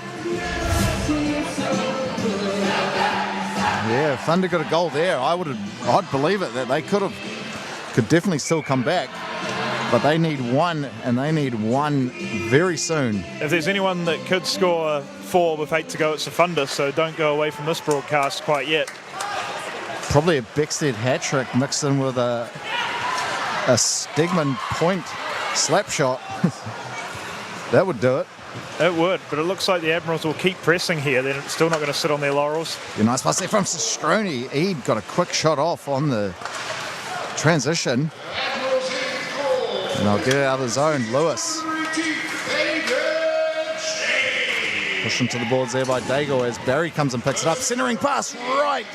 Yeah, Thunder got a goal there. I'd believe it that they could definitely still come back, but they need one, and they need one very soon. If there's anyone that could score 4 with 8 to go, it's the Thunder, so don't go away from this broadcast quite yet. Probably a Beckstead hat-trick mixed in with a Stegman point slap shot. That would do it. It would, but it looks like the Admirals will keep pressing here. They're still not going to sit on their laurels. Yeah, nice pass there from Sistroni. He got a quick shot off on the transition. And they'll get it out of the zone. Lewis. Pushed him to the boards there by Daigle as Barry comes and picks it up. Centering pass right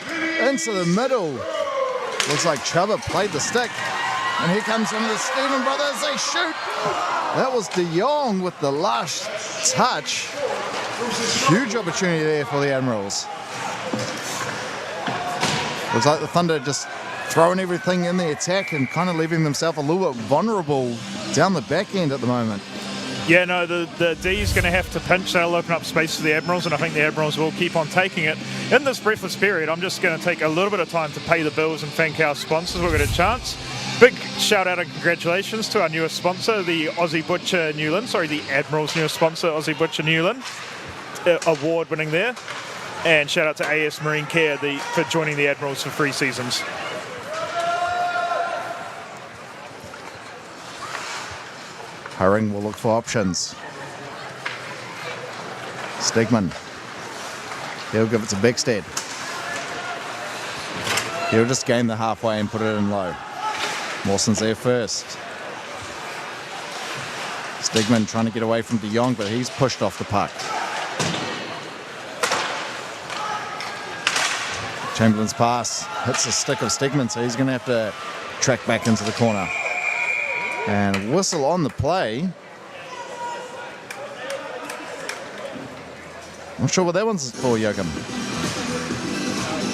into the middle. Looks like Chuba played the stick. And here comes one of the Stephen brothers. They shoot. That was De Jong with the last touch. Huge opportunity there for the Admirals. Looks like the Thunder just throwing everything in the attack and kind of leaving themselves a little bit vulnerable down the back end at the moment. Yeah, no, the D's going to have to pinch. That'll open up space for the Admirals, and I think the Admirals will keep on taking it. In this breathless period, I'm just going to take a little bit of time to pay the bills and thank our sponsors. We'll get a chance. Big shout out and congratulations to our newest sponsor, the Aussie Butcher Newland. Sorry, the Admirals' newest sponsor, Aussie Butcher Newland. Award winning there. And shout out to AS Marine Care for joining the Admirals for 3 seasons. Herring will look for options. Stegman. He'll give it to Beckstead. He'll just gain the halfway and put it in low. Mawson's there first. Stegman trying to get away from De Jong, but he's pushed off the puck. Chamberlain's pass hits the stick of Stegman, so he's going to have to track back into the corner. And whistle on the play. Not sure what that one's for, Joachim.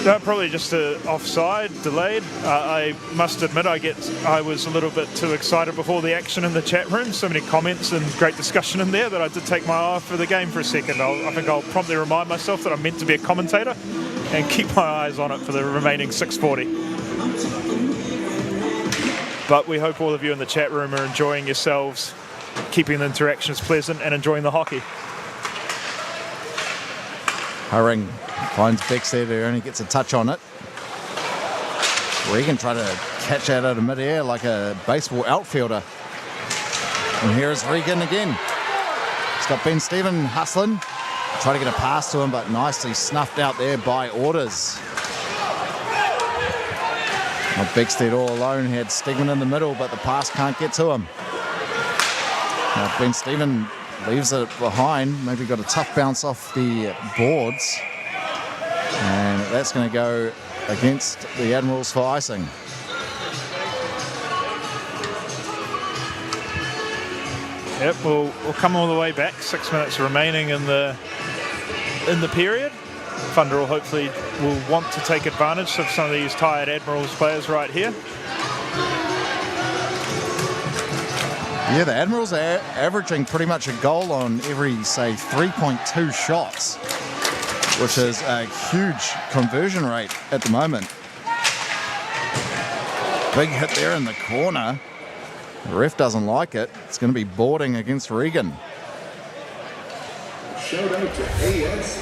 No, probably just offside, delayed. I must admit, I was a little bit too excited before the action in the chat room. So many comments and great discussion in there that I did take my eye off for the game for a second. I think I'll promptly remind myself that I'm meant to be a commentator and keep my eyes on it for the remaining 6:40. But we hope all of you in the chat room are enjoying yourselves, keeping the interactions pleasant and enjoying the hockey. Herring finds Beckstead, who only gets a touch on it. Regan tried to catch that out of midair like a baseball outfielder. And here is Regan again. He's got Ben Stephen hustling. Try to get a pass to him, but nicely snuffed out there by Orders. Now Beckstead all alone, had Stegman in the middle, but the pass can't get to him. Now Ben Stephen leaves it behind, maybe got a tough bounce off the boards. And that's going to go against the Admirals for icing. Yep, we'll come all the way back. 6 minutes remaining in the period. Thunder hopefully will want to take advantage of some of these tired Admirals players right here. Yeah, the Admirals are averaging pretty much a goal on every, say, 3.2 shots, which is a huge conversion rate at the moment. Big hit there in the corner. The ref doesn't like it. It's going to be boarding against Regan. Shout out to AS.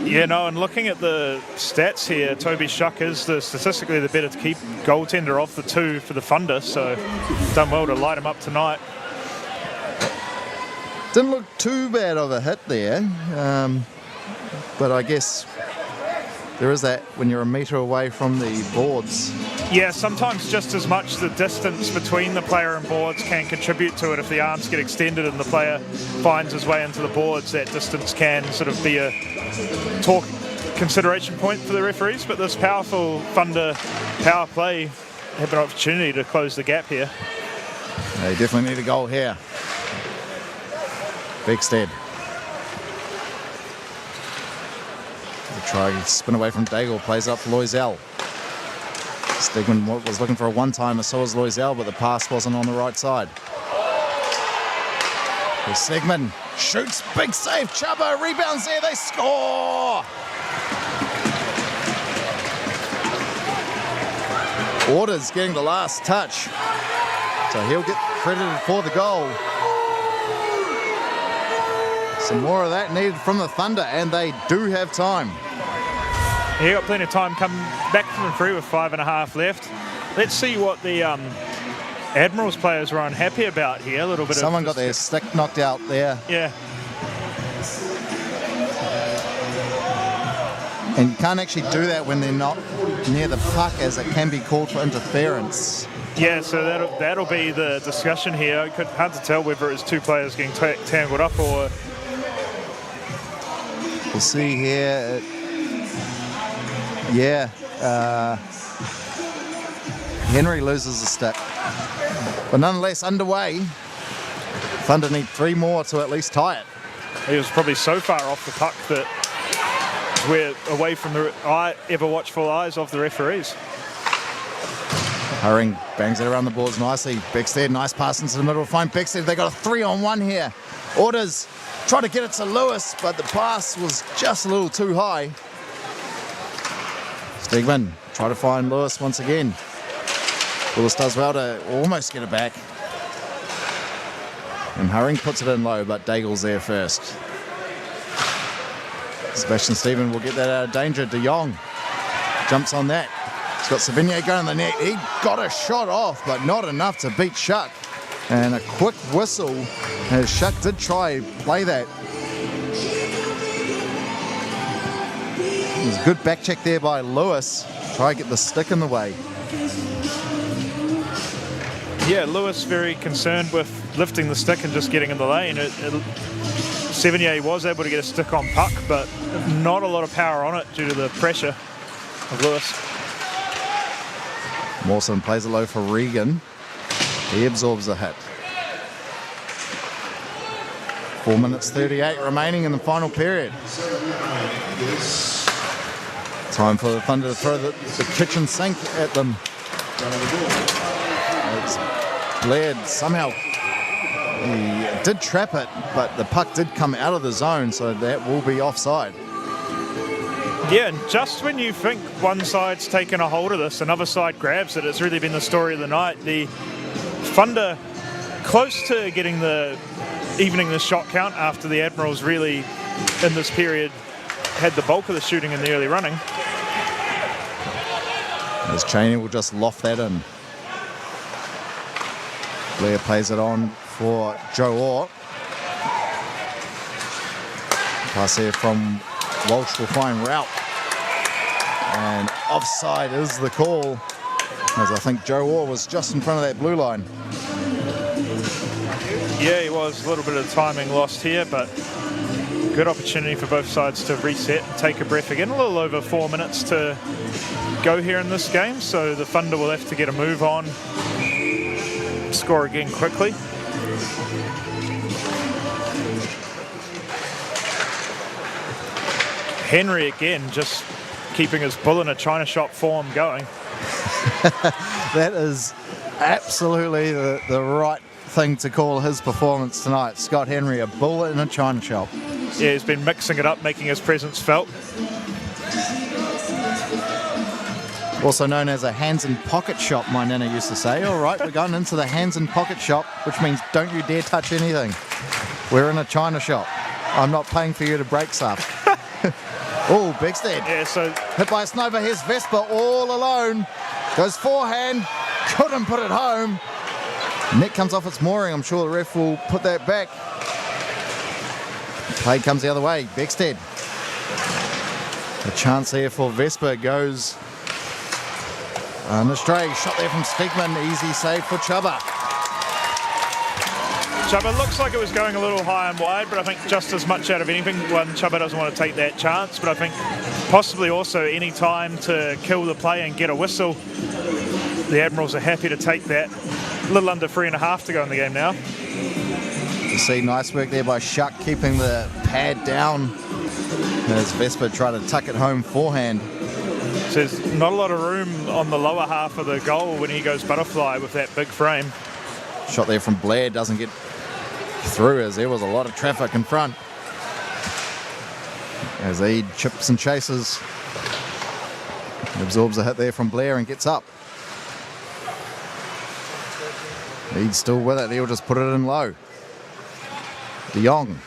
Yeah, no, and looking at the stats here, Toby Shuck is statistically the better to keep goaltender of the two for the Thunder, so done well to light him up tonight. Didn't look too bad of a hit there, but I guess there is that when you're a metre away from the boards. Yeah, sometimes just as much the distance between the player and boards can contribute to it. If the arms get extended and the player finds his way into the boards, that distance can sort of be a consideration point for the referees. But this powerful Thunder power play have an opportunity to close the gap here. They definitely need a goal here. Beckstead. Try to spin away from Daigle, plays up for Loisel. Stegman was looking for a one-timer, so was Loisel, but the pass wasn't on the right side. Here's Stegman, shoots, big save, Chubba, rebounds there, they score! Orders getting the last touch, so he'll get credited for the goal. Some more of that needed from the Thunder, and they do have time. He got plenty of time coming back from the free with 5.5 left. Let's see what the Admirals players were unhappy about here. A little bit. Someone got their stick knocked out there. Yeah. And you can't actually do that when they're not near the puck, as it can be called for interference. Yeah, so that'll be the discussion here. Hard to tell whether it's two players getting tangled up or. We'll see here. Yeah. Henry loses a stick. But nonetheless, underway. Thunder need 3 more to at least tie it. He was probably so far off the puck that we're away from the ever watchful eyes of the referees. Hurring bangs it around the boards nicely. Beckstead, nice pass into the middle. Find Beckstead. They got a 3-on-1 here. Orders try to get it to Lewis, but the pass was just a little too high. Stegman try to find Lewis once again. Lewis does well to almost get it back. And Hurring puts it in low, but Daigle's there first. Sebastian Stephen will get that out of danger. De Jong jumps on that. He's got Savigny going in the net. He got a shot off, but not enough to beat Shuck. And a quick whistle as Shuck did try to play that. It was a good back check there by Lewis. Try to get the stick in the way. Yeah, Lewis very concerned with lifting the stick and just getting in the lane. Sevigny was able to get a stick on puck, but not a lot of power on it due to the pressure of Lewis. Mawson plays it low for Regan. He absorbs a hit. 4 minutes 38 remaining in the final period. Time for the Thunder to throw the kitchen sink at them. It's Blair somehow, he did trap it, but the puck did come out of the zone, so that will be offside. Yeah, and just when you think one side's taken a hold of this, another side grabs it. It's really been the story of the night. The Thunder close to getting evening the shot count after the Admirals really, in this period, had the bulk of the shooting in the early running. As Cheney will just loft that in. Blair plays it on for Joe Orr. Pass here from Walsh will find Rout. And offside is the call, as I think Joe Orr was just in front of that blue line. Yeah, he was. A little bit of timing lost here, but good opportunity for both sides to reset and take a breath again. A little over 4 minutes to go here in this game, so the Thunder will have to get a move on, score again quickly. Henry again, just keeping his bull in a china shop form going. That is absolutely the right thing to call his performance tonight. Scott Henry, a bull in a china shop. Yeah, he's been mixing it up, making his presence felt. Also known as a hands and pocket shop, my nana used to say. All right, we're going into the hands and pocket shop, which means don't you dare touch anything. We're in a china shop. I'm not paying for you to break stuff. Oh, Bigstead. Yeah, so Hit by a sniper. Here's Vesper all alone. Goes forehand. Couldn't put it home. Net comes off its mooring. I'm sure the ref will put that back. Play comes the other way. Bigstead. A chance here for Vesper. Goes astray. Shot there from Stegman. Easy save for Chubba. Chubba looks like it was going a little high and wide, but I think just as much out of anything. One, Chubba doesn't want to take that chance, but I think possibly also any time to kill the play and get a whistle, the Admirals are happy to take that. A little under 3.5 to go in the game now. You see nice work there by Shuck, keeping the pad down as Vesper tried to tuck it home forehand. So there's not a lot of room on the lower half of the goal when he goes butterfly with that big frame. Shot there from Blair doesn't get through as there was a lot of traffic in front. As he chips and chases. Absorbs a hit there from Blair and gets up. He's still with it. He'll just put it in low. De Jong.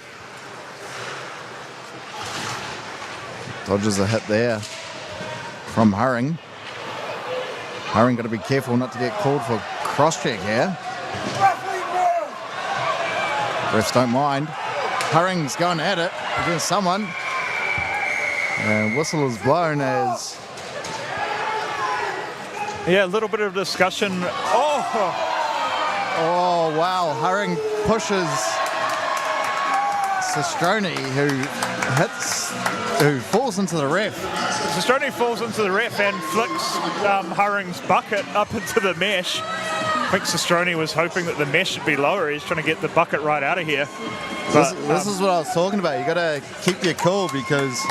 Dodges a hit there from Hurring. Hurring got to be careful not to get called for cross-check here. Refs don't mind. Hurring's going at it against someone. And whistle is blown as... Yeah, a little bit of discussion. Oh, wow. Hurring pushes Sistroni, who falls into the ref. Sistroni falls into the ref and flicks Hurring's bucket up into the mesh. I think Sistroni was hoping that the mesh should be lower. He's trying to get the bucket right out of here. But, this is what I was talking about. You got to keep your cool because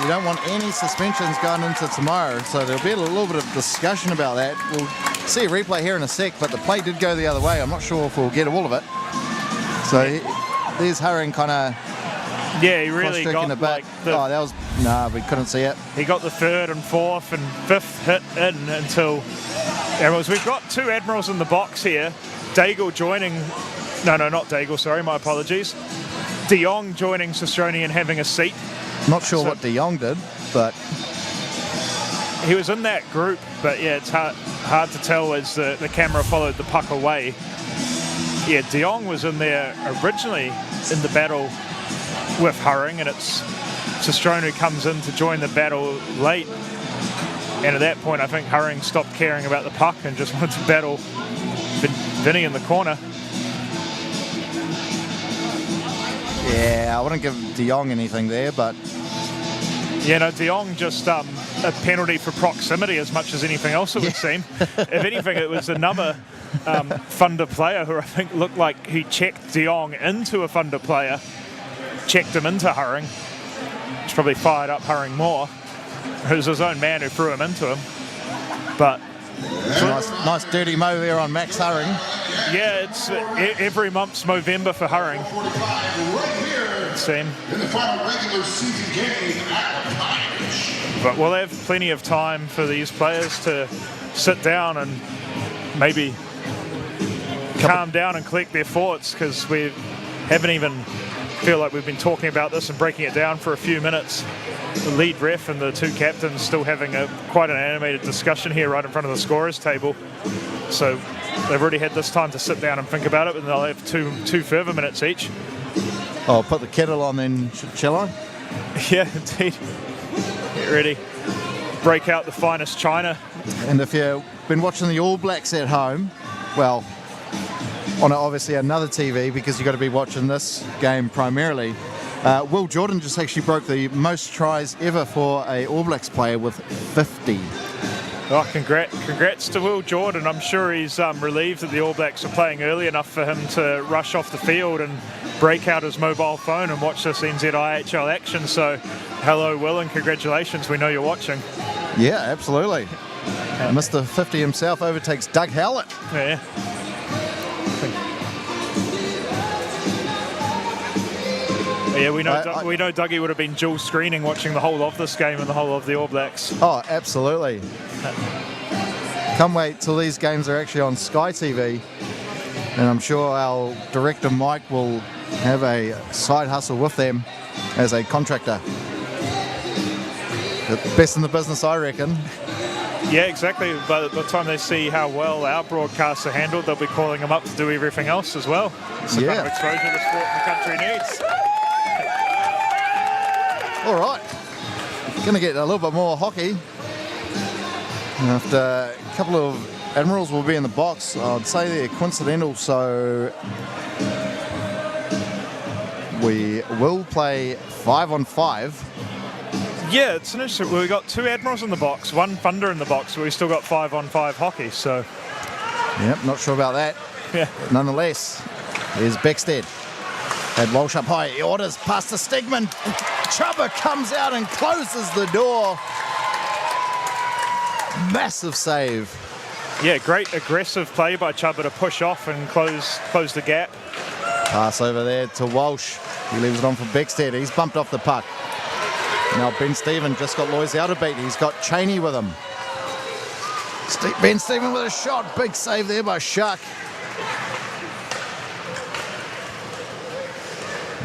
you don't want any suspensions going into tomorrow. So there'll be a little bit of discussion about that. We'll see a replay here in a sec, but the play did go the other way. I'm not sure if we'll get all of it. So there's Hurring kind of... Yeah, he really got like we couldn't see it. He got the third and fourth and fifth hit in until Admirals. We've got two Admirals in the box here. Daigle joining, no, not Daigle, sorry, my apologies. De Jong joining Sistroni and having a seat. Not sure what De Jong did, but... He was in that group, but yeah, it's hard to tell as the camera followed the puck away. Yeah, De Jong was in there originally in the battle with Hurring, and it's Sistroni who comes in to join the battle late. And at that point, I think Hurring stopped caring about the puck and just wanted to battle Vinny in the corner. Yeah, I wouldn't give De Jong anything there, but... Yeah, no, De Jong just a penalty for proximity as much as anything else, it would seem. If anything, it was another Thunder player who I think looked like he checked De Jong into a Thunder player, checked him into Hurring, which probably fired up Hurring more. It was his own man who threw him into him. But nice dirty mow there on Max Hurring. yeah, it's every month's Movember for Hurring. Same. In the final regular season game at Pine. But we'll have plenty of time for these players to sit down and maybe calm down and collect their thoughts, because we haven't even feel like we've been talking about this and breaking it down for a few minutes. The lead ref and the two captains still having quite an animated discussion here right in front of the scorers table. So they've already had this time to sit down and think about it, and they'll have two further minutes each. I'll put the kettle on then, shall I? Yeah, indeed. Get ready. Break out the finest china. And if you've been watching the All Blacks at home, well, on obviously another TV, because you've got to be watching this game primarily, Will Jordan just actually broke the most tries ever for a All Blacks player with 50. Oh, congrats to Will Jordan. I'm sure he's relieved that the All Blacks are playing early enough for him to rush off the field and break out his mobile phone and watch this NZIHL action. So hello, Will, and congratulations. We know you're watching. Yeah, absolutely. Mr. 50 himself overtakes Doug Howlett. Yeah. Yeah, we know Dougie would have been dual screening watching the whole of this game and the whole of the All Blacks. Oh, absolutely. Can't wait till these games are actually on Sky TV, and I'm sure our director Mike will have a side hustle with them as a contractor. The best in the business, I reckon. Yeah, exactly. By the time they see how well our broadcasts are handled, they'll be calling them up to do everything else as well. It's the kind of exposure the sport and the country needs. All right, going to get a little bit more hockey. After a couple of Admirals will be in the box, I'd say they're coincidental, so we will play 5-on-5. Yeah, it's an interesting. We've got 2 Admirals in the box, 1 Thunder in the box, but we've still got 5-on-5 hockey, so... Yep, not sure about that. Yeah. Nonetheless, here's Beckstead. Had Walsh up high. He orders past the Stegman. Chuba comes out and closes the door. Massive save. Yeah, great aggressive play by Chuba to push off and close the gap. Pass over there to Walsh. He leaves it on for Beckstead. He's bumped off the puck. Now Ben Stephen just got Loisel to beat. He's got Cheney with him. Ben Stephen with a shot. Big save there by Shuck.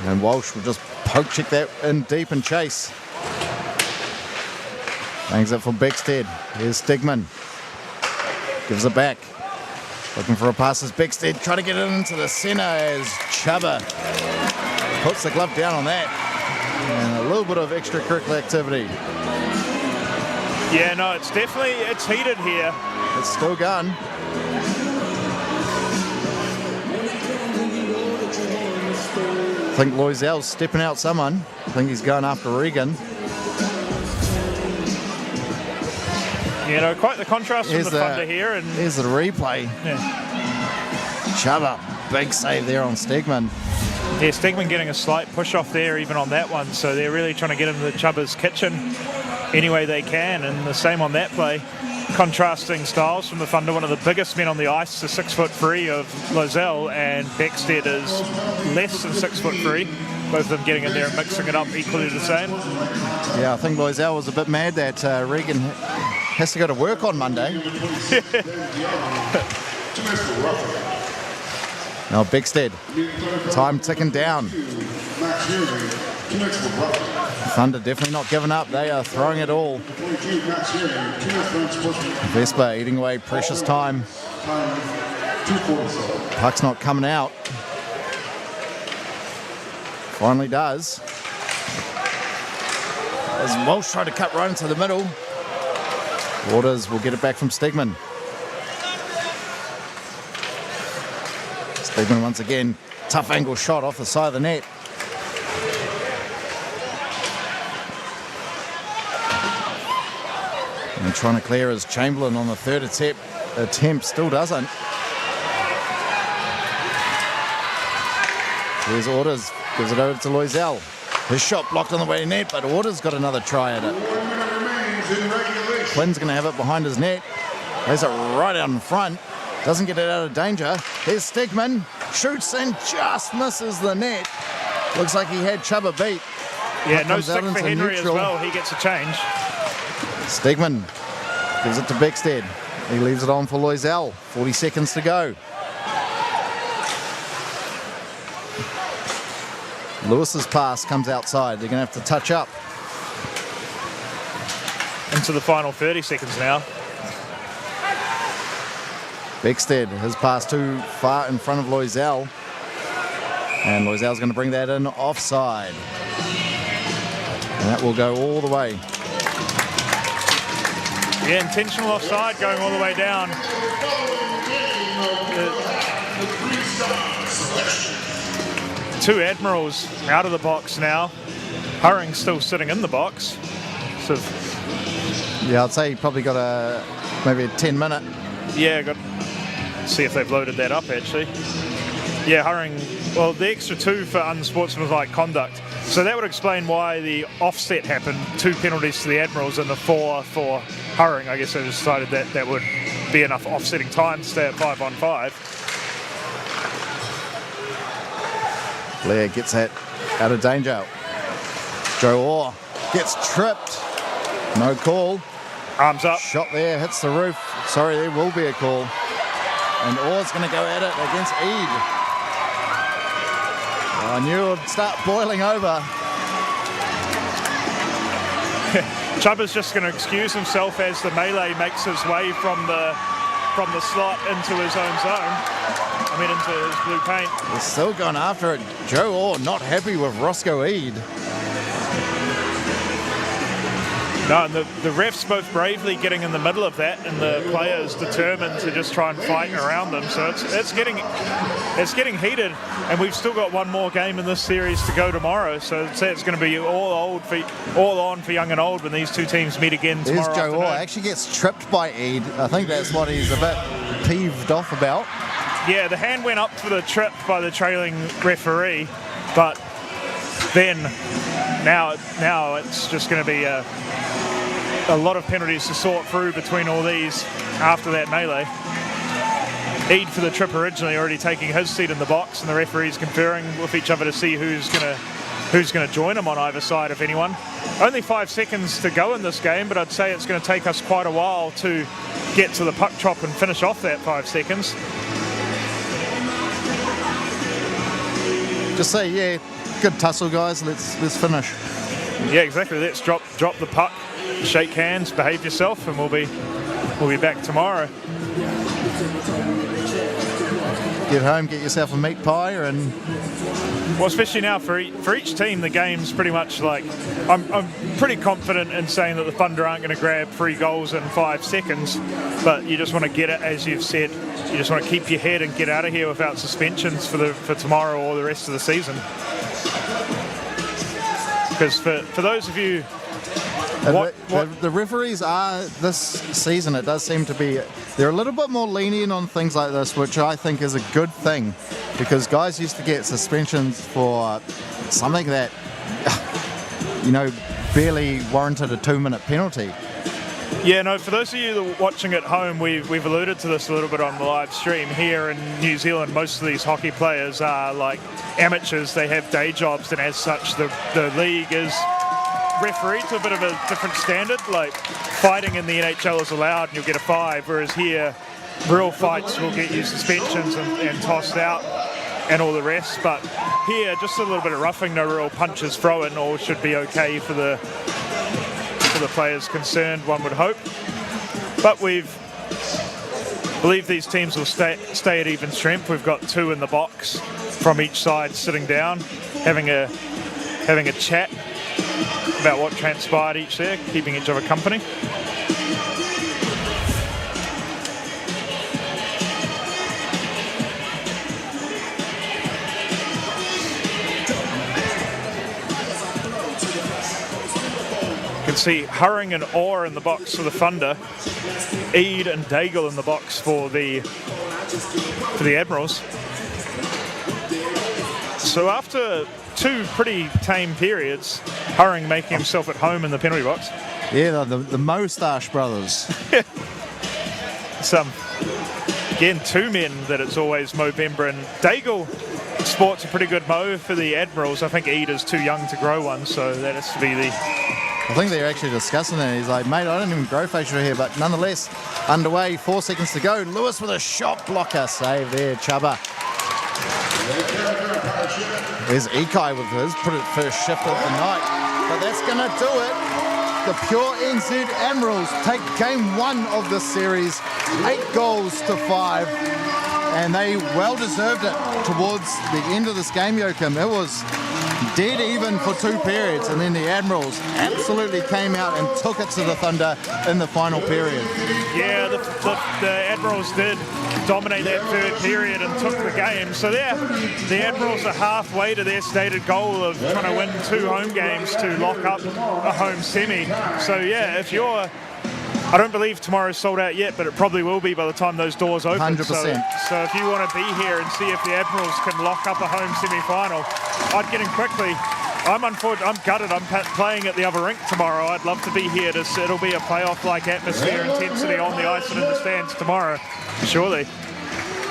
And Walsh will just poke check that in deep and chase. Bangs it from Beckstead. Here's Stegman. Gives it back. Looking for a pass as Beckstead. Trying to get it into the centre as Chuba puts the glove down on that. And a little bit of extracurricular activity. Yeah, no, it's heated here. It's still going. I think Loisel's stepping out someone. I think he's going after Regan. You know, quite the contrast from the Thunder here. And here's the replay. Yeah. Chuba, big save there on Stegman. Yeah, Stegman getting a slight push off there even on that one. So they're really trying to get into Chuba's kitchen any way they can. And the same on that play. Contrasting styles from the Thunder. One of the biggest men on the ice, the 6'3" of Loisel, and Beckstead is less than 6'3". Both of them getting in there and mixing it up equally the same. Yeah, I think Loisel was a bit mad that Regan has to go to work on Monday. Now Beckstead, time ticking down. Thunder definitely not giving up. They are throwing it all. Vespa eating away precious time. Puck's not coming out. Finally does. As Walsh tried to cut right into the middle. Waters will get it back from Stegman. Stegman once again, tough angle shot off the side of the net. And trying to clear as Chamberlain on the third attempt still doesn't. Here's Orders, gives it over to Loisel. His shot blocked on the way to net, but Orders got another try at it. Quinn's going to have it behind his net. Lays it right out in front. Doesn't get it out of danger. Here's Stegman. Shoots and just misses the net. Looks like he had Chuba beat. Yeah, no stick for Henry as well. He gets a change. Stegman gives it to Beckstead. He leaves it on for Loisel. 40 seconds to go. Lewis's pass comes outside. They're going to have to touch up. Into the final 30 seconds now. Beckstead has passed too far in front of Loisel. And Loisel's going to bring that in offside. And that will go all the way. Yeah, intentional offside going all the way down. Two Admirals out of the box now. Hurring still sitting in the box. Yeah, I'd say he probably got a maybe a 10-minute. Yeah, see if they've loaded that up actually. Yeah, hurrying. Well, the extra 2 for unsportsmanlike conduct. So that would explain why the offset happened. 2 penalties to the Admirals and the 4 for hurrying. I guess they decided that would be enough offsetting time to stay at 5-on-5. Blair gets that out of danger. Joe Orr gets tripped. No call. Arms up. Shot there, hits the roof. Sorry, there will be a call. And Orr's going to go at it against Eid. I knew it would start boiling over. Chubba's just going to excuse himself as the melee makes his way from the slot into his own zone. I mean, into his blue paint. They're still going after it. Joe Orr not happy with Roscoe Eid. No, and the refs both bravely getting in the middle of that, and the players determined to just try and fight around them. So it's getting heated, and we've still got one more game in this series to go tomorrow. So it's going to be all on for young and old when these two teams meet again tomorrow. There's Joe Orr actually gets tripped by Eid. I think that's what he's a bit peeved off about. Yeah, the hand went up for the trip by the trailing referee, but then now it's just going to be a lot of penalties to sort through between all these after that melee. Eid for the trip originally already taking his seat in the box, and the referees conferring with each other to see who's going to join him on either side, if anyone. Only 5 seconds to go in this game, but I'd say it's going to take us quite a while to get to the puck drop and finish off that 5 seconds. Just say, yeah, good tussle, guys. Let's finish. Yeah, exactly. Let's drop the puck, shake hands, behave yourself, and we'll be back tomorrow. Get home, get yourself a meat pie, and well, especially now for each team, the game's pretty much like I'm pretty confident in saying that the Thunder aren't going to grab 3 goals in 5 seconds, but you just want to get it, as you've said. You just want to keep your head and get out of here without suspensions for tomorrow or the rest of the season. Because for those of you, the referees are, this season, it does seem to be, they're a little bit more lenient on things like this, which I think is a good thing, because guys used to get suspensions for something that, barely warranted a 2-minute penalty. Yeah, no, for those of you that are watching at home, we've alluded to this a little bit on the live stream. Here in New Zealand, most of these hockey players are like amateurs. They have day jobs, and as such, the league is refereed to a bit of a different standard. Like, fighting in the NHL is allowed and you'll get a 5, whereas here, real fights will get you suspensions and tossed out and all the rest. But here, just a little bit of roughing, no real punches thrown, all should be okay for the players concerned, one would hope. But believe these teams will stay at even strength. We've got 2 in the box from each side sitting down, having a chat about what transpired each there, keeping each other company. You can see Hurring and Orr in the box for the Thunder, Eid and Daigle in the box for the Admirals. So after 2 pretty tame periods, Hurring making himself at home in the penalty box. Yeah, the Moustache brothers. Again, 2 men that it's always Movember, and Daigle sports a pretty good mo for the Admirals. I think Eid is too young to grow one, so that has to be the... I think they're actually discussing it. He's like, mate, I don't even grow facial hair, but nonetheless, underway, 4 seconds to go. Lewis with a shot blocker save there, Chubba. There's Ikai with his first shift of the night, but that's going to do it. The pure NZ Admirals take game 1 of this series, 8 goals to 5, and they well deserved it towards the end of this game, Joachim. It was dead even for 2 periods, and then the Admirals absolutely came out and took it to the Thunder in the final period. Yeah, the Admirals did dominate that 3rd period and took the game. So the Admirals are halfway to their stated goal of trying to win 2 home games to lock up a home semi. So yeah, if you're I don't believe tomorrow's sold out yet, but it probably will be by the time those doors open. 100%. So if you want to be here and see if the Admirals can lock up a home semi-final, I'd get in quickly. I'm gutted. I'm playing at the other rink tomorrow. I'd love to be here. It'll be a playoff-like atmosphere, intensity on the ice and in the stands tomorrow, surely.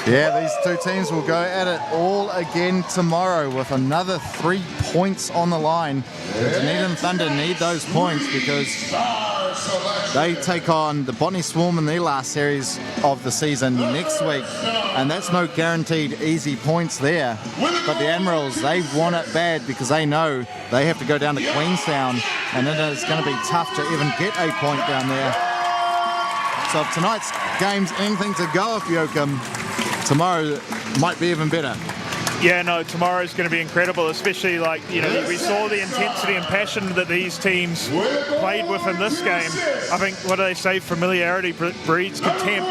Yeah, these two teams will go at it all again tomorrow with another 3 points on the line. The Dunedin Thunder need those points because they take on the Botany Swarm in their last series of the season next week, and that's no guaranteed easy points there. But the Admirals, they want it bad because they know they have to go down to Queenstown, and then it's going to be tough to even get a point down there. So if tonight's game's anything to go with Yoakum, tomorrow might be even better. Yeah, no, tomorrow's going to be incredible, especially we saw the intensity and passion that these teams played with in this game. I think, what do they say, familiarity breeds contempt.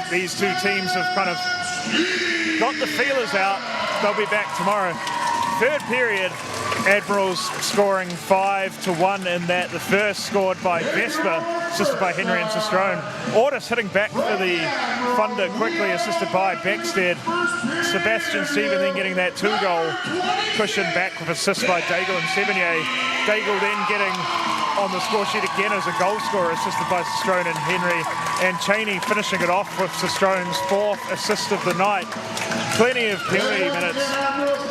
These two teams have kind of got the feelers out. They'll be back tomorrow. Third period, Admirals scoring 5-1 in that. The first scored by Vesper, assisted by Henry and Sistrone. Ortis hitting back for the Thunder quickly, assisted by Beckstead. Sebastian Stephen then getting that 2-goal cushion back with assist by Daigle and Sevigny. Daigle then getting on the score sheet again as a goal scorer, assisted by Sistrone and Henry. And Cheney finishing it off with Sistrone's 4th assist of the night. Plenty of penalty minutes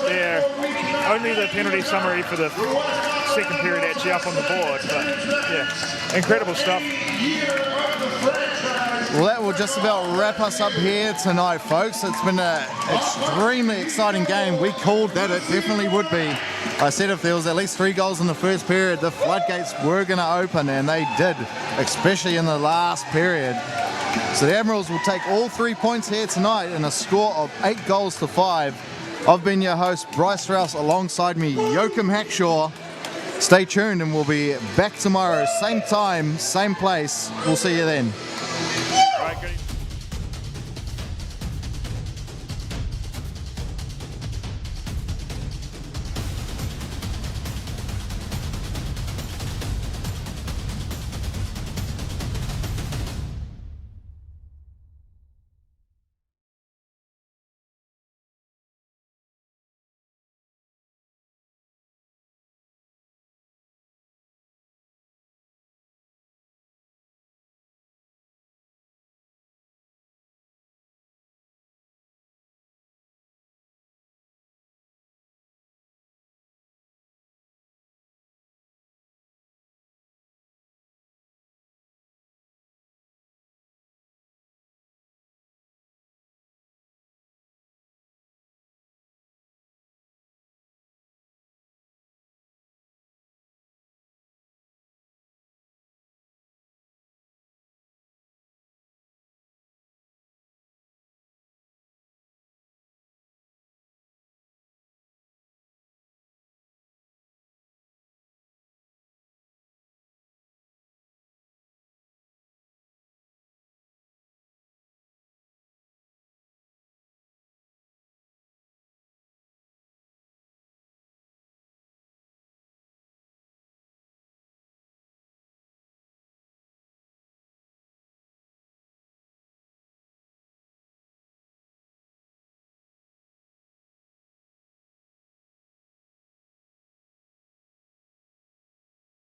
there. Only the penalty summary for the second period actually up on the board, but yeah, incredible stuff. Well, that will just about wrap us up here tonight, folks. It's been an extremely exciting game. We called that it definitely would be. I said if there was at least 3 goals in the first period, the floodgates were going to open, and they did, especially in the last period. So the Admirals will take all 3 points here tonight in a score of 8-5. I've been your host, Bryce Rouse, alongside me, Yoakum Hackshaw. Stay tuned and we'll be back tomorrow, same time, same place. We'll see you then. All right, good.